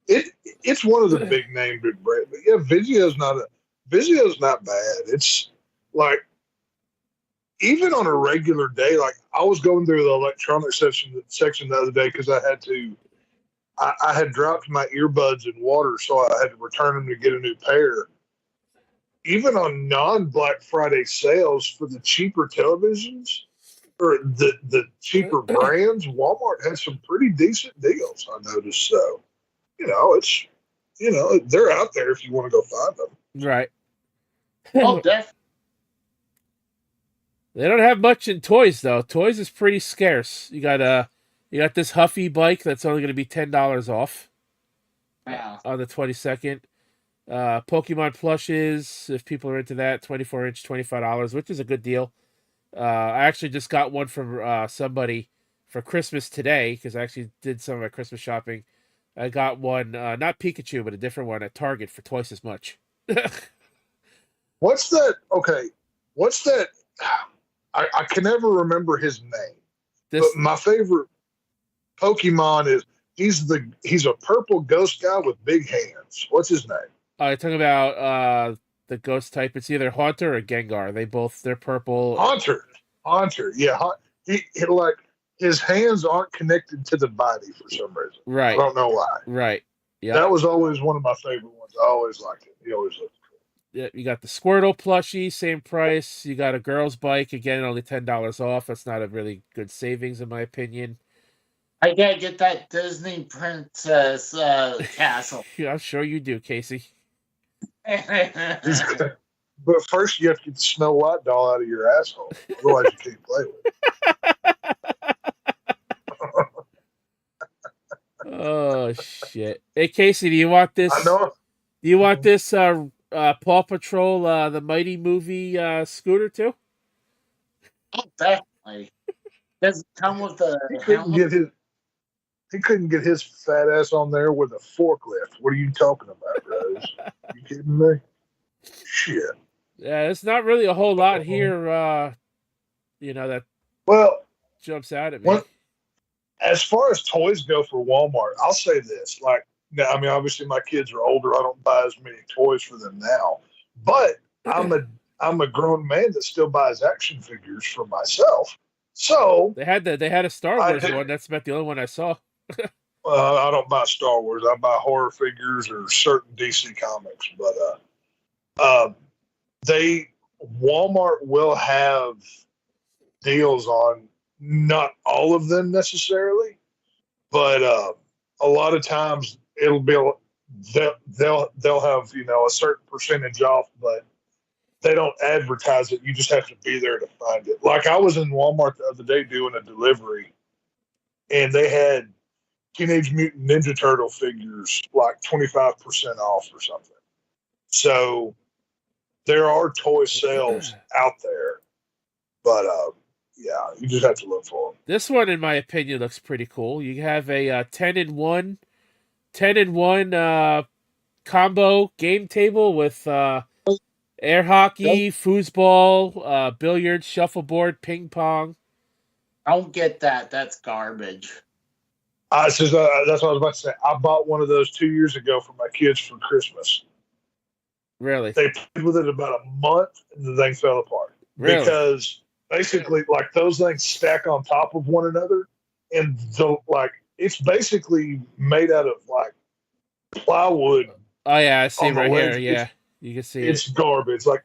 S4: It's one of the big name big brand. But yeah, Vizio's not bad. It's like even on a regular day, like I was going through the electronic section the other day because I had dropped my earbuds in water, so I had to return them to get a new pair. Even on non-Black Friday sales for the cheaper televisions or the cheaper brands, Walmart had some pretty decent deals, I noticed. So, they're out there if you want to go find them.
S1: Right.
S2: oh, definitely.
S1: They don't have much in toys though. Toys is pretty scarce. You got this Huffy bike that's only going to be $10 off.
S2: Yeah.
S1: On the 22nd. Pokemon plushes, if people are into that, 24-inch, $25, which is a good deal. I actually just got one from somebody for Christmas today because I actually did some of my Christmas shopping. I got one, not Pikachu, but a different one at Target for twice as much.
S4: What's that? Okay, what's that? I can never remember his name. But my favorite Pokemon is he's a purple ghost guy with big hands. What's his name?
S1: You're talking about the ghost type. It's either Haunter or Gengar. They're purple.
S4: Haunter. Yeah, he like his hands aren't connected to the body for some reason.
S1: Right.
S4: I don't know why.
S1: Right. Yeah.
S4: That was always one of my favorite ones. I always liked it. He always looked cool.
S1: Yeah, you got the Squirtle plushie, same price. You got a girl's bike, again, only $10 off. That's not a really good savings, in my opinion.
S2: I gotta get that Disney princess castle.
S1: Yeah, I'm sure you do, Casey.
S4: But first, you have to get the Snow White doll out of your asshole. Otherwise, you can't play with it.
S1: Oh, shit. Hey, Casey, do you want this?
S4: I know.
S1: Do you want this Paw Patrol, the Mighty movie scooter, too?
S2: Oh, definitely. Does it come with the
S4: He couldn't get his fat ass on there with a forklift. What are you talking about, Rose? You kidding me? Shit.
S1: Yeah, it's not really a whole lot here, that jumps out at me.
S4: As far as toys go for Walmart, I'll say this. Like, now, I mean, obviously my kids are older. I don't buy as many toys for them now. But I'm a grown man that still buys action figures for myself. So
S1: they had a Star Wars one. That's about the only one I saw.
S4: I don't buy Star Wars. I buy horror figures or certain DC comics. But they Walmart will have deals on not all of them necessarily, but a lot of times it'll be they'll have a certain percentage off, but they don't advertise it. You just have to be there to find it. Like I was in Walmart the other day doing a delivery, and they had Teenage Mutant Ninja Turtle figures like 25% off or something. So there are toy sales out there, but yeah, you just have to look for them.
S1: This one, in my opinion, looks pretty cool. You have a 10-in-1 combo game table with air hockey, foosball, billiards, shuffleboard, ping pong.
S2: I don't get that. That's garbage.
S4: That's what I was about to say. I bought one of those 2 years ago for my kids for Christmas.
S1: Really?
S4: They played with it about a month, and the thing fell apart.
S1: Really?
S4: Because basically, like those things stack on top of one another, and it's basically made out of like plywood.
S1: Oh yeah, I see
S4: On the
S1: right here.
S4: ledge.
S1: Yeah, you can see
S4: It's garbage. Like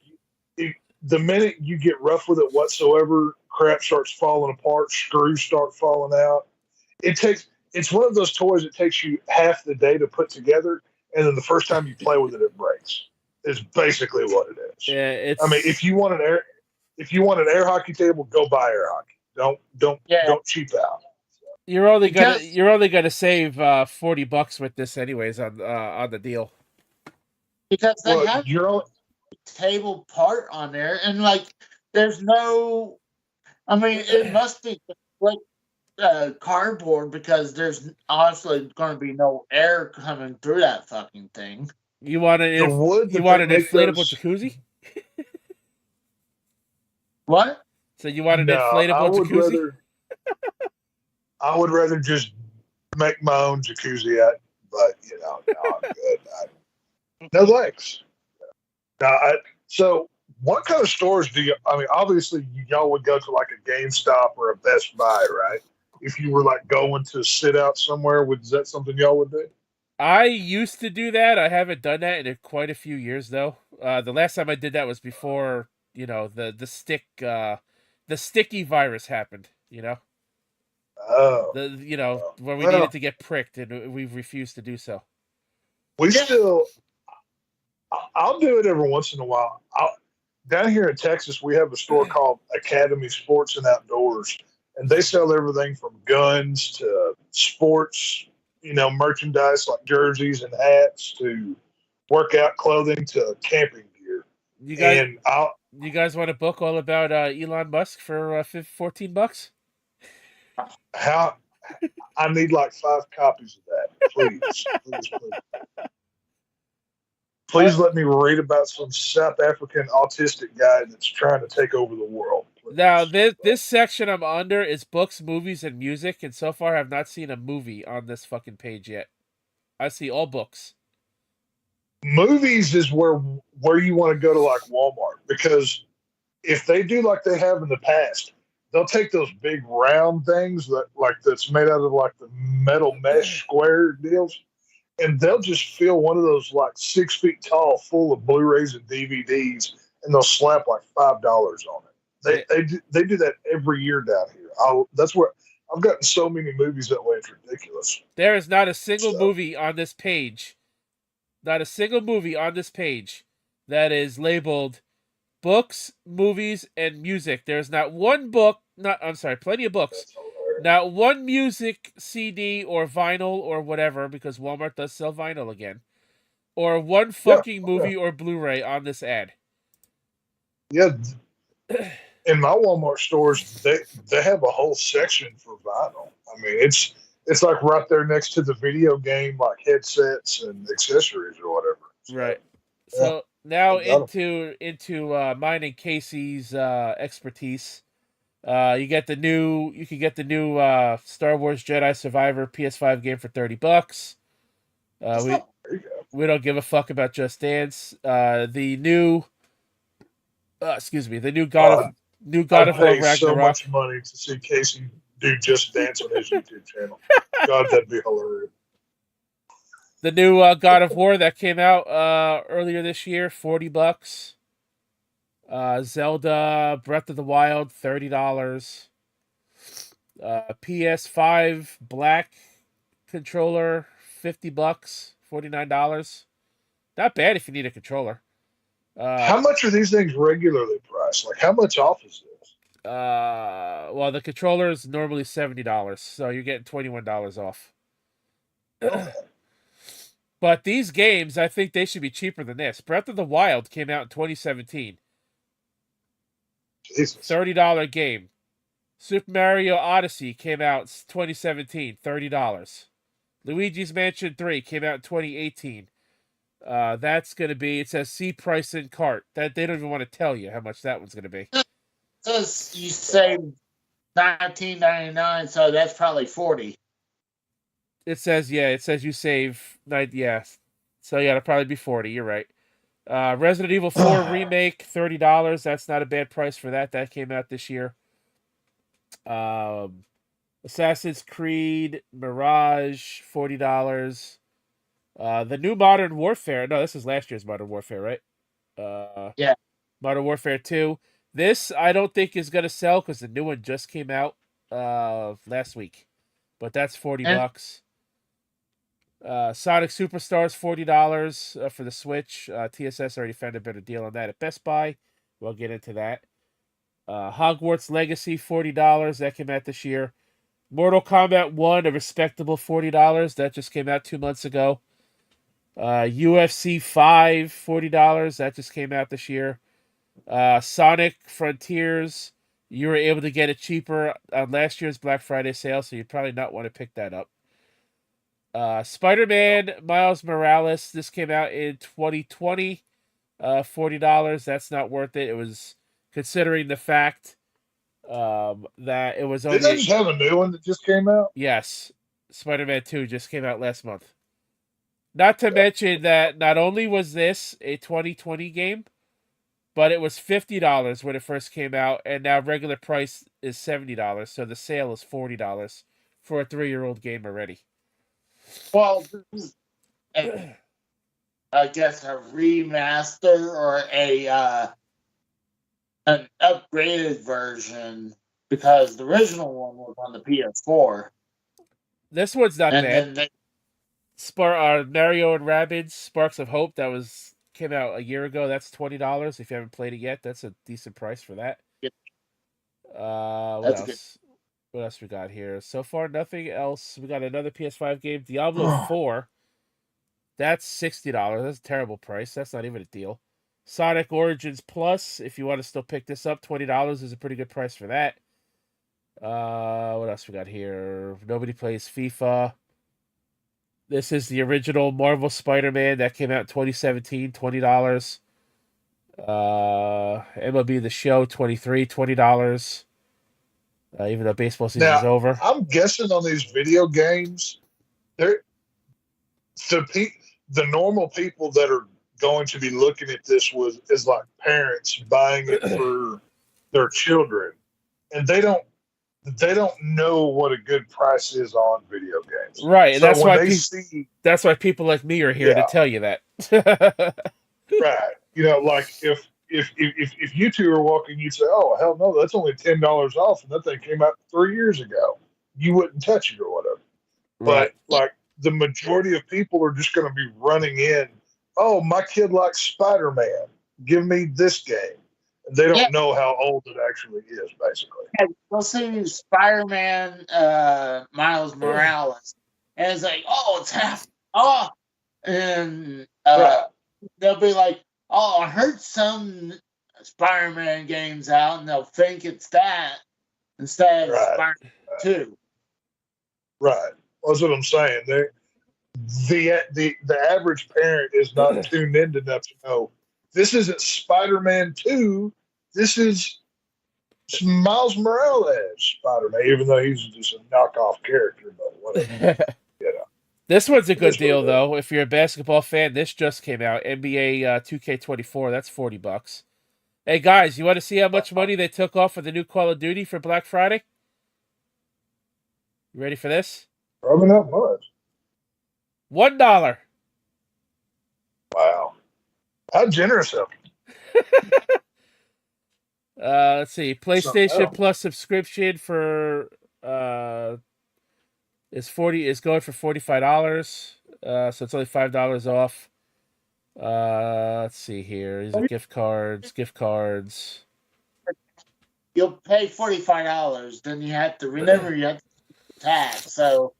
S4: the minute you get rough with it whatsoever, crap starts falling apart, screws start falling out. It's one of those toys that takes you half the day to put together, and then the first time you play with it, it breaks. Is basically what it is.
S1: Yeah, it's.
S4: I mean, if you want an air hockey table, go buy air hockey. Don't cheap out.
S1: You're only gonna save $40 with this, anyways, on the deal.
S2: Because they
S4: Well,
S2: have
S4: you're only,
S2: table part on there, and like there's no. I mean, it must be like cardboard because there's honestly going to be no air coming through that fucking thing.
S1: You want an
S4: the wood.
S1: you want an
S4: that they make
S1: inflatable
S4: those-
S1: jacuzzi?
S2: What?
S1: So you want an
S4: No,
S1: inflatable jacuzzi?
S4: I would rather just make my own jacuzzi at, but no, I'm good. No thanks. So what kind of stores do you? I mean, obviously y'all would go to like a GameStop or a Best Buy, right? If you were like going to sit out somewhere, is that something y'all would do?
S1: I used to do that. I haven't done that in quite a few years, though. The last time I did that was before the sticky virus happened.
S4: Oh,
S1: When we needed to get pricked, and we refused to do so.
S4: I'll do it every once in a while. Down here in Texas, we have a store called Academy Sports and Outdoors, and they sell everything from guns to sports, merchandise like jerseys and hats to workout clothing to camping gear.
S1: You guys want a book all about Elon Musk for $14?
S4: How I need like 5 copies of that, please. Please let me read about some South African autistic guy that's trying to take over the world. Please.
S1: Now, this section I'm under is books, movies, and music, and so far I've not seen a movie on this fucking page yet. I see all books.
S4: Movies is where you want to go to, like Walmart, because if they do like they have in the past, they'll take those big round things that's made out of like the metal mesh square deals, and they'll just fill one of those like 6 feet tall full of Blu-rays and DVDs, and they'll slap like $5 on it. They do that every year down here. That's where I've gotten so many movies that way. It's ridiculous.
S1: There is not a single movie on this page. Not a single movie on this page that is labeled books, movies, and music. There's not one book. Plenty of books. Not one music CD or vinyl or whatever, because Walmart does sell vinyl again. Or one fucking movie or Blu-ray on this ad.
S4: Yeah. In my Walmart stores, they have a whole section for vinyl. I mean, it's like right there next to the video game, like headsets and accessories or whatever.
S1: Right. So now into mine and Casey's expertise. You can get the new Star Wars Jedi Survivor PS5 game for $30. We don't give a fuck about Just Dance. The new God of War Ragnarok.
S4: I pay so much money to see Casey do Just Dance on his YouTube channel. God, that'd be hilarious.
S1: The new God of War that came out earlier this year, $40. Zelda Breath of the Wild, $30. PS5 Black controller, $50, $49. Not bad if you need a controller.
S4: How much are these things regularly priced? Like, how much off is this?
S1: Well, the controller is normally $70, so you're getting $21 off.
S4: Okay.
S1: But these games, I think they should be cheaper than this. Breath of the Wild came out in 2017.
S4: Jesus.
S1: $30 game. Super Mario Odyssey came out 2017, $30. Luigi's Mansion 3 came out in 2018. That's going to be, it says see price in cart. That they don't even want to tell you how much that one's going to be.
S2: Says you save $19.99, so that's probably $40.
S1: It says you save, yeah. So yeah, it'll probably be $40. You're right. Resident Evil 4 remake, $30. That's not a bad price for that. That came out this year. Assassin's Creed Mirage, $40. The new Modern Warfare. No, this is last year's Modern Warfare, right?
S2: Yeah.
S1: Modern Warfare 2. This I don't think is gonna sell because the new one just came out last week. But that's $40. Sonic Superstars, $40 for the Switch. TSS already found a better deal on that at Best Buy. We'll get into that. Hogwarts Legacy, $40. That came out this year. Mortal Kombat 1, a respectable $40. That just came out 2 months ago. UFC 5, $40. That just came out this year. Sonic Frontiers, you were able to get it cheaper on last year's Black Friday sale, so you'd probably not want to pick that up. Spider-Man Miles Morales, this came out in 2020. $40. That's not worth it. It was considering the fact that it was only.
S4: Did they just have a new one that just came out?
S1: Yes, Spider-Man 2 just came out last month. Not to mention that not only was this a 2020 game, but it was $50 when it first came out, and now regular price is $70. So the sale is $40 for a 3-year-old game already.
S2: Well, this is I guess a remaster or an upgraded version because the original one was on the PS4.
S1: This one's not
S2: And
S1: bad.
S2: then
S1: Mario and Rabbids Sparks of Hope came out a year ago. That's $20. If you haven't played it yet, that's a decent price for that.
S2: Yep.
S1: What
S2: That's
S1: else?
S2: good.
S1: What else we got here? So far, nothing else. We got another PS5 game, Diablo 4. That's $60. That's a terrible price. That's not even a deal. Sonic Origins Plus, if you want to still pick this up, $20 is a pretty good price for that. What else we got here? Nobody plays FIFA. This is the original Marvel Spider-Man that came out in 2017, $20. MLB The Show, $20. Even though baseball season is over.
S4: I'm guessing on these video games, the normal people that are going to be looking at this is like parents buying it for their children, and they don't know what a good price is on video games.
S1: Right, and
S4: so
S1: that's why people like me are here to tell you that.
S4: Right. Like if you two are walking, you'd say, "Oh hell no, that's only $10 off," and that thing came out 3 years ago. You wouldn't touch it or whatever.
S1: Right.
S4: But like the majority of people are just going to be running in. Oh, my kid likes Spider-Man. Give me this game. And they don't know how old it actually is, basically.
S2: Yeah, we'll see Spider-Man Miles Morales, and it's like, oh, it's half off, and they'll be like, oh, I heard some Spider-Man games out, and they'll think it's that instead of Spider-Man 2.
S4: Right. That's what I'm saying. The average parent is not tuned in enough to know this isn't Spider-Man 2. This is Miles Morales Spider-Man, even though he's just a knockoff character, but whatever.
S1: This one's a good deal, though. If you're a basketball fan, this just came out. NBA 2K24, that's $40. Hey, guys, you want to see how much money they took off of the new Call of Duty for Black Friday? You ready for this?
S4: Probably not much.
S1: $1.
S4: Wow. How generous of you.
S1: Let's see. PlayStation
S4: Something
S1: Plus subscription for is going for $45. So it's only $5 off. Let's see here. These are gift cards.
S2: You'll pay $45. Then you have to remember you have to pay tax. So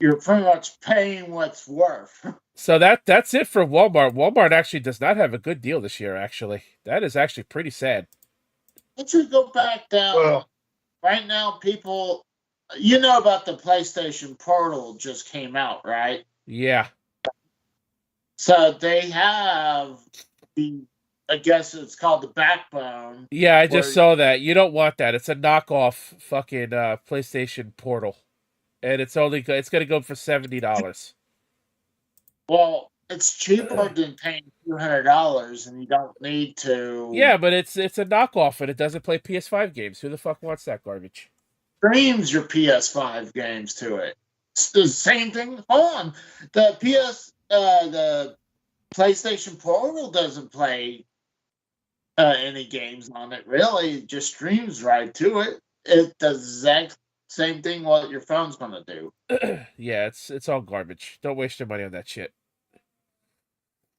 S2: you're pretty much paying what's worth.
S1: So that's it for Walmart. Walmart actually does not have a good deal this year. Actually, that is actually pretty sad.
S2: Let's go back down.
S4: Well,
S2: Right now, people, you know about the PlayStation Portal just came out, right?
S1: Yeah.
S2: So they have I guess it's called the Backbone.
S1: Yeah, I just saw that. You don't want that. It's a knockoff fucking PlayStation Portal, and it's going to go for $70.
S2: Well, it's cheaper than paying $200, and you don't need to.
S1: Yeah, but it's a knockoff, and it doesn't play PS5 games. Who the fuck wants that garbage?
S2: Streams your PS5 games to it. It's the same thing. Hold on, the PlayStation Portal doesn't play any games on it. Really, it just streams right to it. It does the exact same thing what your phone's gonna do.
S1: Yeah, it's all garbage. Don't waste your money on that shit.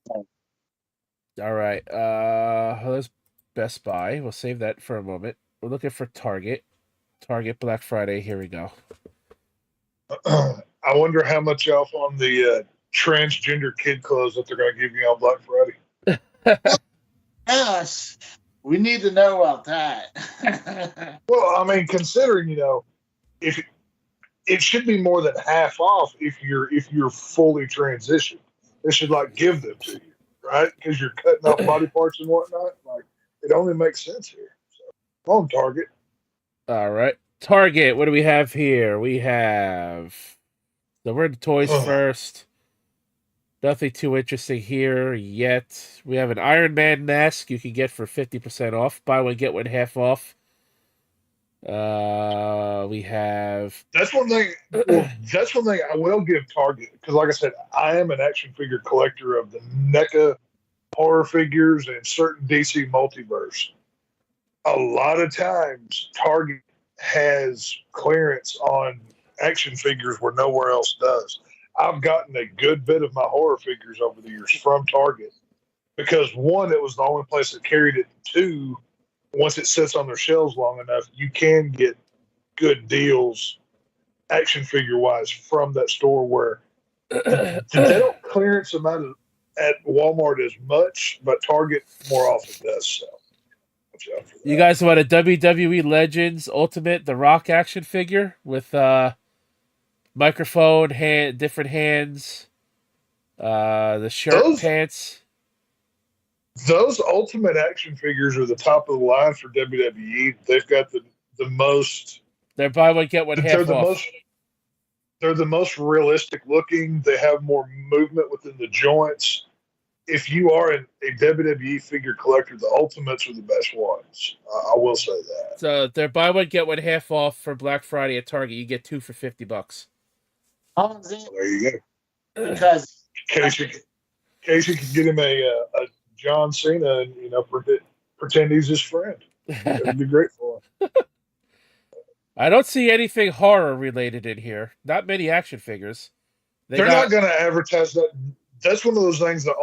S1: All right. There's Best Buy. We'll save that for a moment. We're looking for Target. Target Black Friday. Here we go.
S4: I wonder how much off on the transgender kid clothes that they're going to give you on Black Friday.
S2: Yes, we need to know about that.
S4: Well, I mean, considering if it should be more than half off if you're fully transitioned, they should give them to you, right? Because you're cutting off body parts and whatnot. It only makes sense here. So, come on, Target.
S1: All right. Target. What do we have here? We have. So we're in the toys first. Nothing too interesting here yet. We have an Iron Man mask you can get for 50% off. Buy one, get one half off. We have.
S4: That's one thing. Well, that's one thing I will give Target because, like I said, I am an action figure collector of the NECA horror figures and certain DC multiverse. A lot of times, Target has clearance on action figures where nowhere else does. I've gotten a good bit of my horror figures over the years from Target because, one, it was the only place that carried it. Two, once it sits on their shelves long enough, you can get good deals action figure wise from that store where they don't clearance them out at Walmart as much, but Target more often does so.
S1: You guys want a WWE Legends Ultimate The Rock action figure with microphone, different hands, the shirt, pants?
S4: Those Ultimate action figures are the top of the line for WWE. They've got the most.
S1: They're buy one get one half off.
S4: They're the most realistic looking. They have more movement within the joints. If you are a WWE figure collector, the Ultimates are the best ones. I will say that.
S1: So they're buy one get one half off for Black Friday at Target. You get two for $50.
S2: Oh,
S4: there you go.
S2: Because
S4: Casey can get him a John Cena and pretend he's his friend. It'd be great for him.
S1: I don't see anything horror related in here. Not many action figures.
S4: They're not going to advertise that. That's one of those things that,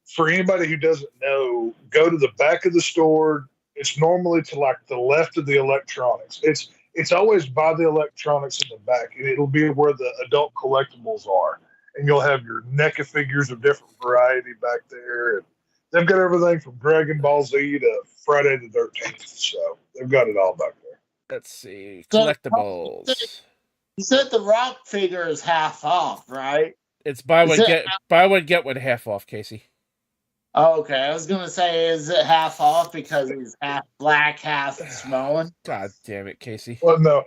S4: for anybody who doesn't know, go to the back of the store. It's normally to the left of the electronics. It's always by the electronics in the back, and it'll be where the adult collectibles are. And you'll have your NECA figures of different variety back there. And they've got everything from Dragon Ball Z to Friday the 13th. So they've got it all back there.
S1: Let's see. Collectibles.
S2: You said the Rock figure is half off, right?
S1: It's buy one get one half off, Casey.
S2: Oh, okay. I was gonna say, is it half off because he's half black, half Samoan?
S1: God damn it, Casey.
S4: Well, no.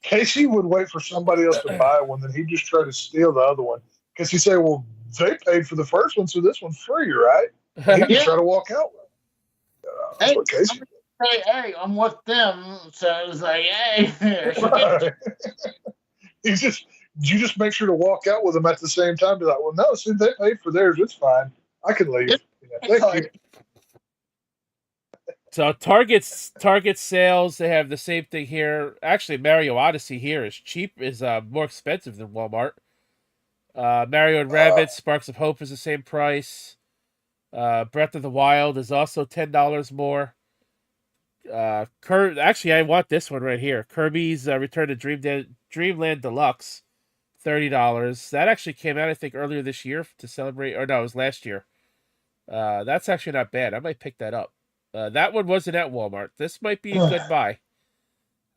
S4: Casey would wait for somebody else to buy one, then he'd just try to steal the other one. Because he'd say, well, they paid for the first one, so this one's free, right? He'd just try to walk out with it. That's what Casey did.
S2: say, hey, I'm with them. So it's like, hey, I should get
S4: You just make sure to walk out with them at the same time. Be like, well, no, since they paid for theirs, it's fine. I can leave. Thank you.
S1: So Target sales, they have the same thing here. Actually, Mario Odyssey here is more expensive than Walmart. Mario and Rabbids Sparks of Hope is the same price. Breath of the Wild is also $10 more. Actually, I want this one right here. Kirby's Return to Dreamland Deluxe, $30. That actually came out, I think, earlier this year to celebrate. Or no, it was last year. That's actually not bad. I might pick that up. That one wasn't at Walmart. This might be a good buy.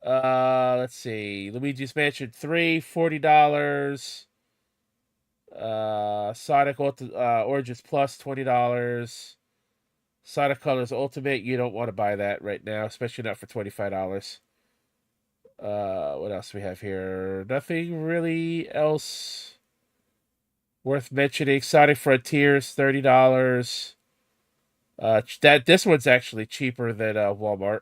S1: Let's see. Luigi's Mansion 3, $40. Sonic Origins Plus, $20. Sonic Colors Ultimate, you don't want to buy that right now, especially not for $25. What else do we have here? Nothing really else worth mentioning. Sonic Frontiers, $30. This one's actually cheaper than Walmart.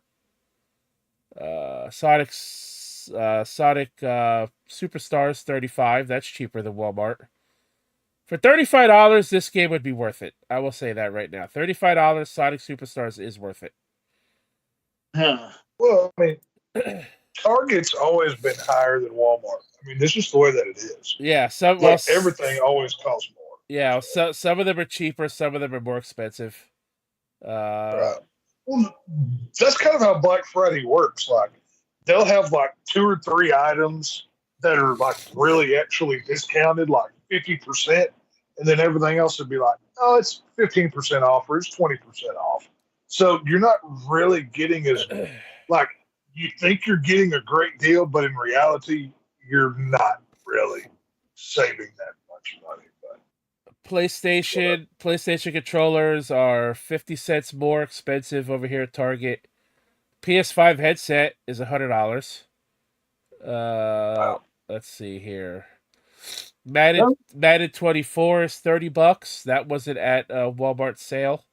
S1: Sonic Superstars, $35. That's cheaper than Walmart. For $35, this game would be worth it. I will say that right now. $35, Sonic Superstars is worth it.
S4: Well, I mean, Target's always been higher than Walmart. I mean, this is the way that it is.
S1: Yeah,
S4: everything always costs more.
S1: Yeah, so some of them are cheaper, some of them are more expensive.
S4: Right. Well, that's kind of how Black Friday works. Like, they'll have like 2 or 3 items that are like really actually discounted, like 50%, and then everything else would be like, oh, it's 15% off or it's 20% off. So you're not really getting as like you think you're getting a great deal, but in reality, you're not really saving that much money. But
S1: PlayStation controllers are 50 cents more expensive over here at Target. PS5 headset is $100.
S4: Wow.
S1: Let's see here. Madden 24 is $30. That wasn't at Walmart sale.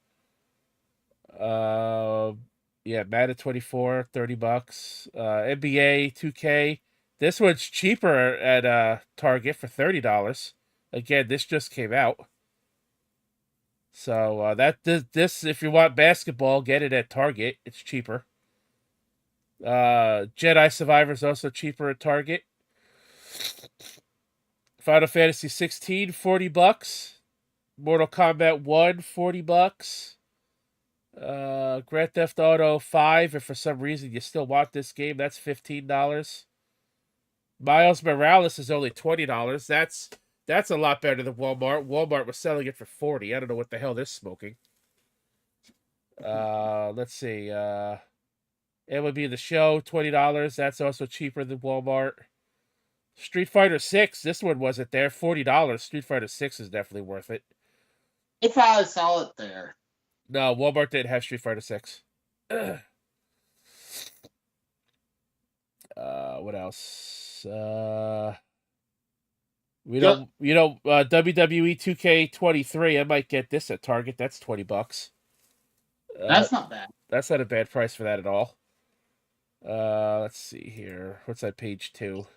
S1: Yeah, Madden 24, $30. NBA 2K. This one's cheaper at Target for $30. Again, this just came out. So this if you want basketball, get it at Target. It's cheaper. Jedi Survivor is also cheaper at Target. Final Fantasy 16, $40. Mortal Kombat 1, $40. Grand Theft Auto 5, if for some reason you still want this game, that's $15. Miles Morales is only $20. That's a lot better than Walmart. Walmart was selling it for $40. I don't know what the hell they're smoking. Let's see. MLB The Show, $20. That's also cheaper than Walmart. Street Fighter 6, this one wasn't there. $40. Street Fighter 6 is definitely worth it.
S2: If I saw it there.
S1: No, Walmart didn't have Street Fighter 6. What else? WWE 2K23. I might get this at Target. That's $20.
S2: That's not bad.
S1: That's not a bad price for that at all. Let's see here. What's that page 2?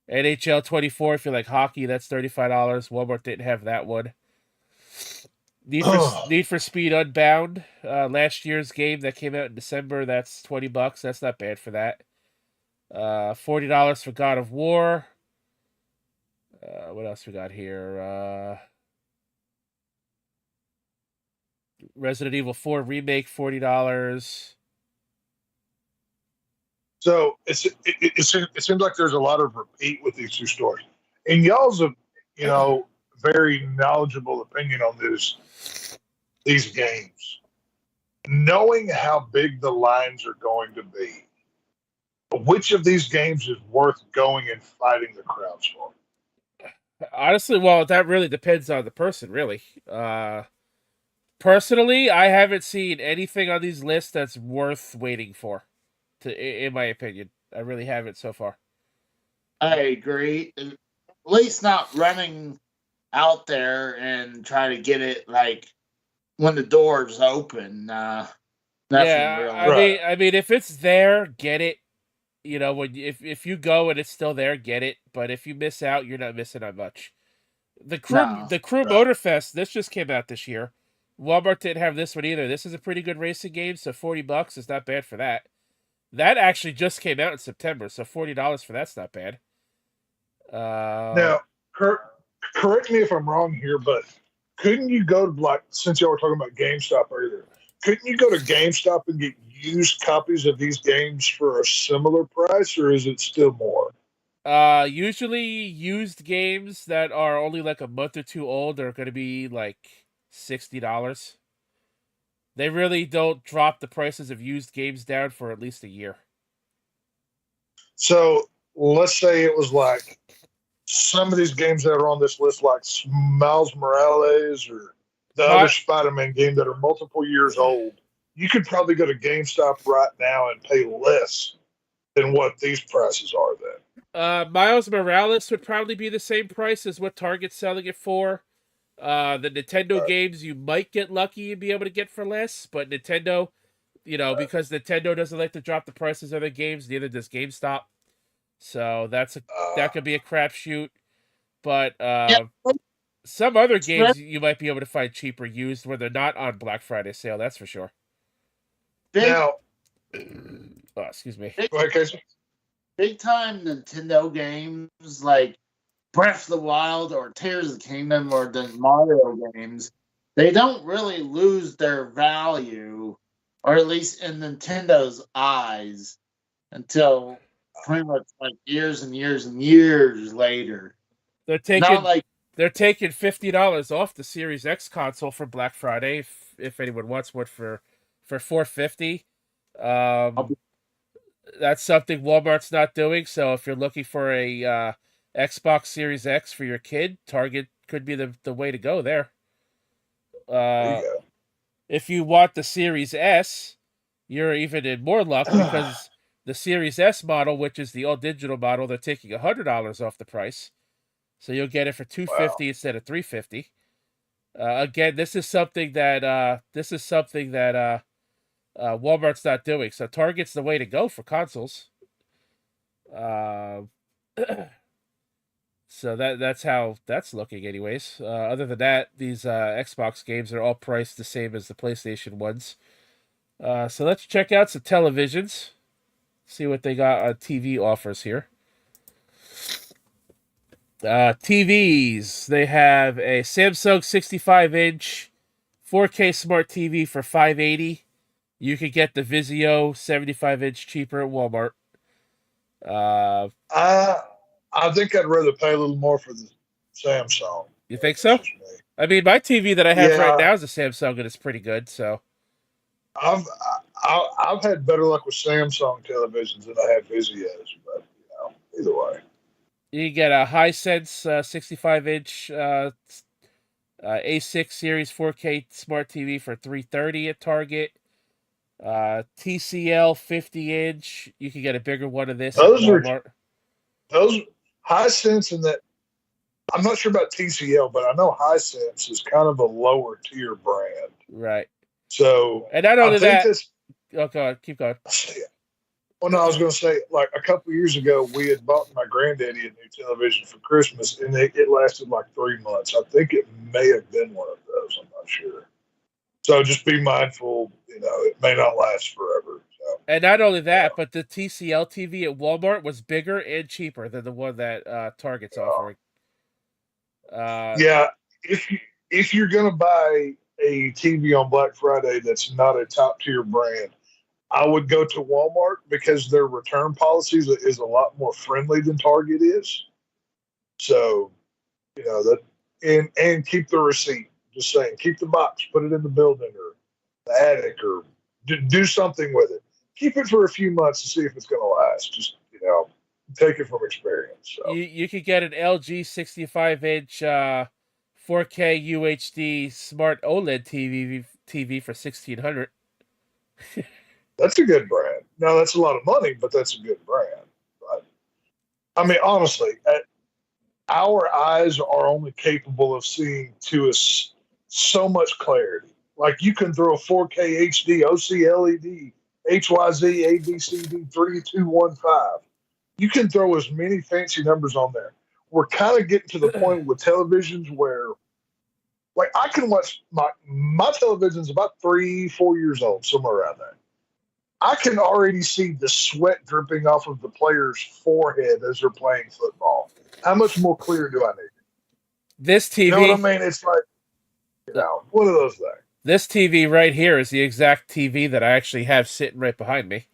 S1: NHL 24. If you like hockey, that's $35. Walmart didn't have that one. Need for Speed Unbound, last year's game that came out in December. That's $20. That's not bad for that. $40 for God of War. What else we got here? Resident Evil 4 Remake, $40.
S4: So it seems like there's a lot of repeat with these 2 stores. And y'all's very knowledgeable opinion on these games. Knowing how big the lines are going to be, which of these games is worth going and fighting the crowds for?
S1: Honestly, well, that really depends on the person, really. Personally, I haven't seen anything on these lists that's worth waiting for, in my opinion. I really haven't so far.
S2: I agree. At least not running out there and try to get it like when the doors open. Nothing
S1: Yeah,
S2: really.
S4: Right.
S1: I mean, if it's there, get it. You know, when if you go and it's still there, get it. But if you miss out, you're not missing on much.
S2: No.
S1: The Crew
S4: Right.
S1: Motorfest, this just came out this year. Walmart didn't have this one either. This is a pretty good racing game, so $40 is not bad for that. That actually just came out in September, so $40 for that's not bad.
S4: Now, correct me if I'm wrong here, but couldn't you go to, like, since y'all were talking about GameStop earlier, couldn't you go to GameStop and get used copies of these games for a similar price, or is it still more?
S1: Usually used games that are only like a month or two old are going to be like $60. They really don't drop the prices of used games down for at least a year.
S4: So let's say it was like some of these games that are on this list, like Miles Morales or the other
S1: My
S4: Spider-Man game that are multiple years old. You could probably go to GameStop right now and pay less than what these prices are. Then
S1: Miles Morales would probably be the same price as what Target's selling it for. The Nintendo
S4: right.
S1: games you might get lucky and be able to get for less, but Nintendo, because Nintendo doesn't like to drop the prices of their games, neither does GameStop. So that could be a crapshoot. But
S2: Yeah.
S1: some other
S2: Especially
S1: games you might be able to find cheaper used where they're not on Black Friday sale. That's for sure.
S2: big,
S4: Now,
S1: Oh, excuse me.
S4: go ahead, Casey.
S2: big time Nintendo games like Breath of the Wild or Tears of the Kingdom or the Mario games, they don't really lose their value, or at least in Nintendo's eyes, until pretty much like years and years and years later.
S1: They're
S2: Not
S1: taking
S2: like
S1: they're taking $50 off the Series X console for Black Friday if anyone wants one for $450. Um, that's something Walmart's not doing. So if you're looking for a Xbox Series X for your kid, Target could be the way to go there.
S4: There
S1: Uh,
S4: you
S1: if you want the Series S, you're even in more luck
S4: go.
S1: because the Series S model, which is the all digital model, they're taking $100 off the price. So you'll get it for
S4: Wow.
S1: $250 instead of $350. Again, this is something that Walmart's not doing. So Target's the way to go for consoles. Uh, so that's how that's looking, anyways. Other than that, these Xbox games are all priced the same as the PlayStation ones. So let's check out some televisions. See what they got on TV offers here. TVs. They have a Samsung 65-inch 4K smart TV for $580. You could get the Vizio 75-inch cheaper at Walmart. Uh,
S4: I I think I'd rather pay a little more for the Samsung.
S1: you
S4: But
S1: think
S4: that's
S1: so?
S4: just me.
S1: I mean, my TV that I have right
S4: Yeah,
S1: now is a Samsung and it's pretty good. So
S4: I've I've had better luck with Samsung televisions than I have Vizios, but either way.
S1: you can get a Hisense 65-inch A6 series 4K smart TV for $330 at Target. TCL 50-inch. You can get a bigger one of this at
S4: Those are
S1: Walmart.
S4: those Hisense and that. I'm not sure about TCL, but I know Hisense is kind of a lower tier brand.
S1: Right.
S4: So
S1: And not
S4: I
S1: only
S4: think
S1: that,
S4: that's.
S1: oh, go on, keep going.
S4: Well, no, I was going to say, like a couple years ago, we had bought my granddaddy a new television for Christmas, and it lasted like 3 months. I think it may have been one of those. I'm not sure. So just be mindful. It may not last forever. So,
S1: And not only that, but the TCL TV at Walmart was bigger and cheaper than the one that Target's offering.
S4: yeah, if you're going to buy a TV on Black Friday that's not a top tier brand, I would go to Walmart because their return policies is a lot more friendly than Target is. So, that and keep the receipt. Just saying, keep the box, put it in the building or the attic, or do something with it. Keep it for a few months to see if it's going to last. Just take it from experience. So.
S1: You could get an LG 65-inch 4K UHD smart OLED TV for $1,600.
S4: That's a good brand. Now that's a lot of money, but that's a good brand. But I mean, honestly, our eyes are only capable of seeing to us so much clarity. Like you can throw 4K HD, OCLED, HYZ, ABCD 3215. You can throw as many fancy numbers on there. We're kind of getting to the point with televisions where, like, I can watch my television's about 3-4 years old, somewhere around there. I can already see the sweat dripping off of the player's forehead as they're playing football. How much more clear do I need?
S1: This TV,
S4: You know what I mean? It's like, one of those things.
S1: This TV right here is the exact TV that I actually have sitting right behind me.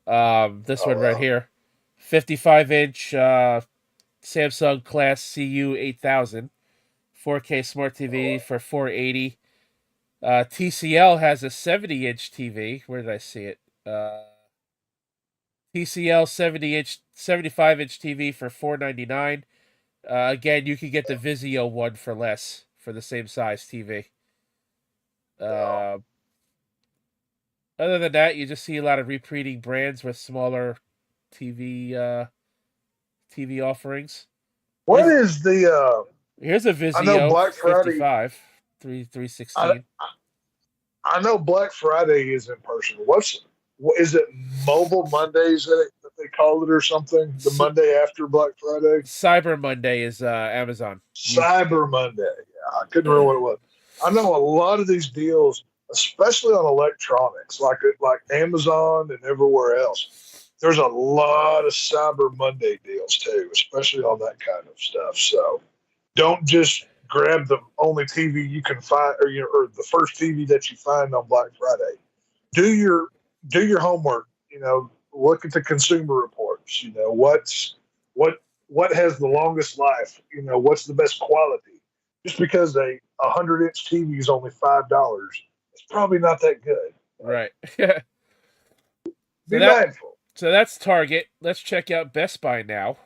S1: This one right here, 55-inch Samsung Class CU 8000, 4K Smart TV for $480. TCL has a 70-inch TV. Where did I see it? TCL 75-inch TV for $499. Again, you can get the Vizio one for less for the same size TV. Other than that, you just see a lot of repeating brands with smaller TV offerings.
S4: What is the?
S1: Here's a Vizio.
S4: I know Black Friday.
S1: 55, 316.
S4: I know Black Friday is in person. What is it? Mobile Mondays that they call it or something? The Monday after Black Friday.
S1: Cyber Monday is Amazon.
S4: Cyber Monday. Yeah, I couldn't remember what it was. I know a lot of these deals, especially on electronics, like Amazon and everywhere else. There's a lot of Cyber Monday deals too, especially on that kind of stuff. So don't just grab the only TV you can find, or the first TV that you find on Black Friday. Do your homework. Look at the Consumer Reports. What has the longest life. What's the best quality. Just because a 100-inch TV is only $5, it's probably not that good.
S1: Right.
S4: Be mindful.
S1: So that's Target. Let's check out Best Buy now.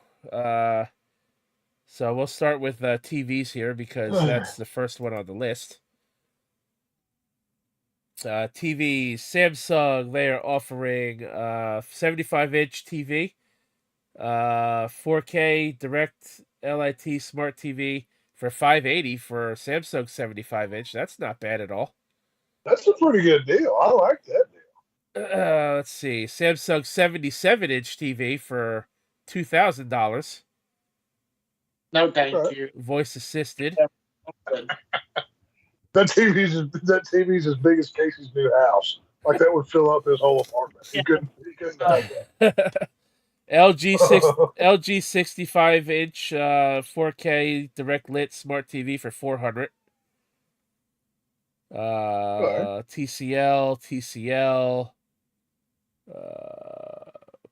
S1: So we'll start with TVs here because that's the first one on the list. TVs, Samsung, they are offering 75-inch TV, 4K Direct LIT Smart TV for $580 for Samsung 75-inch. That's not bad at all.
S4: That's a pretty good deal. I like that deal.
S1: Let's see. Samsung 77-inch TV for $2,000.
S2: No, thank you.
S1: Voice assisted.
S4: That TV's as big as Casey's new house. Like that would fill up his whole apartment. He couldn't that.
S1: LG 65-inch 4K direct lit smart TV for $400. TCL.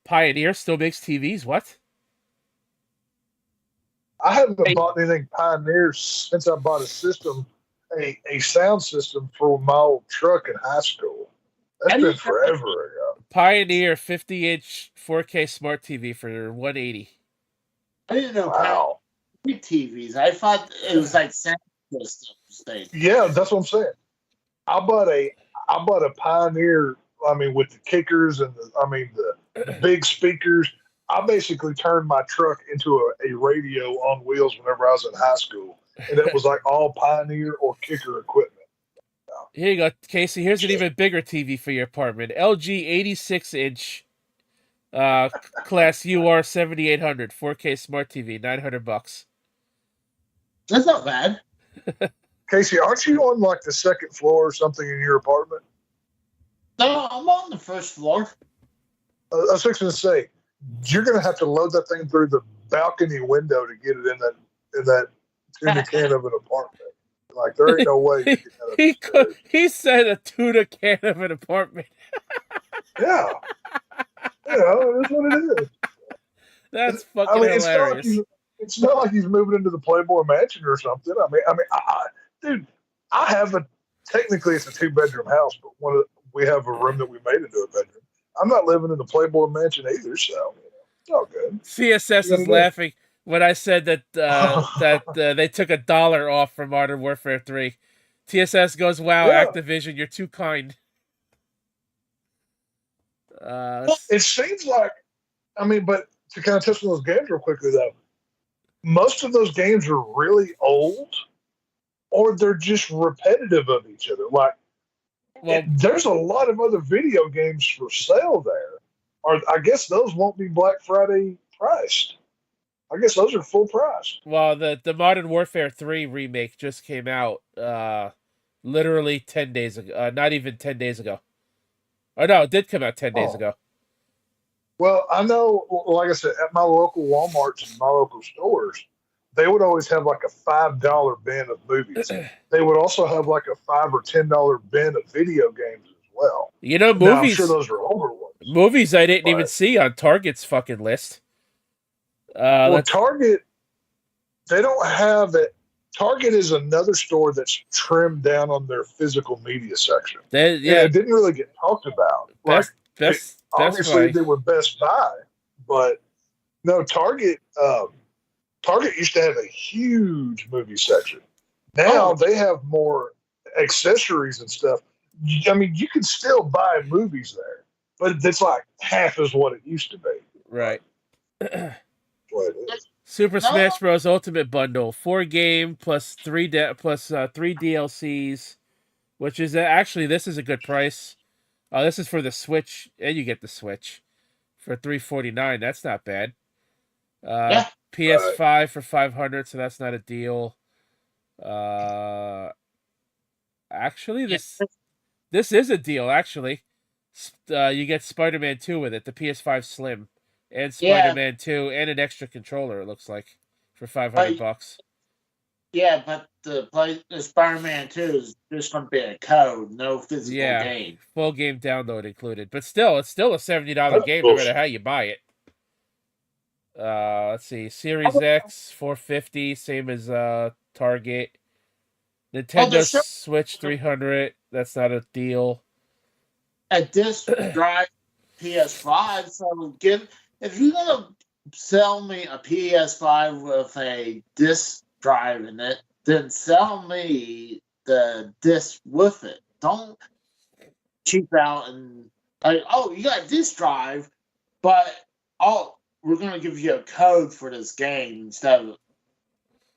S1: Pioneer still makes TVs. What?
S4: I haven't bought anything Pioneer since I bought a sound system for my old truck in high school. That's been forever ago.
S1: Pioneer 50-inch 4K smart TV for $180.
S2: I didn't know.
S4: Wow.
S2: TVs. I thought it was like sound systems.
S4: Yeah, that's what I'm saying. I bought a Pioneer. I mean, with the kickers and the big speakers. I basically turned my truck into a radio on wheels whenever I was in high school, and it was like all Pioneer or kicker equipment.
S1: Here you go, Casey. Here's an even bigger TV for your apartment. LG 86-inch class UR 7800 4K smart TV, $900.
S2: That's not bad.
S4: Casey, aren't you on like the second floor or something in your apartment?
S2: No, I'm on the first floor.
S4: I was fixing to say, you're going to have to load that thing through the balcony window to get it in that tuna can of an apartment. Like there ain't no way.
S1: He said a tuna can of an apartment.
S4: Yeah, that's what it is.
S1: That's fucking hilarious.
S4: It's not like he's moving into the Playboy Mansion or something. Dude, technically it's a 2-bedroom house, but we have a room that we made into a bedroom. I'm not living in the Playboy Mansion either, so it's all good.
S1: CSS is laughing when I said that they took $1 off from Modern Warfare 3. TSS goes, "Wow, yeah. Activision, you're too kind."
S4: It seems like, but to kind of touch on those games real quickly though, most of those games are really old, or they're just repetitive of each other. Like
S1: Well,
S4: There's a lot of other video games for sale there. Or I guess those won't be Black Friday priced. I guess those are full price.
S1: well, the Modern Warfare 3 remake just came out literally 10 days ago. Not even 10 days ago. Oh no, it did come out 10 days
S4: Oh.
S1: ago.
S4: Well, I know, like I said, at my local Walmarts and my local stores, they would always have like a $5 bin of movies. They would also have like a $5 or $10 bin of video games as well.
S1: You know,
S4: Now, I'm sure those are older ones.
S1: movies I didn't even
S4: But-
S1: see on Target's fucking list.
S4: Well,
S1: Let's
S4: Target, they don't have it. Target is another store that's trimmed down on their physical media section.
S1: yeah,
S4: It didn't really get talked about.
S1: Best
S4: Obviously,
S1: Buy.
S4: they were Best Buy, but no, Target. Target used to have a huge movie section. Now they have more accessories and stuff. I mean, you can still buy movies there, but it's like half as what it used to be.
S1: Right.
S4: What it is.
S1: Super Smash Bros. Ultimate Bundle, 4 game plus three DLCs, which is actually this is a good price. This is for the Switch, and you get the Switch for $349. That's not bad.
S2: Yeah.
S1: PS5 for $500, so that's not a deal. Actually, this is a deal. Actually, you get Spider-Man 2 with it, the PS5 Slim, and Spider-Man 2, and an extra controller. It looks like for $500.
S2: Yeah, but the Spider-Man 2 is just going to be a code, no physical game.
S1: Full game download included. But still, it's still a $70 game, no matter how you buy it. Let's see, Series X $450, same as Target. Nintendo Switch $300. That's not a deal.
S2: A disc drive PS5. So if you're gonna sell me a PS5 with a disc drive in it, then sell me the disc with it. Don't cheap out and like, oh, you got a disc drive, but we're gonna give you a code for this game instead of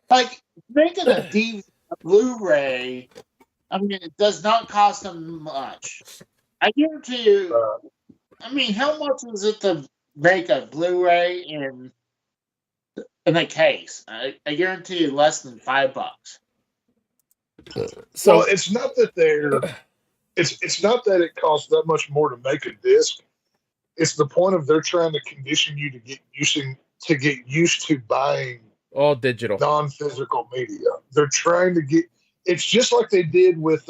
S2: like making a DVD, a Blu-ray. I mean, it does not cost them much. I guarantee you. I mean, how much is it to make a Blu-ray in a case? I guarantee you less than $5.
S4: So it's not that it's not that it costs that much more to make a disc. It's the point of they're trying to condition you to get used to buying
S1: all digital,
S4: non-physical media. They're trying to get. It's just like they did with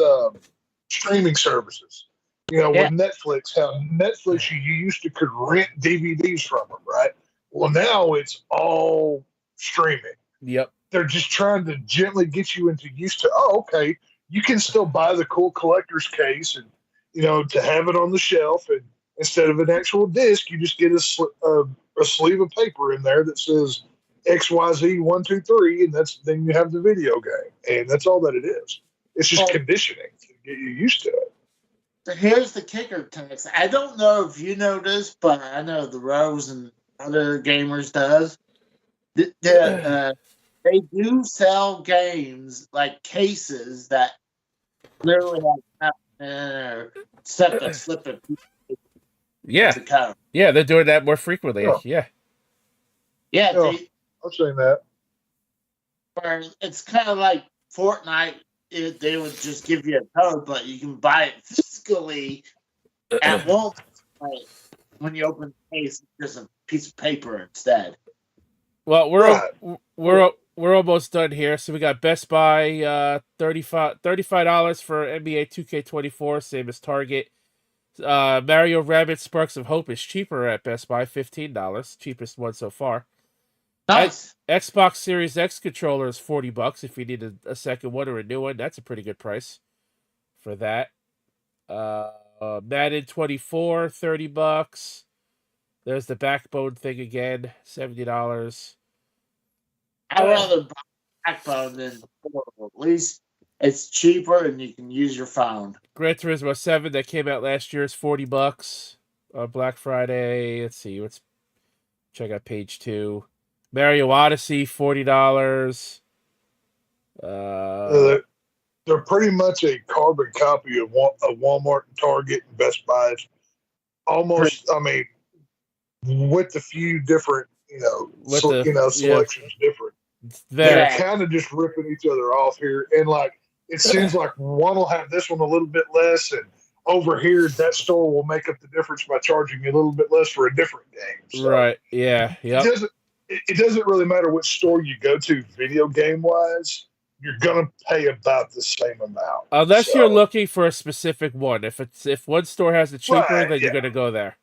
S4: streaming services. You know, with Netflix, how Netflix you used to could rent DVDs from them, right? Well, now it's all streaming.
S1: Yep.
S4: They're just trying to gently get you used to. Oh, okay, you can still buy the cool collector's case, and to have it on the shelf, and instead of an actual disc, you just get a sleeve of paper in there that says XYZ 1, 2, 3, and then you have the video game, and that's all that it is. It's just conditioning to get you used to it.
S2: Here's the kicker, Tex. I don't know if you know this, but I know the Rose and other gamers does. They do sell games like cases that literally have slip it.
S1: Yeah, they're doing that more frequently.
S4: Oh.
S1: Yeah.
S4: I've seen that.
S2: Where it's kind of like Fortnite. They would just give you a code, but you can buy it physically at Walmart. When you open the case, there's a piece of paper instead.
S1: Well, we're almost done here. So we got Best Buy, $35 for NBA 2K24, same as Target. Mario Rabbids Sparks of Hope is cheaper at Best Buy, $15, cheapest one so far.
S2: Nice.
S1: Xbox Series X controller is $40 if you need a second one or a new one. That's a pretty good price for that. Madden 24, $30. There's the Backbone thing again, $70.
S2: I'd rather buy Backbone than Portable. At least it's cheaper and you can use your phone.
S1: Gran Turismo 7 that came out last year is $40 on Black Friday. Let's see. Let's check out page 2. Mario Odyssey, $40.
S4: they're pretty much a carbon copy of Walmart and Target and Best Buys. Almost, I mean, with a few different,
S1: With the
S4: selections different.
S1: very
S4: They're kind of just ripping each other off here, and like it seems like one will have this one a little bit less, and over here that store will make up the difference by charging you a little bit less for a different game. So
S1: right. Yeah. Yep.
S4: it doesn't really matter which store you go to, video game wise. You're gonna pay about the same amount,
S1: Unless you're looking for a specific one. If one store has it cheaper,
S4: right,
S1: then you're gonna go there.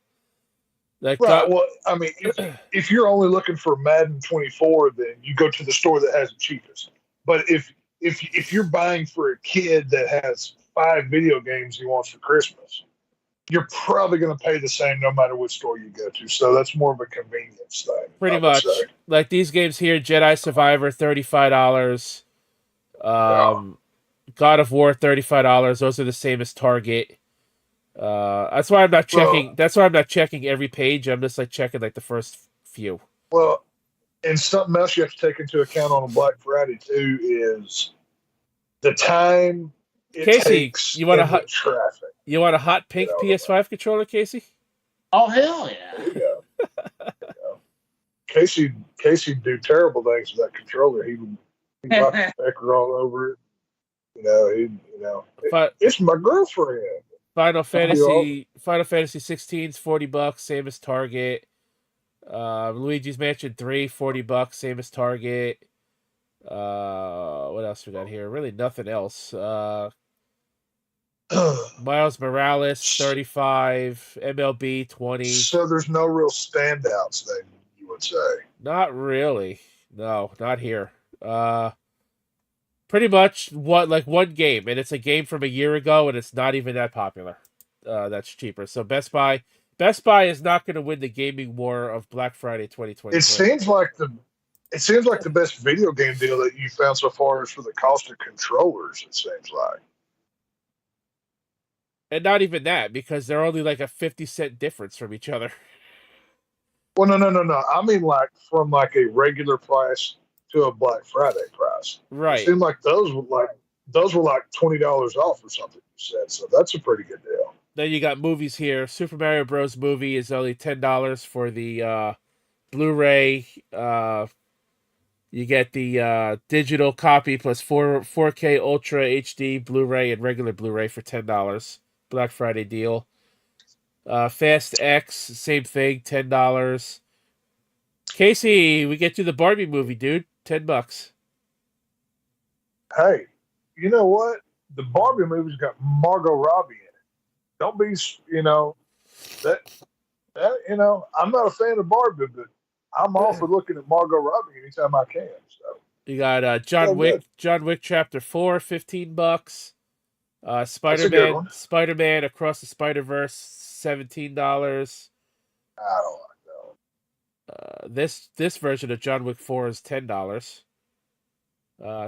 S1: Like
S4: right. Well, I mean, if you're only looking for Madden 24, then you go to the store that has the cheapest. But if you're buying for a kid that has 5 video games he wants for Christmas, you're probably going to pay the same no matter which store you go to. So that's more of a convenience thing.
S1: pretty much like these games here: Jedi Survivor, $35. God of War, $35. Those are the same as Target. That's why I'm not checking.
S4: Well,
S1: that's why I'm not checking every page. I'm just like checking like the first few.
S4: Well, and something else you have to take into account on a Black Friday too is the time it
S1: Casey,
S4: takes
S1: you want
S4: in the traffic.
S1: You want a hot pink PS5 controller, Casey?
S2: Oh hell yeah!
S4: There you go. Casey do terrible things with that controller. He rock the pecker all over it. It's my girlfriend.
S1: Final Fantasy 16's $40, same as Target. Luigi's Mansion 3, $40, same as Target. What else we got here? Really nothing else. Miles Morales, $35, MLB 20.
S4: So there's no real standouts then, you would say.
S1: Not really. No, not here. Pretty much one game, and it's a game from a year ago, and it's not even that popular. That's cheaper. So Best Buy is not going to win the gaming war of Black Friday 2020.
S4: It seems like the best video game deal that you found so far is for the cost of controllers. It seems like,
S1: and not even that, because they're only like a 50-cent difference from each other.
S4: Well, no. I mean, like from like a regular price to a Black Friday price.
S1: Right.
S4: It seemed like those were like $20 off or something. You said so. That's a pretty good deal.
S1: Then you got movies here. Super Mario Bros. Movie is only $10 for the Blu-ray. You get the digital copy plus 4K Ultra HD Blu-ray and regular Blu-ray for $10. Black Friday deal. Fast X, same thing, $10. Casey, we get you the Barbie movie, dude. $10.
S4: Hey, you know what? The Barbie movie's got Margot Robbie in it. Don't be, I'm not a fan of Barbie, but I'm all for looking at Margot Robbie anytime I can. So
S1: you got John Wick Chapter 4, $15. Spider-Man Across the Spider-Verse, $17.
S4: I don't like
S1: that. This version of John Wick 4 is $10.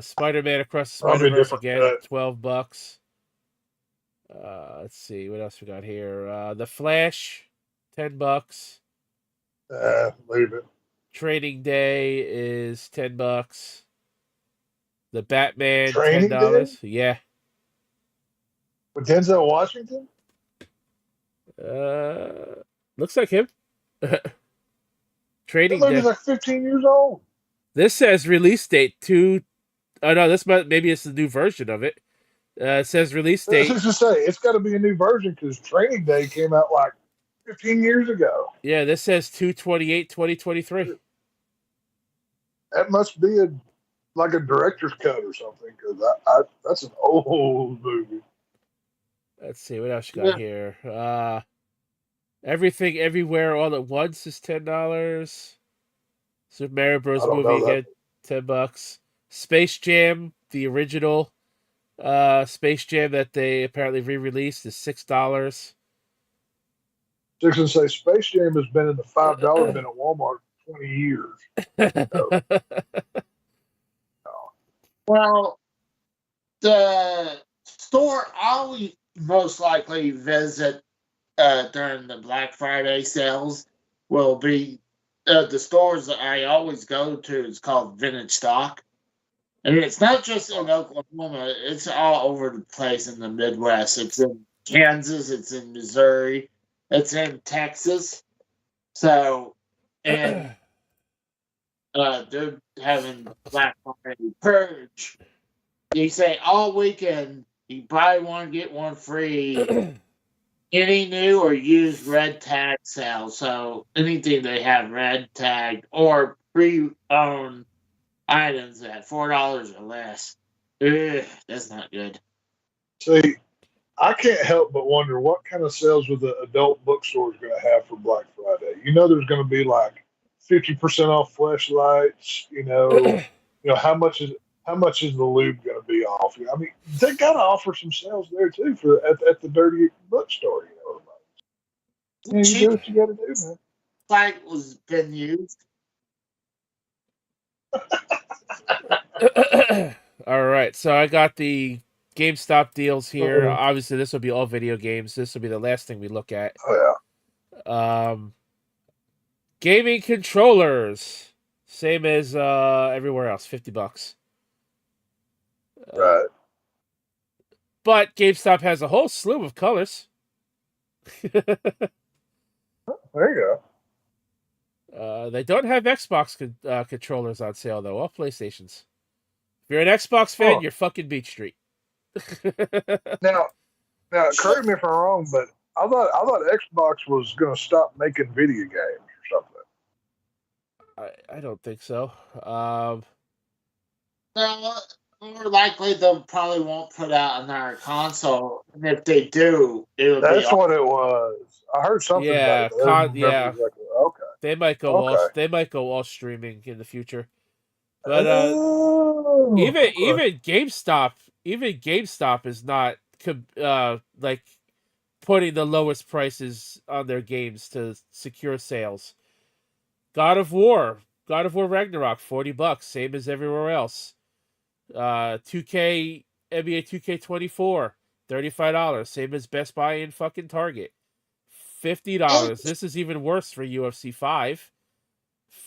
S1: Spider-Man Across the Spider-Verse again, $12. Let's see what else we got here. The Flash, $10.
S4: Leave it.
S1: Training Day is $10. The Batman,
S4: Training
S1: $10.
S4: Day?
S1: Yeah.
S4: With Denzel Washington?
S1: Looks like him. Training
S4: That
S1: Day.
S4: movie's like 15 years old.
S1: This says release date Oh no, maybe it's the new version of it. It says release date.
S4: I was just say it's got to be a new version because Training Day came out like 15 years ago.
S1: Yeah, this says 2/28/2023.
S4: That must be like a director's cut or something because that's an old movie.
S1: Let's see what else you got here. Everything Everywhere All at Once is $10. Super Mario Bros. Movie again, $10. Space Jam, the original Space Jam that they apparently re-released, is $6.
S4: Dixon say Space Jam has been in the $5 bin at Walmart for 20 years. So,
S2: Well, the store I most likely visit during the Black Friday sales will be the stores that I always go to is called Vintage Stock. And it's not just in Oklahoma, it's all over the place in the Midwest. It's in Kansas, it's in Missouri, it's in Texas. So, and they're having Black Friday purge. You say all weekend, you buy one, get one free. Any new or used red tag sales. So anything they have red tagged or pre-owned items at $4 or less. Ugh, that's not good.
S4: See, I can't help but wonder what kind of sales with the adult bookstore is going to have for Black Friday. You know, there's going to be like 50% off flashlights. How much is the lube going to be off? I mean, they got to offer some sales there too for at the dirty bookstore. You do
S2: Cheap
S4: what you got to do, man.
S2: site was been used.
S1: All right, so I got the GameStop deals here.
S4: Uh-oh.
S1: Obviously, this will be all video games. This will be the last thing we look at.
S4: Oh yeah.
S1: Gaming controllers, same as everywhere else, $50.
S4: Right.
S1: But GameStop has a whole slew of colors.
S4: There you go.
S1: They don't have Xbox controllers on sale though. All PlayStations. If you're an Xbox fan, you're fucking Beach Street.
S4: Now, correct me if I'm wrong, but I thought Xbox was going to stop making video games or something.
S1: I don't think so.
S2: No, more likely they probably won't put out another console. And if they do, it'll
S4: That's
S2: be
S4: what it was. I heard something
S1: Yeah,
S4: about it. I don't remember
S1: yeah.
S4: exactly. Okay.
S1: They might go all streaming in the future. But
S4: Okay.
S1: even GameStop is not like putting the lowest prices on their games to secure sales. God of War Ragnarok, $40, same as everywhere else. 2K NBA 2K24, $35, same as Best Buy and fucking Target. $50. This is even worse for UFC 5.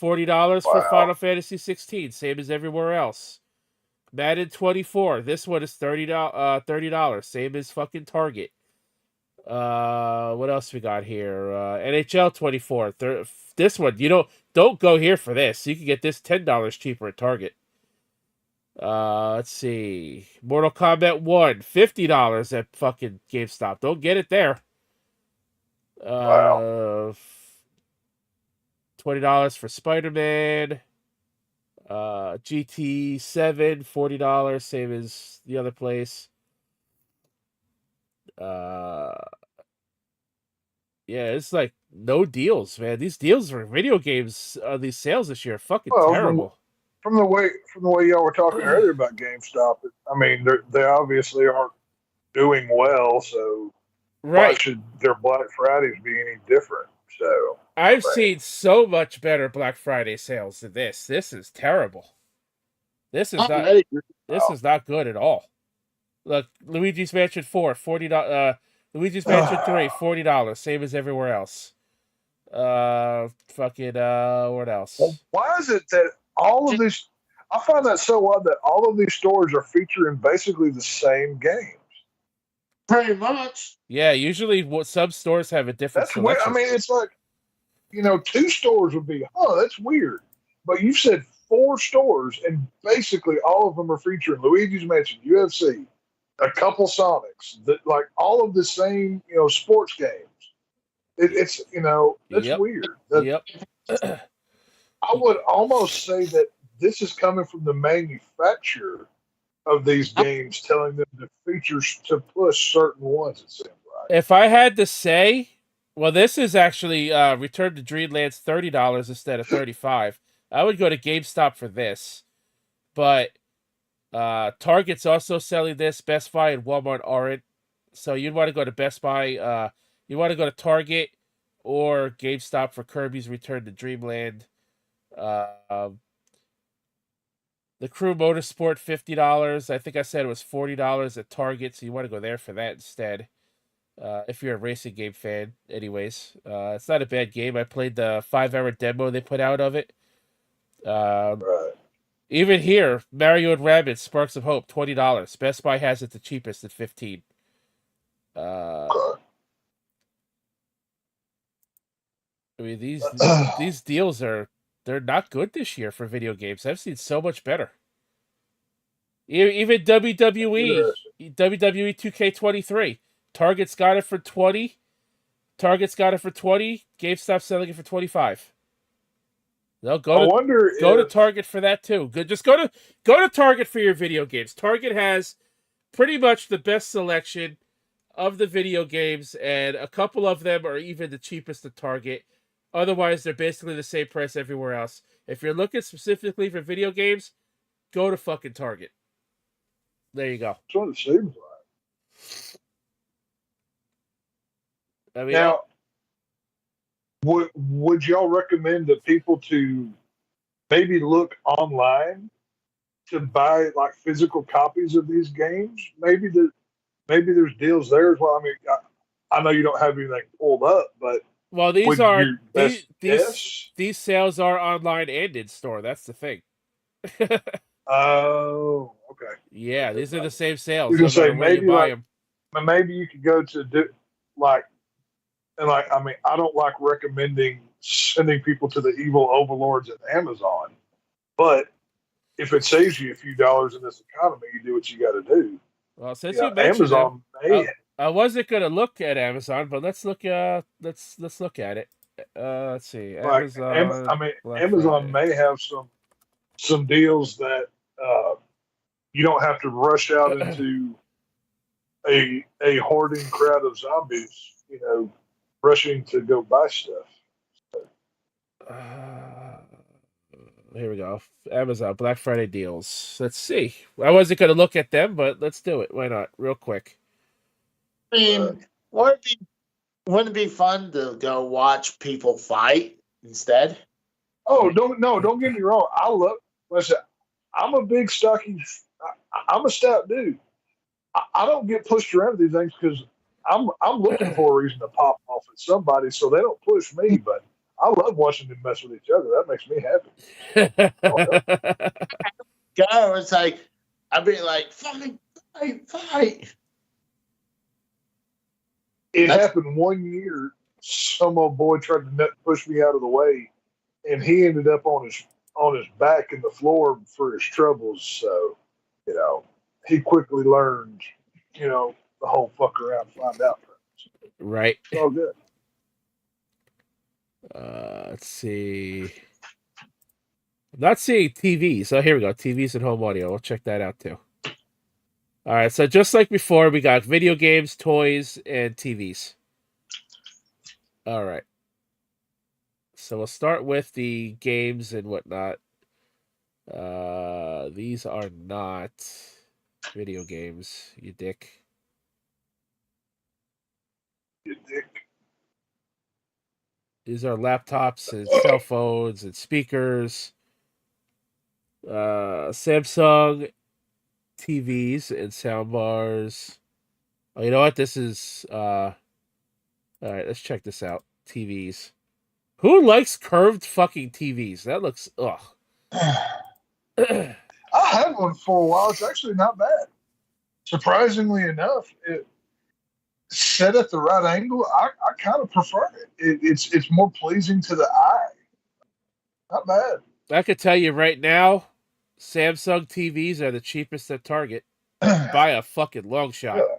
S1: $40 for
S4: Wow.
S1: Final Fantasy 16, same as everywhere else. Madden 24, this one is $30, same as fucking Target. What else we got here? NHL 24, this one, don't go here for this. You can get this $10 cheaper at Target. Let's see. Mortal Kombat 1, $50 at fucking GameStop. Don't get it there.
S4: Wow.
S1: $20 for Spider-Man. GT7, $40, same as the other place. Yeah, it's like no deals, man. These deals for video games, these sales this year are fucking terrible.
S4: From the way y'all were talking earlier about GameStop, I mean, they obviously aren't doing well, so why should their Black Fridays be any different? So
S1: I've seen so much better Black Friday sales than this. This is terrible. This is not good at all. Look, Luigi's Mansion 4, $40. Luigi's Mansion 3, $40, same as everywhere else. What else?
S4: Well, why is it that all of these? I find that so odd that all of these stores are featuring basically the same games.
S2: Pretty much.
S1: Yeah, usually some stores have a different selection.
S4: Weird. I mean, it's like, 2 stores would be, that's weird. But you said 4 stores, and basically all of them are featuring Luigi's Mansion, UFC, a couple Sonics, that like all of the same, sports games. It's that's weird.
S1: Yep.
S4: I would almost say that this is coming from the manufacturer of these games, telling them the features to push certain ones. It seems like.
S1: If I had to say, well, this is actually Return to Dreamland's $30 instead of $35. I would go to GameStop for this, but Target's also selling this. Best Buy and Walmart aren't. So you'd want to go to Best Buy. You want to go to Target or GameStop for Kirby's Return to Dreamland. The Crew Motorsport, $50. I think I said it was $40 at Target, so you want to go there for that instead. If you're a racing game fan, anyways. It's not a bad game. I played the 5-hour demo they put out of it.
S4: Right.
S1: Even here, Mario and Rabbids Sparks of Hope, $20. Best Buy has it the cheapest at $15. I mean, these deals they're not good this year for video games. I've seen so much better. Even WWE 2K23. Target's got it for 20. Target's got it for 20. GameStop selling it for 25. No, go to Target for that too. Good, just go to Target for your video games. Target has pretty much the best selection of the video games, and a couple of them are even the cheapest at Target. Otherwise, they're basically the same price everywhere else. If you're looking specifically for video games, go to fucking Target. There you go.
S4: That's what it seems like.
S1: I mean,
S4: Now, would y'all recommend that people to maybe look online to buy like physical copies of these games? Maybe there's deals there as well. I mean, I know you don't have anything pulled up, but
S1: well, these sales are online and in store. That's the thing.
S4: Oh, okay.
S1: Yeah, these are the same sales.
S4: You can say maybe
S1: maybe
S4: you could go to I mean, I don't like recommending sending people to the evil overlords at Amazon, but if it saves you a few dollars in this economy, you do what you got to do.
S1: Well, since you mentioned
S4: Amazon,
S1: I wasn't gonna look at Amazon, but let's look. Let's look at it. Let's see. Amazon.
S4: Amazon may have some deals that you don't have to rush out into a hoarding crowd of zombies. Rushing to go buy stuff.
S1: Here we go. Amazon Black Friday deals. Let's see. I wasn't going to look at them, but let's do it. Why not? Real quick.
S2: I mean, wouldn't it be fun to go watch people fight instead?
S4: Oh, don't get me wrong. Listen, I'm a big stocky. I'm a stout dude. I don't get pushed around these things because I'm looking for a reason to pop off at somebody so they don't push me, but I love watching them mess with each other. That makes me happy.
S2: Go, it's like I'd be like, fight.
S4: It happened one year. Some old boy tried to push me out of the way, and he ended up on his back in the floor for his troubles. So, he quickly learned, the whole fuck around, find out.
S1: Right.
S4: It's all good.
S1: Let's see. I'm not seeing TVs. So here we go. TVs and home audio. We'll check that out too. All right. So just like before, we got video games, toys, and TVs. All right. So we'll start with the games and whatnot. These are not video games, you dick. These are laptops and cell phones and speakers. Samsung TVs and soundbars. Oh, you know what? This is all right, let's check this out. TVs. Who likes curved fucking TVs? That looks ugh.
S4: I had one for a while. It's actually not bad. Surprisingly enough, it set at the right angle. I kind of prefer it. It's more pleasing to the eye. Not bad.
S1: I could tell you right now, Samsung TVs are the cheapest at Target by a fucking long shot. Yeah.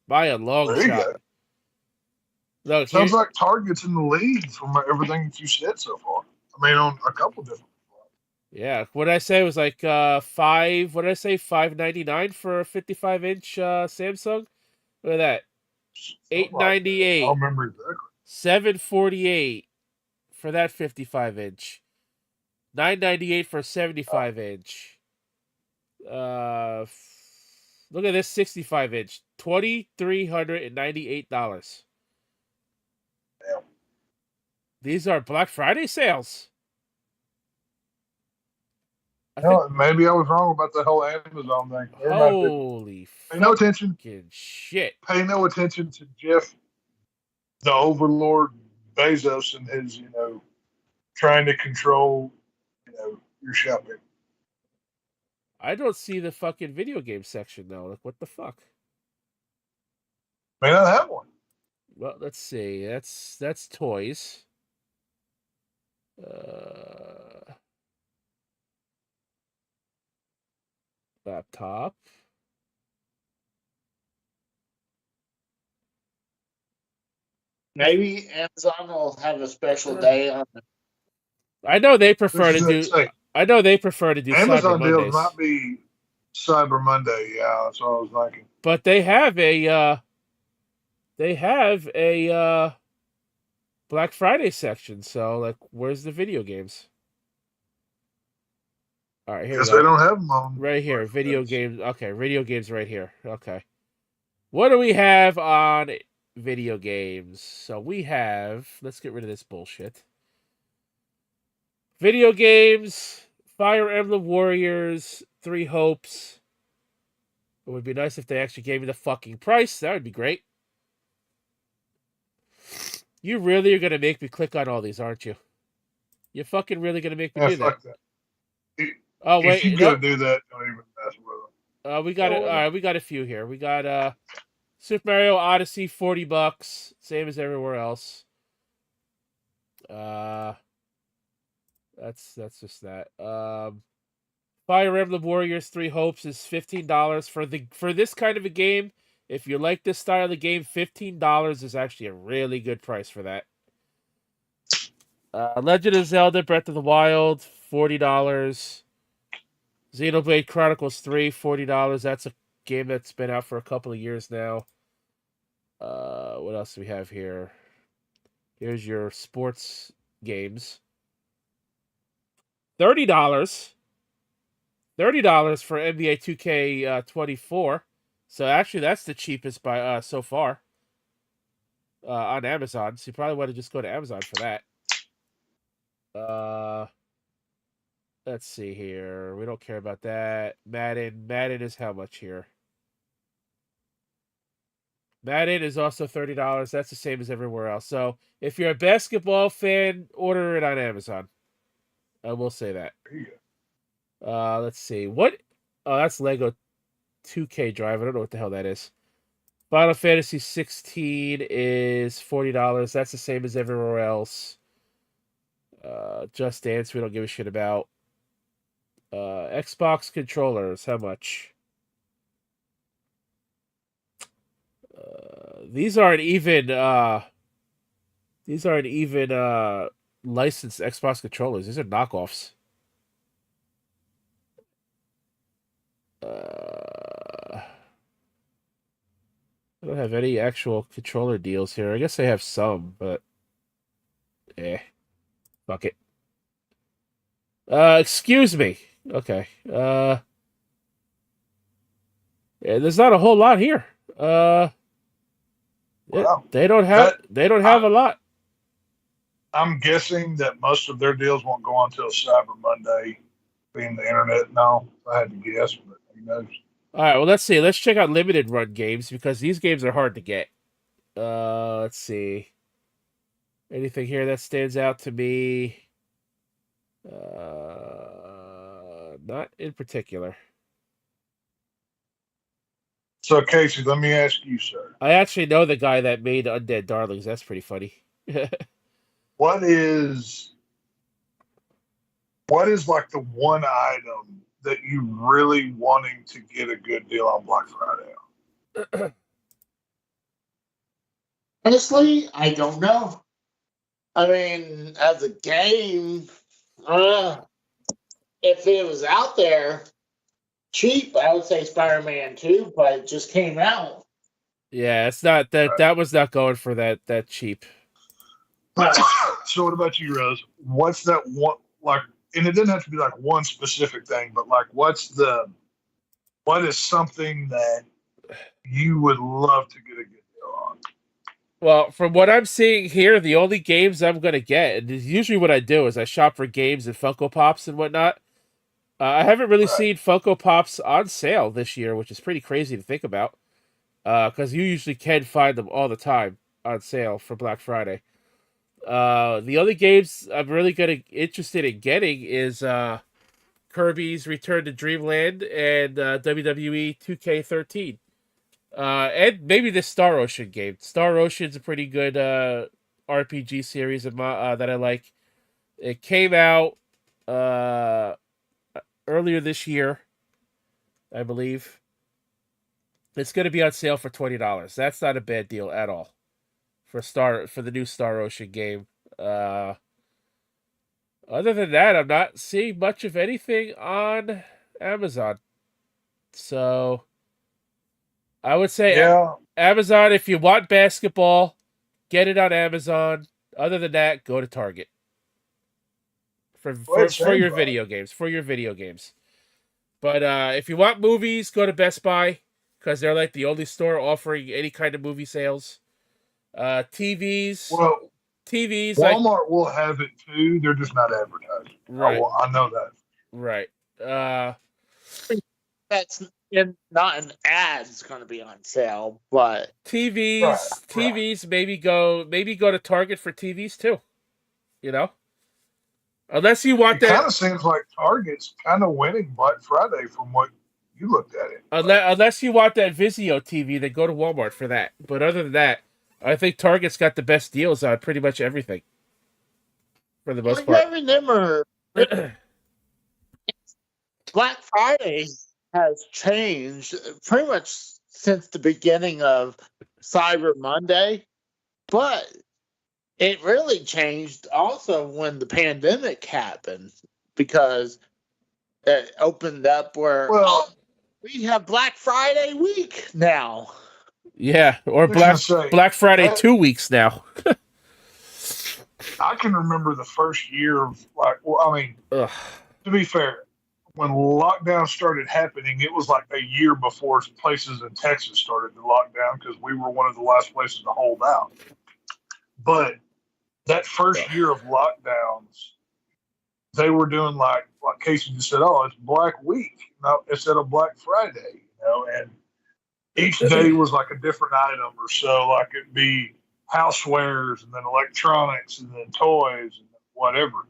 S1: By a long shot.
S4: Look, sounds like Target's in the lead from everything that you said so far. I mean, on a couple different.
S1: Yeah, what did I say? It was like $5.99 for a 55-inch Samsung. Look at that. $8.98.
S4: I remember exactly.
S1: $7.48 for that 55-inch. $9.98 for a 75-inch. Look at this 65-inch. $2,398.
S4: Damn.
S1: These are Black Friday sales.
S4: Maybe I was wrong about the whole Amazon thing.
S1: Holy
S4: pay no attention.
S1: Shit.
S4: Pay no attention to Jeff, the overlord Bezos, and his, trying to control, your shopping.
S1: I don't see the fucking video game section though. Like, what the fuck?
S4: May not have one.
S1: Well, let's see. That's toys. Uh, Laptop.
S2: Maybe Amazon will have a special day on it.
S1: I know they prefer
S4: This
S1: to
S4: is
S1: do.
S4: it. Say,
S1: I know they prefer to do Cyber
S4: Amazon deals
S1: Mondays,
S4: might be Cyber Monday. Yeah, that's what I was thinking.
S1: but they have a Black Friday section. So, like, where's the video games? All right, here we
S4: Because they
S1: go.
S4: don't have them on.
S1: Right here,
S4: Black
S1: video
S4: Fridays.
S1: games. Okay, video games right here. Okay. What do we have on video games? So we have, let's get rid of this bullshit. Video games, Fire Emblem Warriors, Three Hopes. It would be nice if they actually gave me the fucking price. That would be great. You really are going to make me click on all these, aren't you? You're fucking really going to make me
S4: Yeah,
S1: do that.
S4: fuck that.
S1: Oh,
S4: If
S1: wait.
S4: you
S1: No.
S4: gotta do that, don't even mess with them.
S1: We got it. All right, we got a few here. We got Super Mario Odyssey, $40, same as everywhere else. That's just that. Fire Emblem Warriors 3 Hopes is $15 for this kind of a game. If you like this style of game, $15 is actually a really good price for that. Legend of Zelda Breath of the Wild, $40. Xenoblade Chronicles 3, $40. That's a game that's been out for a couple of years now. What else do we have here? Here's your sports games. $30. $30 for NBA 2K24. So actually, that's the cheapest by so far on Amazon. So you probably want to just go to Amazon for that. Let's see here. We don't care about that. Madden is how much here? Madden is also $30. That's the same as everywhere else. So if you're a basketball fan, order it on Amazon. I will say that.
S4: There you go.
S1: Let's see. What? Oh, that's Lego 2K Drive. I don't know what the hell that is. Final Fantasy 16 is $40. That's the same as everywhere else. Just Dance, we don't give a shit about. Xbox controllers, how much? These aren't even licensed Xbox controllers. These are knockoffs. I don't have any actual controller deals here. I guess I have some, but fuck it. Excuse me. Okay. Yeah, there's not a whole lot here.
S4: Wow.
S1: They don't have a lot.
S4: I'm guessing that most of their deals won't go on until Cyber Monday, being the internet and all. I had to guess, but who knows?
S1: All right, well, let's see. Let's check out limited run games because these games are hard to get. Let's see. Anything here that stands out to me? Not in particular.
S4: So, Casey, let me ask you, sir.
S1: I actually know the guy that made Undead Darlings. That's pretty funny.
S4: What is like the one item that you really wanting to get a good deal on Black Friday?
S2: Honestly, I don't know. I mean, as a game, if it was out there cheap, I would say Spider-Man 2, but it just came out.
S1: Yeah, it's not that
S4: Right.
S1: that was not going for that cheap.
S4: So, what about you, Rose? What's that one like? And it doesn't have to be like one specific thing, but like, what is something that you would love to get a good deal on?
S1: Well, from what I'm seeing here, the only games I'm gonna get, and usually what I do is I shop for games and Funko Pops and whatnot. I haven't really seen Funko Pops on sale this year, which is pretty crazy to think about. Because you usually can find them all the time on sale for Black Friday. The only games I'm really interested in getting is Kirby's Return to Dreamland and WWE 2K13. And maybe this Star Ocean game. Star Ocean's a pretty good RPG series that I like. It came out earlier this year, I believe. It's going to be on sale for $20. That's not a bad deal at all for the new Star Ocean game. Other than that, I'm not seeing much of anything on Amazon. So I would say Amazon, if you want basketball, get it on Amazon. Other than that, go to Target for your video games. For your video games. But if you want movies, go to Best Buy because they're like the only store offering any kind of movie sales. TVs.
S4: Well,
S1: TVs.
S4: Walmart will have it too. They're just not advertising.
S1: Right.
S4: I know that.
S1: Right.
S2: That's not an ad's going to be on sale, but
S1: TVs. Maybe go to Target for TVs too. You know, unless you want
S4: that. It kind of seems like Target's kind of winning Black Friday from what you looked at it.
S1: Unless you want that Vizio TV, then go to Walmart for that. But other than that, I think Target's got the best deals on pretty much everything. For the most part.
S2: I remember Black Friday has changed pretty much since the beginning of Cyber Monday, but it really changed also when the pandemic happened because it opened up where we have Black Friday week now.
S1: Yeah, or Black Friday 2 weeks now.
S4: I can remember the first year of to be fair, when lockdown started happening, it was like a year before places in Texas started to lock down because we were one of the last places to hold out. But that first year of lockdowns, they were doing like Casey just said, it's Black Week instead of Black Friday, and each day was like a different item or so, like it'd be housewares and then electronics and then toys and whatever,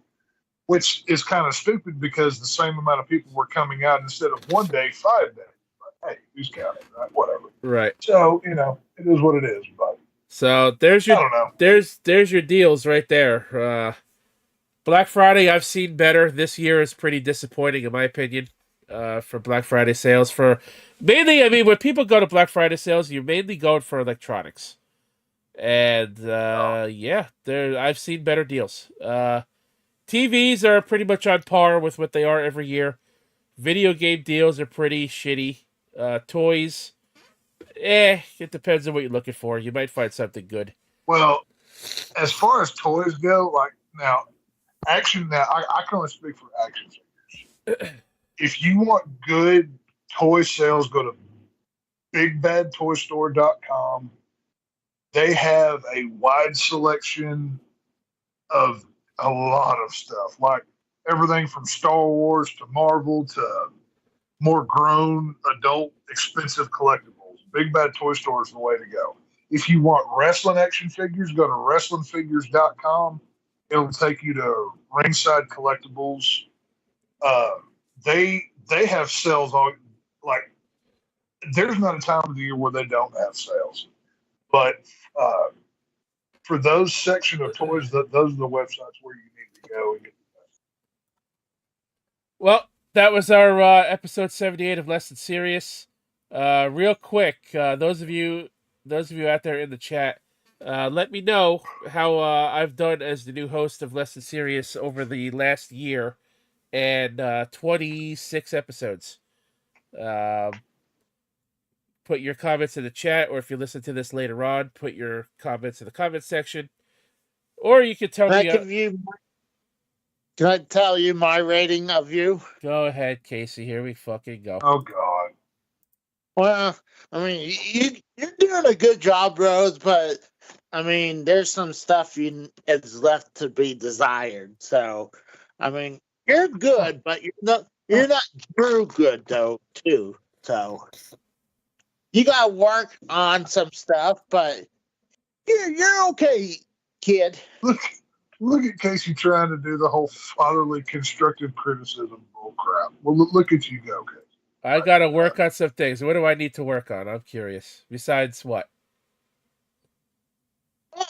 S4: which is kind of stupid because the same amount of people were coming out instead of 1 day, 5 days. But hey, who's counting, right? Whatever.
S1: Right.
S4: So, it is what it is. But
S1: so there's your deals right there. Black Friday I've seen better. This year is pretty disappointing in my opinion. For Black Friday sales mainly, when people go to Black Friday sales, you're mainly going for electronics. And I've seen better deals. TVs are pretty much on par with what they are every year. Video game deals are pretty shitty. Toys, it depends on what you're looking for. You might find something good.
S4: Well, as far as toys go, I can only speak for action figures. If you want good toy sales, go to bigbadtoystore.com. They have a wide selection of a lot of stuff, like everything from Star Wars to Marvel to more grown, adult, expensive collectibles. Big Bad Toy Store is the way to go. If you want wrestling action figures, go to wrestlingfigures.com. It'll take you to Ringside Collectibles. They have sales there's not a time of the year where they don't have sales. But for those section of toys, those are the websites where you need to go and get the best.
S1: Well, that was our episode 78 of Less Than Serious. Real quick, those of you out there in the chat, let me know how I've done as the new host of Less Than Serious over the last year and 26 episodes. Put your comments in the chat, or if you listen to this later on, put your comments in the comment section. Or you can tell me...
S2: Can I tell you my rating of you?
S1: Go ahead, Casey. Here we fucking go.
S4: Oh, God.
S2: Well, you're doing a good job, Rose, but, there's some stuff is left to be desired. So, you're good, but you're not Drew good, though, too. So... You got to work on some stuff, but you're okay, kid.
S4: Look, Look at Casey trying to do the whole fatherly constructive criticism bull crap. Well, look at you go, Casey.
S1: I got to work on some things. What do I need to work on? I'm curious. Besides what?
S2: I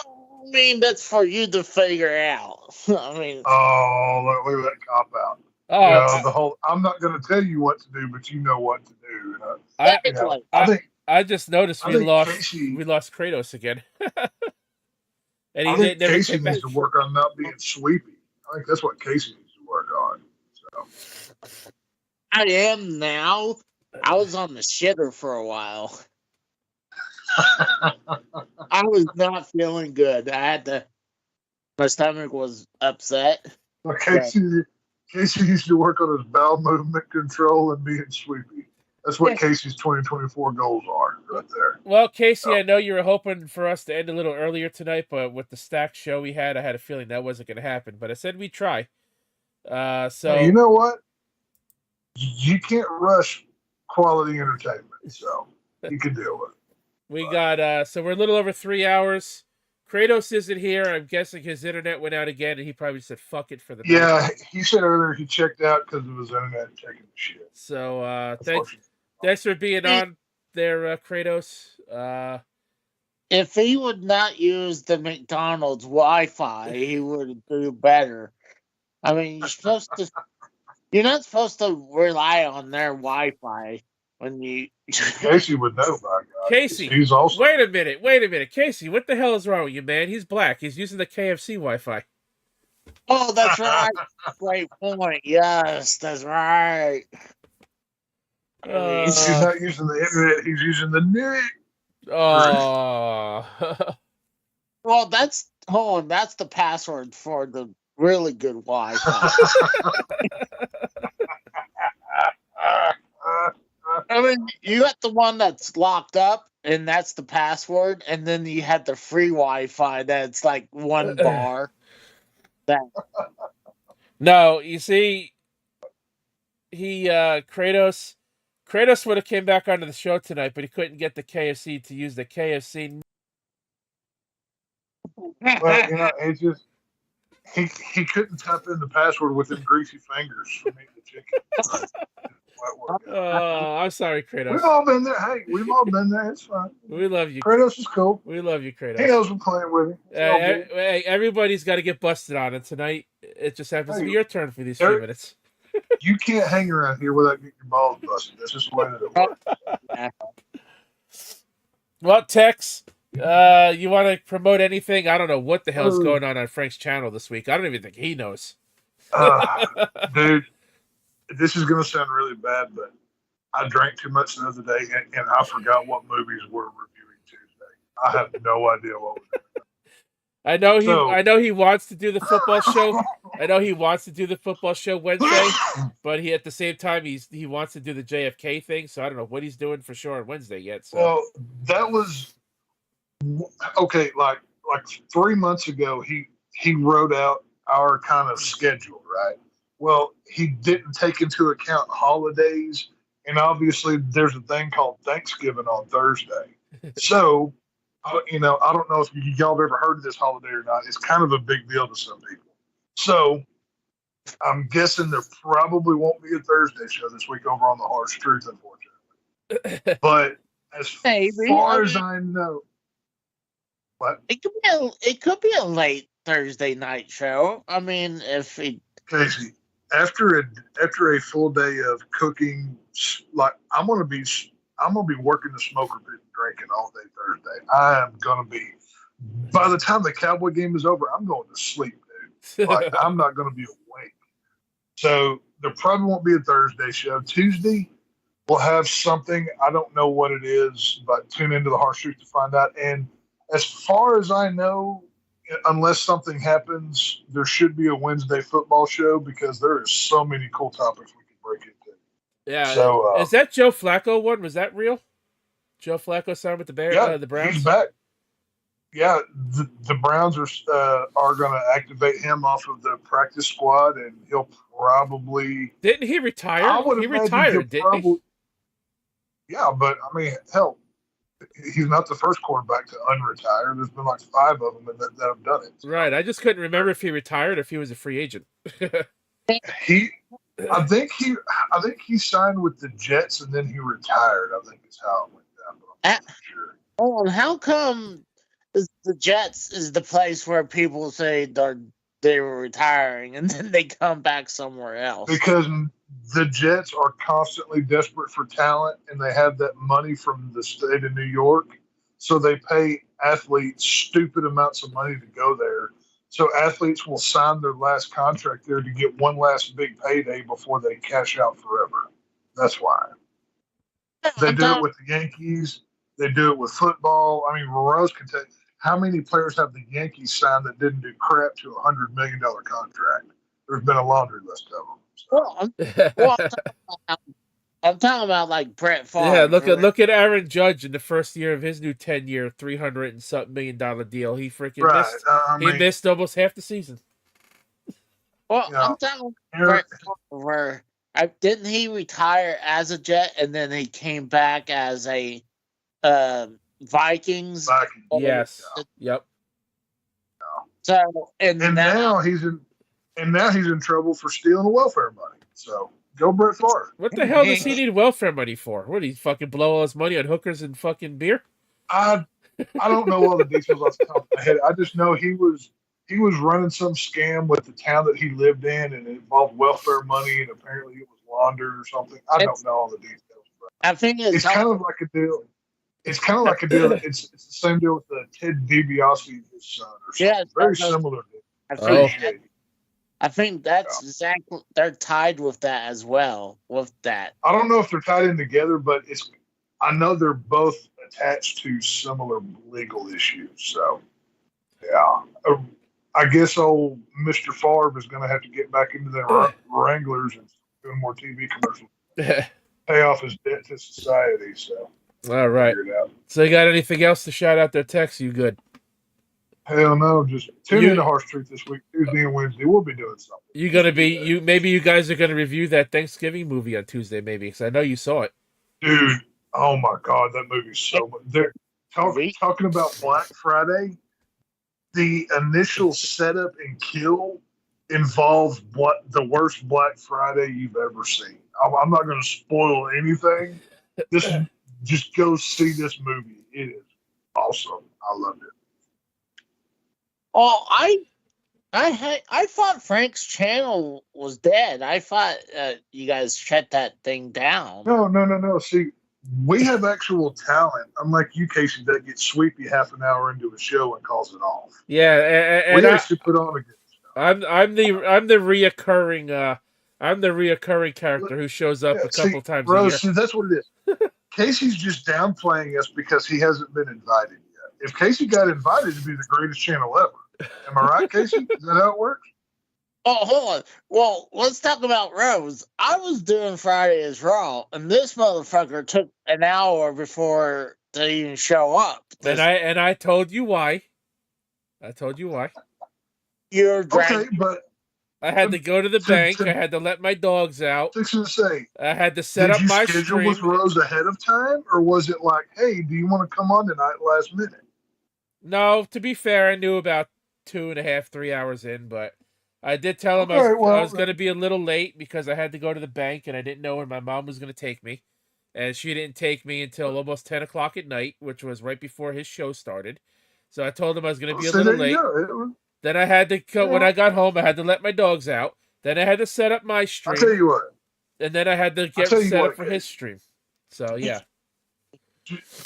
S2: mean, that's for you to figure out. I mean,
S4: Oh, look at that cop out.
S1: Oh,
S4: You know, the whole I'm not going to tell you what to do, but you know what to do. You know?
S1: I just noticed we lost Kratos again. And
S4: I think
S1: never
S4: Casey
S1: came back.
S4: needs to work on not being sweepy. I think that's what Casey needs to work on. So.
S2: I am now. I was on the shitter for a while. I was not feeling good. My stomach was upset.
S4: Well, Casey needs to work on his bowel movement control and being sweepy. That's what Casey's 2024 goals are right there.
S1: Well, Casey, I know you were hoping for us to end a little earlier tonight, but with the stacked show we had, I had a feeling that wasn't going to happen. But I said we'd try. So
S4: hey, you know what? You can't rush quality entertainment, so you can deal with it.
S1: We got so we're a little over 3 hours. Kratos isn't here. I'm guessing his internet went out again, and he probably said "fuck it" for the night.
S4: Yeah, he said earlier he checked out because of his internet taking the shit.
S1: So thanks for being on there, Kratos.
S2: If he would not use the McDonald's Wi-Fi, he would do better. I mean, you're not supposed to rely on their Wi-Fi when you.
S4: Casey would know, my God.
S1: Casey,
S4: he's also.
S1: Wait a minute, Casey. What the hell is wrong with you, man? He's black. He's using the KFC Wi-Fi.
S2: Oh, that's right. Great point. Yes, that's right.
S4: He's not using the internet. He's using the net.
S1: Oh.
S2: Well, that's the password for the really good Wi-Fi. I mean, you got the one that's locked up, and that's the password, and then you had the free Wi-Fi that's like one bar.
S1: No, you see, Kratos would have came back onto the show tonight, but he couldn't get the KFC to use the KFC.
S4: Well, you know, it's just he couldn't type in the password with them greasy fingers from eating the chicken.
S1: Oh, I'm sorry, Kratos.
S4: We've all been there. Hey, we've all been there. It's fine.
S1: We love you.
S4: Kratos is cool.
S1: We love you, Kratos.
S4: He knows we're playing with him.
S1: Hey, everybody's got to get busted on, and tonight it just happens to be your turn for these few minutes.
S4: You can't hang around here without getting your balls busted. That's just the way that it works.
S1: Well, Tex, you want to promote anything? I don't know what the hell's going on Frank's channel this week. I don't even think he knows.
S4: Dude, this is going to sound really bad, but I drank too much the other day, and I forgot what movies we're reviewing Tuesday. I have no idea what we're doing.
S1: I know he wants to do the football show. I know he wants to do the football show Wednesday, but at the same time he wants to do the JFK thing. So I don't know what he's doing for sure on Wednesday yet. So.
S4: Well, that was okay. Like 3 months ago, he wrote out our kind of schedule, right? Well, he didn't take into account holidays, and obviously there's a thing called Thanksgiving on Thursday. So. You know, I don't know if y'all have ever heard of this holiday or not. It's kind of a big deal to some people. So I'm guessing there probably won't be a Thursday show this week over on The Harsh Truth, unfortunately. But as far as I know, what?
S2: It could be a late Thursday night show. I mean, if it
S4: Casey, after a full day of cooking, like I'm gonna be working the smoker pit and drinking all day Thursday. I am gonna be. By the time the Cowboy game is over, I'm going to sleep, dude. Like I'm not gonna be awake. So there probably won't be a Thursday show. Tuesday we'll have something. I don't know what it is, but tune into The Harsh Truth to find out. And as far as I know, unless something happens, there should be a Wednesday football show because there is so many cool topics we can break into.
S1: Yeah.
S4: So
S1: is that Joe Flacco one? Was that real? Joe Flacco signed with the Browns.
S4: He's back. Yeah, the Browns are going to activate him off of the practice squad, and he'll probably.
S1: Didn't he retire? He retired, didn't he?
S4: Yeah, but I mean, hell, He's not the first quarterback to unretire. There's been like 5 of them that have done it.
S1: Right. I just couldn't remember if he retired or if he was a free agent.
S4: I think he signed with the Jets and then he retired. I think is how it went down. But I'm not sure.
S2: Oh, and how come the Jets is the place where people say they were retiring and then they come back somewhere else?
S4: Because the Jets are constantly desperate for talent and they have that money from the state of New York. So they pay athletes stupid amounts of money to go there. So athletes will sign their last contract there to get one last big payday before they cash out forever. That's why. They do it with the Yankees. They do it with football. I mean, Rose can tell you, how many players have the Yankees signed that didn't do crap to a $100 million contract? There's been a laundry list of them.
S2: Well, I'm talking about like Brett Favre.
S1: Yeah, look at Aaron Judge in the first year of his new 10-year, $300 and something million deal. He freaking missed almost half the season.
S2: Well, I'm talking about Brett Favre. Didn't he retire as a Jet and then he came back as a Vikings?
S1: Yes. Yep.
S2: So and
S4: now he's in trouble for stealing welfare money. So go Brett Favre.
S1: What the hell does he need welfare money for? What, did he fucking blow all his money on hookers and fucking beer?
S4: I don't know all the details off the top of my head. I just know he was running some scam with the town that he lived in, and it involved welfare money, and apparently it was laundered or something. I don't know all the details.
S2: I think
S4: it's kind of like a deal. It's kind of like a deal. It's the same deal with the Ted DiBiase and his son, or something.
S2: Yeah,
S4: very similar.
S2: I think that's exactly, they're tied with that as well. With that,
S4: I don't know if they're tied in together, but I know they're both attached to similar legal issues. So, yeah, I guess old Mr. Favre is going to have to get back into the Wranglers and doing more TV commercials, pay off his debt to society. So,
S1: all right. So, you got anything else to shout out there, Tex? You good?
S4: Hell no, just tune in to Harsh Truth this week, Tuesday and Wednesday. We'll be doing something.
S1: Maybe you guys are gonna review that Thanksgiving movie on Tuesday, maybe, because I know you saw it.
S4: Dude, oh my God, that movie's so much. They're talking about Black Friday. The initial setup and kill involves the worst Black Friday you've ever seen. I'm not going to spoil anything. Just go see this movie. It is awesome. I loved it.
S2: Oh, I thought Frank's channel was dead. I thought you guys shut that thing down.
S4: No. See, we have actual talent. Unlike you, Casey, that gets sweepy half an hour into a show and calls it off.
S1: Yeah, and
S4: we actually put on a good show.
S1: I'm the reoccurring character who shows up a couple times
S4: Rose,
S1: a year.
S4: See, that's what it is. Casey's just downplaying us because he hasn't been invited yet. If Casey got invited, it'd be the greatest channel ever. Am I right, Casey? Is that how it works?
S2: Oh, hold on. Well, let's talk about Rose. I was doing Friday as Raw, and this motherfucker took an hour before to even show up.
S1: And I told you why.
S2: You're
S4: okay, but
S1: I had to go to the bank. I had to let my dogs out. I had to set up my stream.
S4: Did you schedule with Rose ahead of time, or was it like, hey, do you want to come on tonight last minute?
S1: No, to be fair, I knew about 2.5, 3 hours in, but I did tell him I was going to be a little late because I had to go to the bank and I didn't know when my mom was going to take me. And she didn't take me until almost 10 o'clock at night, which was right before his show started. So I told him I was going to be a little late. Then I had to, when I got home, I had to let my dogs out. Then I had to set up my stream.
S4: I'll tell you what.
S1: And then I had to get set up for his stream. So, yeah.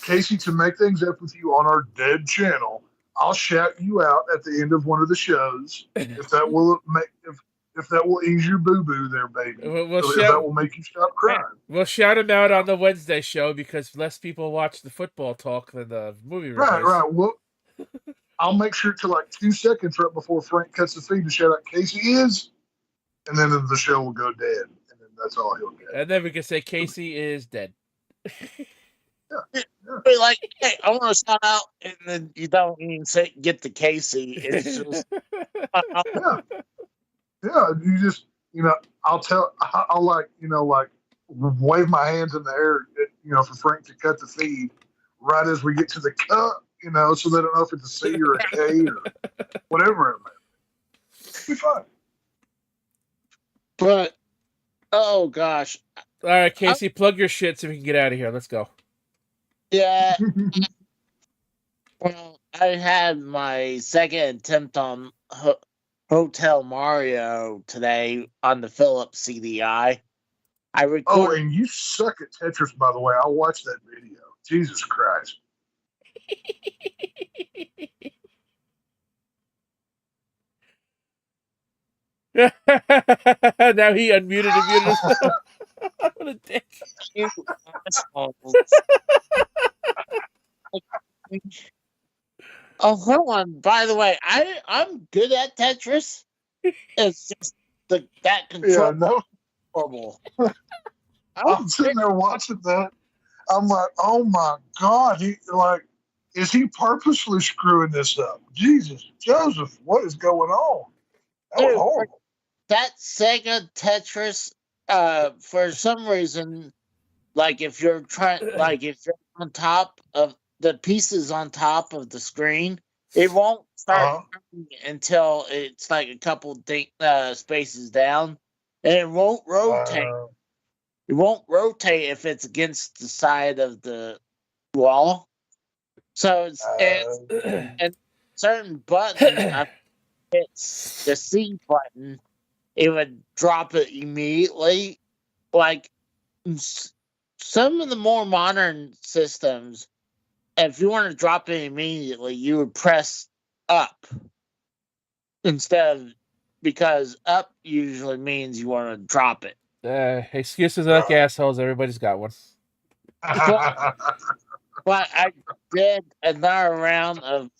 S4: Casey, to make things up with you on our dead channel, I'll shout you out at the end of one of the shows if that will ease your boo boo there, baby. If that will make you stop crying.
S1: We'll shout him out on the Wednesday show because less people watch the football talk than the movie reviews.
S4: Right. Well, I'll make sure to like 2 seconds right before Frank cuts the feed to shout out Casey is, and then the show will go dead, and then that's all he'll get.
S1: And then we can say Casey is dead.
S4: Yeah.
S2: Be like, hey, I want to shout out, and then you don't even get the Casey. It's just
S4: You just I'll wave my hands in the air, for Frank to cut the feed right as we get to the cup, so they don't know if it's a C or a K or whatever it may be. It'll be fun.
S2: But oh gosh,
S1: All right, Casey, plug your shit so we can get out of here. Let's go.
S2: yeah. Well, I had my second attempt on Hotel Mario today on the Philips CDI. I
S4: Oh,
S2: recorded.
S4: and you suck at Tetris, by the way. I watched that video. Jesus Christ.
S1: Now he unmuted and muted himself. What a dick.
S2: You assholes. Oh, hold on. By the way, I'm good at Tetris. It's just that control
S4: Yeah, no.
S2: horrible.
S4: I'm sitting there watching that. I'm like, oh my God. Is he purposely screwing this up? Jesus, Joseph, what is going on? That was
S2: Dude,
S4: horrible.
S2: that Sega Tetris, for some reason, if you're on top of the pieces on top of the screen, it won't start until it's like a couple spaces down, and it won't rotate. It won't rotate if it's against the side of the wall. So and certain buttons, I hits the C button, it would drop it immediately. Like some of the more modern systems, if you want to drop it immediately, you would press up because up usually means you want to drop it.
S1: Excuses like assholes. Everybody's got one.
S2: But I did another round of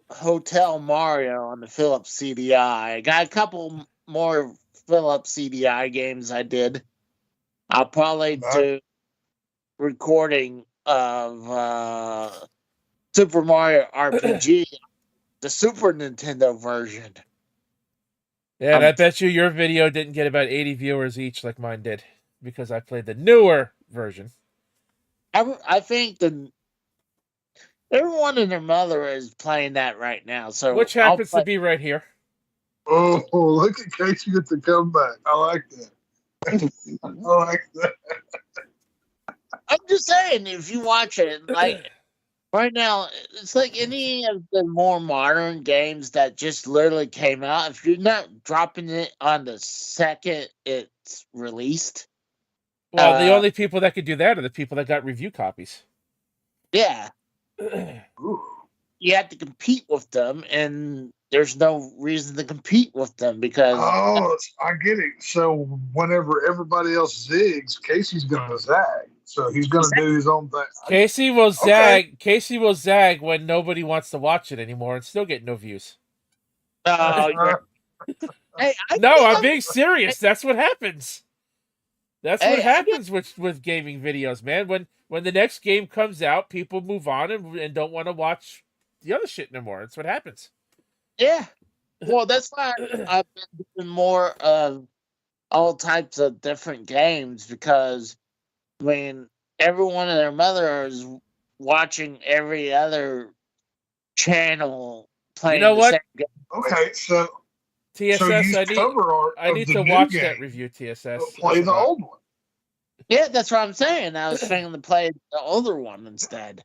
S2: Hotel Mario on the Philips CDI. I got a couple more Philips CDI games I did. I'll probably do recording of Super Mario RPG, the Super Nintendo version.
S1: Yeah, and I bet you your video didn't get about 80 viewers each like mine did, because I played the newer version.
S2: I think everyone and their mother is playing that right now. So
S1: which happens to be right here.
S4: Oh, look at Casey get the comeback. I like that. I like that.
S2: I'm just saying, if you watch it, right now, it's like any of the more modern games that just literally came out. If you're not dropping it on the second it's released.
S1: Well, the only people that could do that are the people that got review copies.
S2: Yeah. You have to compete with them, and there's no reason to compete with them because...
S4: Oh, I get it. So whenever everybody else zigs, Casey's going to zag. So he's going to do his own thing.
S1: Casey will zag. Okay. Casey will zag when nobody wants to watch it anymore and still get no views.
S2: Oh, hey,
S1: I'm being serious. That's what happens. That's what happens with gaming videos, man. When the next game comes out, people move on and don't want to watch the other shit no more. That's what happens.
S2: Yeah. Well, that's why I've been doing more of all types of different games, because everyone and their mother is watching every other channel playing the same game.
S4: Okay, so
S1: TSS, I need to watch that review, TSS.
S4: Play the old one.
S2: Yeah, that's what I'm saying. I was thinking to play the older one instead.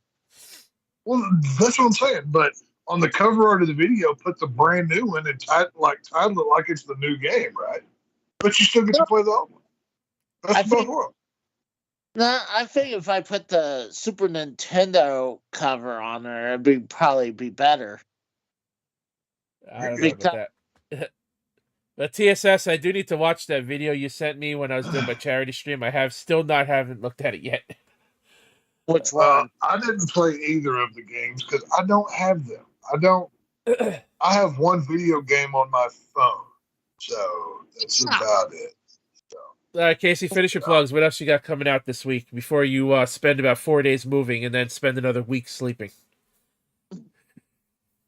S4: Well, that's what I'm saying. But on the cover art of the video, put the brand new one and title it like it's the new game, right? But you still get to play the old one. That's both worlds.
S2: No, I think if I put the Super Nintendo cover on there, it'd probably be better.
S1: I don't know about that. But TSS, I do need to watch that video you sent me when I was doing my charity stream. I haven't looked at it yet.
S2: Which one?
S4: I didn't play either of the games because I don't have them. I have one video game on my phone, so that's about it.
S1: Casey, finish your plugs. What else you got coming out this week before you spend about 4 days moving and then spend another week sleeping?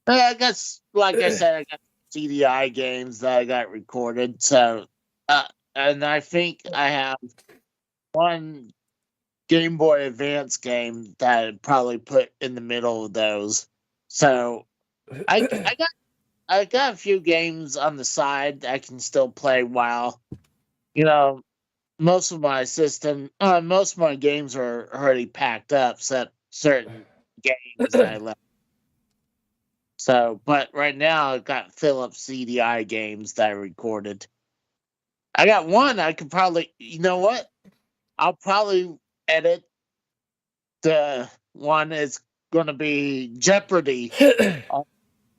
S2: I guess, like I said, I got CDI games that I got recorded. So, and I think I have one Game Boy Advance game that I'd probably put in the middle of those. So I got a few games on the side that I can still play while, most of my games are already packed up, except certain games that I left. So, but right now I've got Philips CDI games that I recorded. I got one I could probably, I'll probably edit. The one is going to be Jeopardy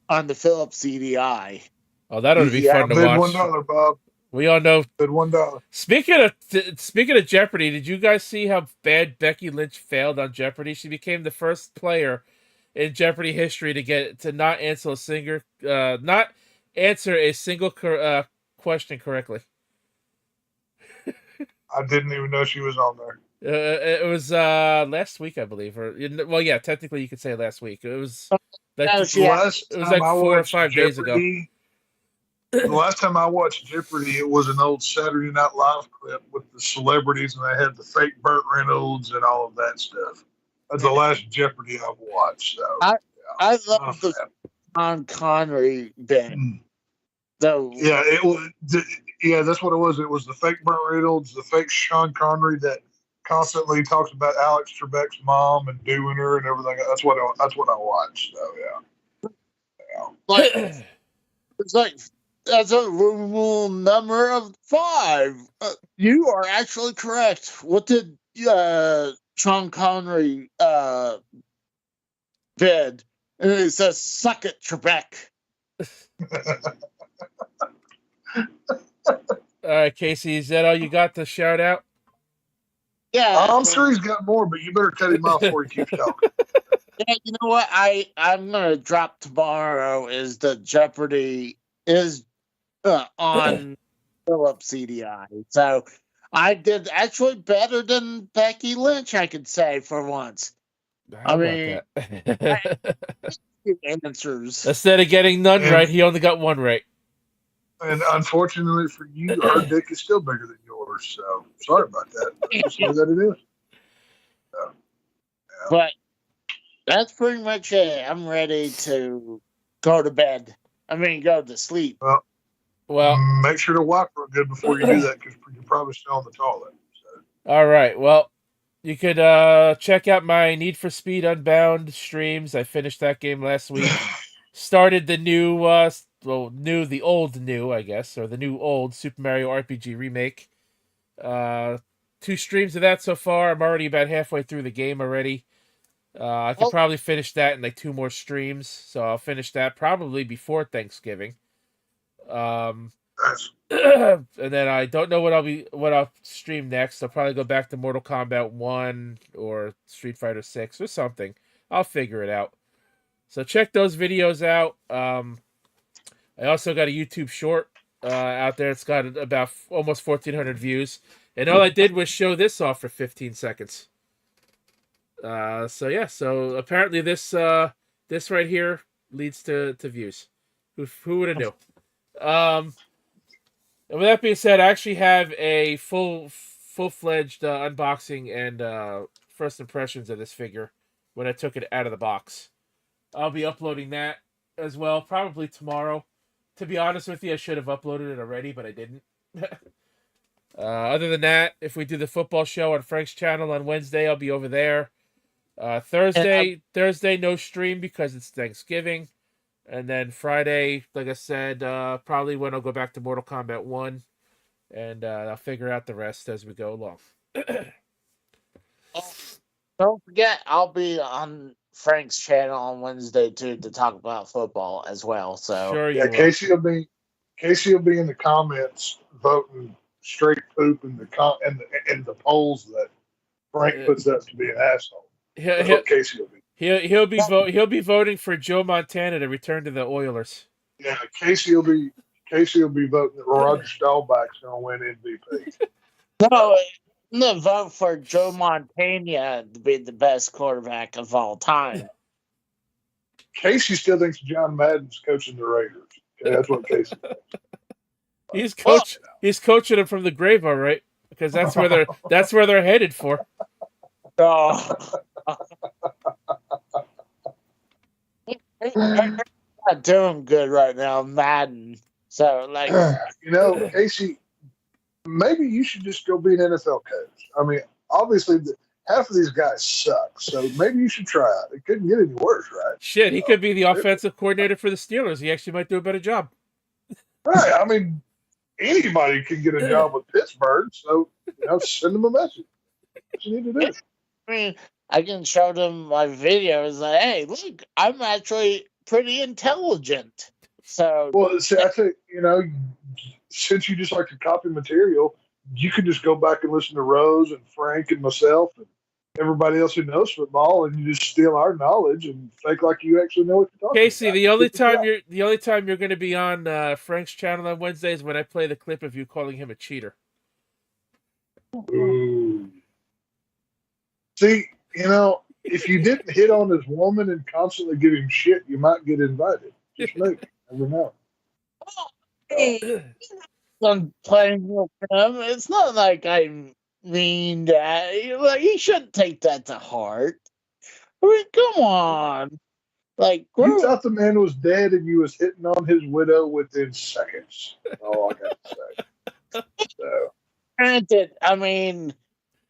S2: on the Philips CDI.
S1: Oh, that ought to be fun to
S4: bid
S1: watch.
S4: $1, Bob.
S1: We all know.
S4: Bid $1.
S1: Speaking of Jeopardy, did you guys see how bad Becky Lynch failed on Jeopardy? She became the first player in Jeopardy history to not answer a single question correctly.
S4: I didn't even know she was on there.
S1: It was last week, I believe. Well, yeah, technically you could say last week. It was like,
S4: Last time I
S1: 4 or 5
S4: watched
S1: days ago.
S4: Jeopardy, the last time I watched Jeopardy, it was an old Saturday Night Live clip with the celebrities, and they had the fake Burt Reynolds and all of that stuff. That's the last Jeopardy I've watched. So
S2: I love the Sean Connery bit. So
S4: yeah, it was. Yeah, that's what it was. It was the fake Burt Reynolds, the fake Sean Connery that constantly talks about Alex Trebek's mom and doing her and everything. That's what I watched. So yeah.
S2: It's like that's a rule number of 5. You are actually correct. What did Sean Connery bid? And it says, "Suck it, Trebek."
S1: All right, Casey, is that all you got to shout out?
S2: Yeah,
S4: I'm sure he's got more, but you better cut him off before he keeps talking.
S2: Yeah, you know what? I'm gonna drop tomorrow is the Jeopardy is on Philips CDI. So I did actually better than Becky Lynch, I could say, for once.
S1: How about that?
S2: Answers.
S1: Instead of getting none right, he only got one right.
S4: And unfortunately for you, her dick is still bigger than yours. So sorry about that. That's the way that it is. So, yeah.
S2: But that's pretty much it. I'm ready to go to bed. Go to sleep.
S1: Well,
S4: make sure to wipe real good before you do that, because you're probably still on the toilet. So.
S1: All right. Well, you could check out my Need for Speed Unbound streams. I finished that game last week. Started the new, the old new, I guess, or the new old Super Mario RPG remake. 2 streams of that so far. I'm already about halfway through the game already. I could probably finish that in like 2 more streams, so I'll finish that probably before Thanksgiving. And then I don't know what I'll stream next. I'll probably go back to Mortal Kombat 1 or Street Fighter 6 or something. I'll figure it out. So check those videos out. I also got a YouTube short out there. It's got about almost 1,400 views. And all I did was show this off for 15 seconds. So apparently this right here leads to views. Who would have knew? And with that being said, I actually have a full-fledged unboxing and first impressions of this figure when I took it out of the box. I'll be uploading that as well, probably tomorrow. To be honest with you, I should have uploaded it already, but I didn't. Other than that, if we do the football show on Frank's channel on Wednesday, I'll be over there. Thursday, no stream because it's Thanksgiving. And then Friday, like I said, probably when I'll go back to Mortal Kombat 1. And I'll figure out the rest as we go along.
S2: Don't forget, I'll be on Frank's channel on Wednesday too to talk about football as well. So
S1: sure,
S4: yeah, Casey will be in the comments voting straight poop in the polls that Frank puts up to be an asshole. That's what Casey will be.
S1: He'll be voting for Joe Montana to return to the Oilers.
S4: Yeah, Casey will be voting that Roger Staubach's going to win MVP.
S2: No, I'm gonna vote for Joe Montana to be the best quarterback of all time.
S4: Casey still thinks John Madden's coaching the Raiders. Okay, that's what Casey thinks.
S1: He's coaching them from the grave, all right? Because that's where they're headed for.
S2: Well,
S1: He's coaching them from the grave, all right? Because that's where they're headed for.
S2: Well, Oh. I'm not doing good right now, Madden. So, like,
S4: Casey, maybe you should just go be an NFL coach. I mean, obviously, half of these guys suck, so maybe you should try it. It couldn't get any worse, right?
S1: Shit, he could be the offensive coordinator for the Steelers. He actually might do a better job.
S4: Right. I mean, anybody can get a job with Pittsburgh, so send them a message. What you need to do.
S2: I mean, I can show them my videos. Like, hey, look, I'm actually pretty intelligent. So,
S4: Well, see, I think since you just like to copy material, you could just go back and listen to Rose and Frank and myself and everybody else who knows football, and you just steal our knowledge and fake like you actually know what you're talking
S1: Casey,
S4: about.
S1: the only time you're going to be on Frank's channel on Wednesday is when I play the clip of you calling him a cheater.
S4: Ooh. See, if you didn't hit on his woman and constantly give him shit, you might get invited. Just maybe. Never know.
S2: I'm playing with him. It's not like I mean that. Like, he shouldn't take that to heart. I mean, come on. Like,
S4: You thought the man was dead and you was hitting on his widow within seconds. All I got to say. So.
S2: Granted, I mean,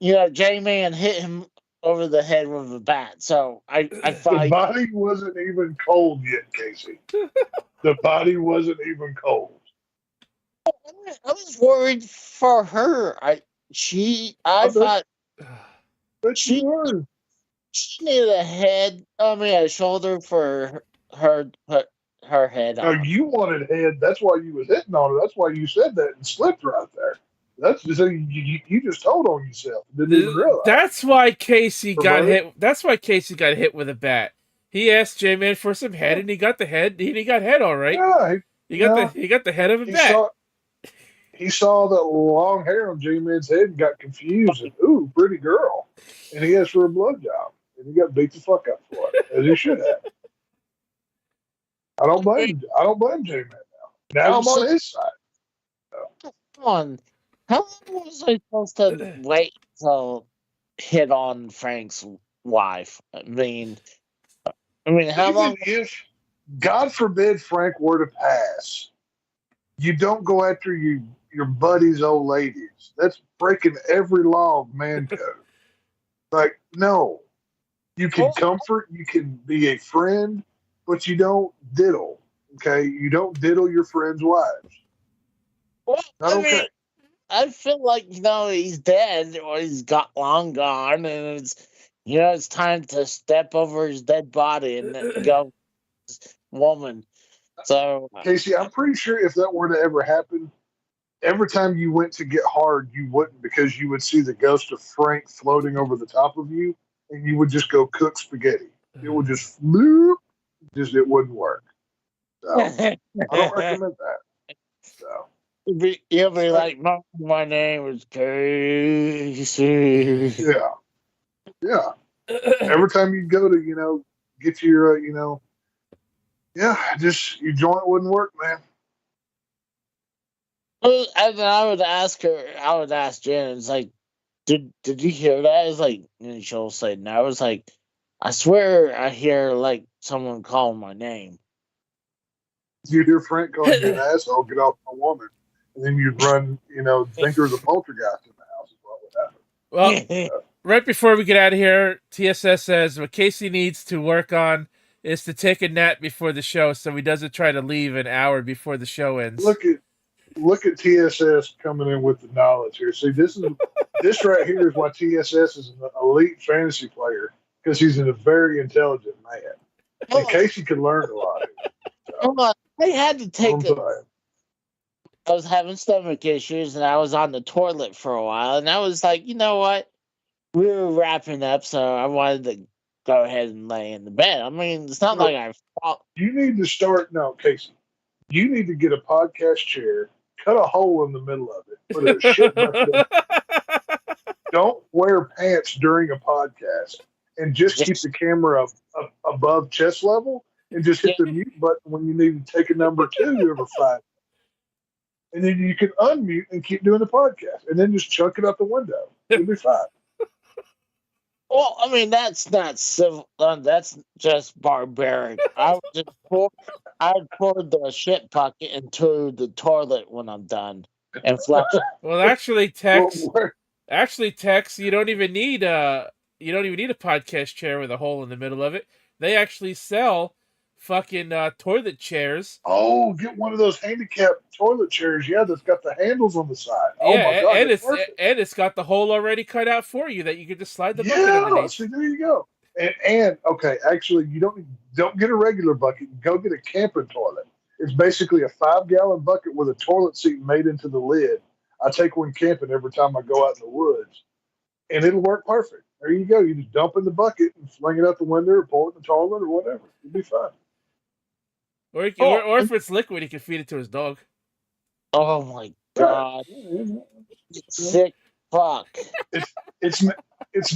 S2: J-Man hit him over the head with a bat. So I thought
S4: the body wasn't even cold yet, Casey. The body wasn't even cold.
S2: I was worried for her. I thought
S4: But she
S2: needed a shoulder for her head
S4: No,
S2: on.
S4: you wanted head. That's why you was hitting on her. That's why you said that and slipped right there. That's just you just told on yourself. Didn't even realize.
S1: That's why Casey got hit. That's why Casey got hit with a bat. He asked J-Man for some head, and he got the head. He got head all right.
S4: Yeah,
S1: he got the head of a bat.
S4: He saw the long hair on J-Man's head and got confused. And, ooh, pretty girl. And he asked for a blowjob. And he got beat the fuck up for it, as he should have. I don't blame J-Man now. Now I'm on his side.
S2: Come on. How long was I supposed to wait till hit on Frank's wife? I mean, how long?
S4: If, God forbid, Frank were to pass, you don't go after your buddy's old ladies. That's breaking every law of man code. Like, no. You can comfort, you can be a friend, but you don't diddle. Okay? You don't diddle your friends' wives.
S2: Well,
S4: Okay.
S2: I feel like he's dead or he's long gone, and it's time to step over his dead body and go, woman. So,
S4: Casey, I'm pretty sure if that were to ever happen, every time you went to get hard, you wouldn't, because you would see the ghost of Frank floating over the top of you, and you would just go cook spaghetti. It would just bloop. It wouldn't work. So I don't recommend that. So.
S2: You'll be like, my name is Casey.
S4: Yeah. Every time you go to, get your, just your joint wouldn't work, man.
S2: And I would ask Jen, it's like, did you hear that? It's like, and she'll say no. It's like, I swear I hear like someone calling my name.
S4: You hear Frank calling you an asshole, get off my woman. And then you'd run, think there's a poltergeist in the house is what would happen.
S1: Well, right before we get out of here, TSS says what Casey needs to work on is to take a nap before the show so he doesn't try to leave an hour before the show ends.
S4: Look at TSS coming in with the knowledge here. See, this right here is why TSS is an elite fantasy player, because he's a very intelligent man. And Casey could learn a lot.
S2: So. I had to take I was having stomach issues, and I was on the toilet for a while, and I was like, you know what? We were wrapping up, so I wanted to go ahead and lay in the bed. I mean, it's not like I fought.
S4: You need to start, Casey. You need to get a podcast chair, cut a hole in the middle of it, put a shit bucket. Don't wear pants during a podcast, and just keep the camera up above chest level, and just hit the mute button when you need to take a number 2 every 5. And then you can unmute and keep doing the podcast, and then just chuck it out the window. You'll be fine.
S2: Well, I mean, that's not civil. That's just barbaric. I'd pour the shit bucket into the toilet when I'm done and flush.
S1: Well, actually, Tex,
S4: Well,
S1: you don't even need a podcast chair with a hole in the middle of it. They actually sell fucking toilet chairs.
S4: oh, get one of those handicap toilet chairs. Yeah, that's got the handles on the side. Oh
S1: Yeah,
S4: my god,
S1: and
S4: that's perfect.
S1: it's got the hole already cut out for you that you can just slide the bucket
S4: Yeah,
S1: underneath.
S4: see, there you go. And okay, actually, you don't get a regular bucket. Go get a camping toilet. It's basically a 5-gallon bucket with a toilet seat made into the lid. I take one camping every time I go out in the woods, and it'll work perfect. There you go. You just dump in the bucket and fling it out the window, or pour it in the toilet, or whatever. It'll be fine.
S1: Or if it's liquid, he can feed it to his dog.
S2: Oh my god, sick fuck.
S4: It's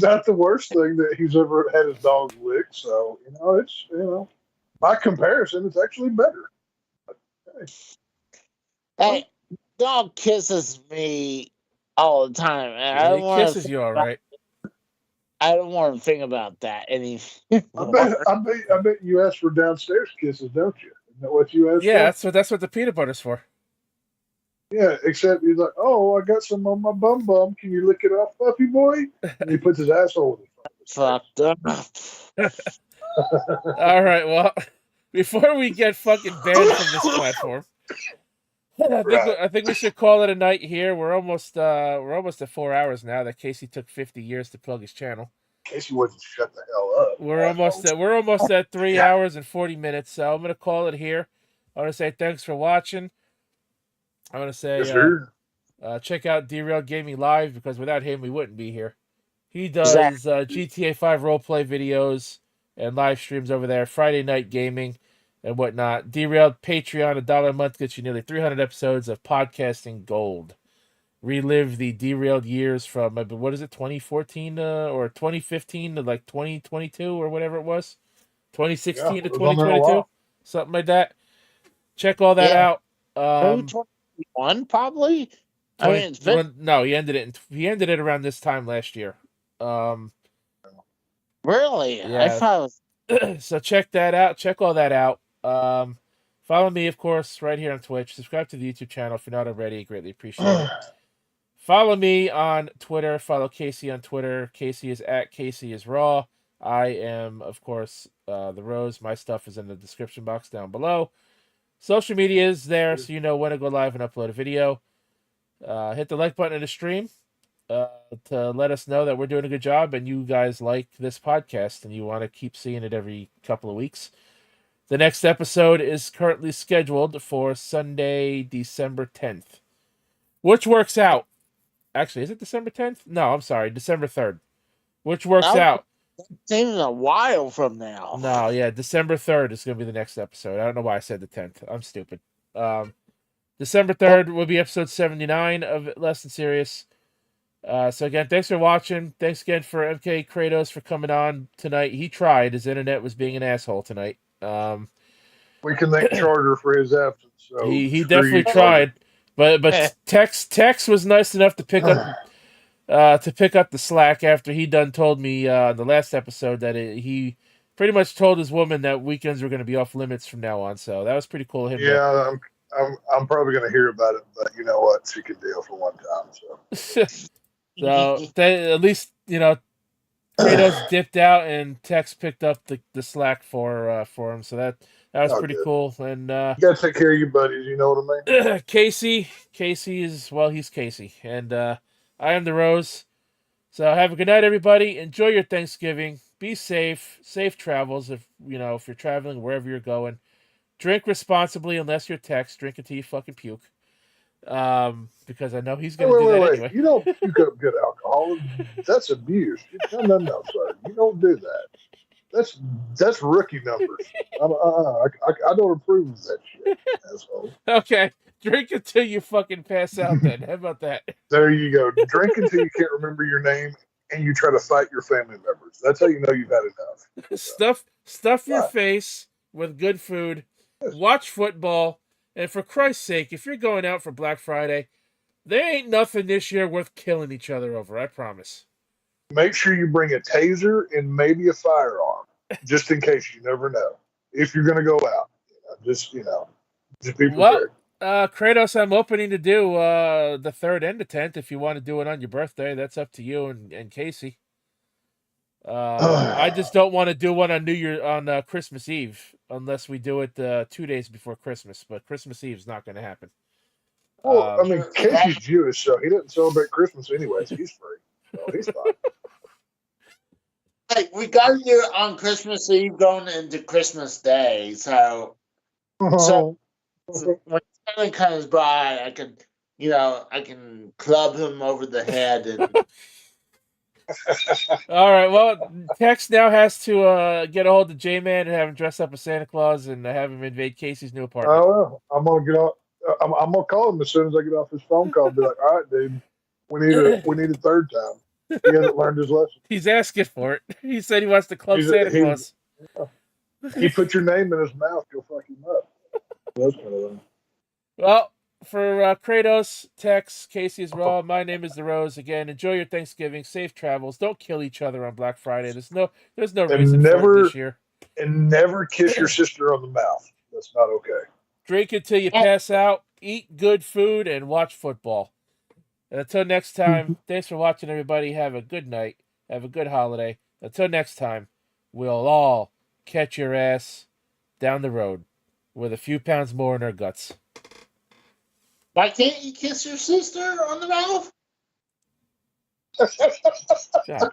S4: not the worst thing that he's ever had his dog licked. So it's by comparison, it's actually better.
S2: Hey, dog kisses me all the time, and I
S1: Yeah,
S2: don't
S1: he
S2: want
S1: kisses you all right.
S2: I don't want to think about that anymore.
S4: I bet you ask for downstairs kisses, don't you? Isn't that what you asked
S1: Yeah,
S4: for?
S1: that's what the peanut butter's for.
S4: Yeah, except he's like, oh, I got some on my bum. Can you lick it off, puppy boy? And he puts his asshole in his
S2: Fucked up.
S1: All right, well, before we get fucking banned from this platform, I think we should call it a night here. We're almost at 4 hours now. That Casey took 50 years to plug his channel.
S4: In case he wouldn't shut the hell up.
S1: We're almost at 3 hours and 40 minutes. So I'm gonna call it here. I want to say thanks for watching. I want to say
S4: Yes, sir.
S1: check out Derailed Gaming Live, because without him we wouldn't be here. He does GTA 5 roleplay videos and live streams over there, Friday night gaming and whatnot. Derailed Patreon, $1 a month gets you nearly 300 episodes of podcasting gold. Relive the derailed years from, what is it, 2014 or 2015 to like 2022 or whatever it was, 2016
S4: Yeah,
S1: to
S4: it was on there a
S1: 2022,
S4: while.
S1: something like that. Check all that out.
S2: 2021 probably. I mean, it's been
S1: No, he ended it around this time last year.
S2: really.
S1: Yeah.
S2: I thought it was
S1: So check that out. Check all that out. Follow me, of course, right here on Twitch. Subscribe to the YouTube channel if you're not already. Greatly appreciate it. Follow me on Twitter. Follow Casey on Twitter. Casey is at Casey is Raw. I am, of course, the Rose. My stuff is in the description box down below. Social media is there, so you know when to go live and upload a video. Hit the like button in the stream to let us know that we're doing a good job and you guys like this podcast and you want to keep seeing it every couple of weeks. The next episode is currently scheduled for Sunday, December 10th, which works out. Actually, is it December 10th? No, I'm sorry, December 3rd, which works out.
S2: seems a while from now.
S1: No, yeah, December 3rd is going to be the next episode. I don't know why I said the 10th. I'm stupid. December 3rd will be episode 79 of Less Than Serious. So again, thanks for watching. Thanks again for MK Kratos for coming on tonight. He tried. His internet was being an asshole tonight.
S4: We can thank Charter for his absence. So
S1: he
S4: screw
S1: definitely
S4: you,
S1: tried, but Tex was nice enough to pick up the slack after he done told me in the last episode that he pretty much told his woman that weekends were going to be off limits from now on. So that was pretty cool of him.
S4: Yeah, I'm probably going to hear about it, but you know what? She could deal for one time. So
S1: at least Kratos dipped out and Tex picked up the slack for him. So that was pretty cool. And
S4: you got to take care of your buddies. You know what I mean?
S1: Casey is, well, he's Casey, and I am the Rose. So have a good night, everybody. Enjoy your Thanksgiving. Be safe. Safe travels if you're traveling wherever you're going. Drink responsibly unless you're Tex. Drink until you fucking puke. Because I know he's going to do that anyway.
S4: You don't puke up good alcohol. That's abuse. No, sir. You don't do that. That's rookie numbers. I don't approve of that shit, asshole.
S1: Okay. Drink until you fucking pass out then. How about that?
S4: There you go. Drink until you can't remember your name and you try to fight your family members. That's how you know you've had enough.
S1: Stuff your face with good food. Watch football. And for Christ's sake, if you're going out for Black Friday, there ain't nothing this year worth killing each other over, I promise.
S4: make sure you bring a taser and maybe a firearm, just in case. You never know if you're going to go out. Just be prepared.
S1: Kratos, I'm opening to do the 3rd and the 10th. If you want to do it on your birthday, that's up to you and Casey. I just don't want to do one on Christmas Eve unless we do it 2 days before Christmas. But Christmas Eve is not going to happen.
S4: Well, I mean, Casey's Jewish, so he doesn't celebrate Christmas anyways. He's free, so he's fine.
S2: Like, we got here on Christmas Eve going into Christmas Day, so when something comes by, I can club him over the head and.
S1: All right. Well, Tex now has to get a hold of J-Man and have him dress up as Santa Claus and have him invade Casey's new apartment.
S4: Oh well, I'm gonna get off. I'm gonna call him as soon as I get off his phone call. And be like, all right, dude, we need a 3rd time. He hasn't learned his lesson.
S1: He's asking for it. He said he wants to club Santa Claus.
S4: He put your name in his mouth, you'll fuck him up. That's kind of thing.
S1: Well, for Kratos, Tex, Casey's Raw, my name is The Rose. Again, enjoy your Thanksgiving. Safe travels. Don't kill each other on Black Friday. There's no reason for it this year.
S4: And never kiss your sister on the mouth. That's not okay.
S1: Drink until you pass out. Eat good food and watch football. And until next time, thanks for watching, everybody. Have a good night. Have a good holiday. Until next time, we'll all catch your ass down the road with a few pounds more in our guts.
S2: Why can't you kiss your sister on the mouth?
S1: God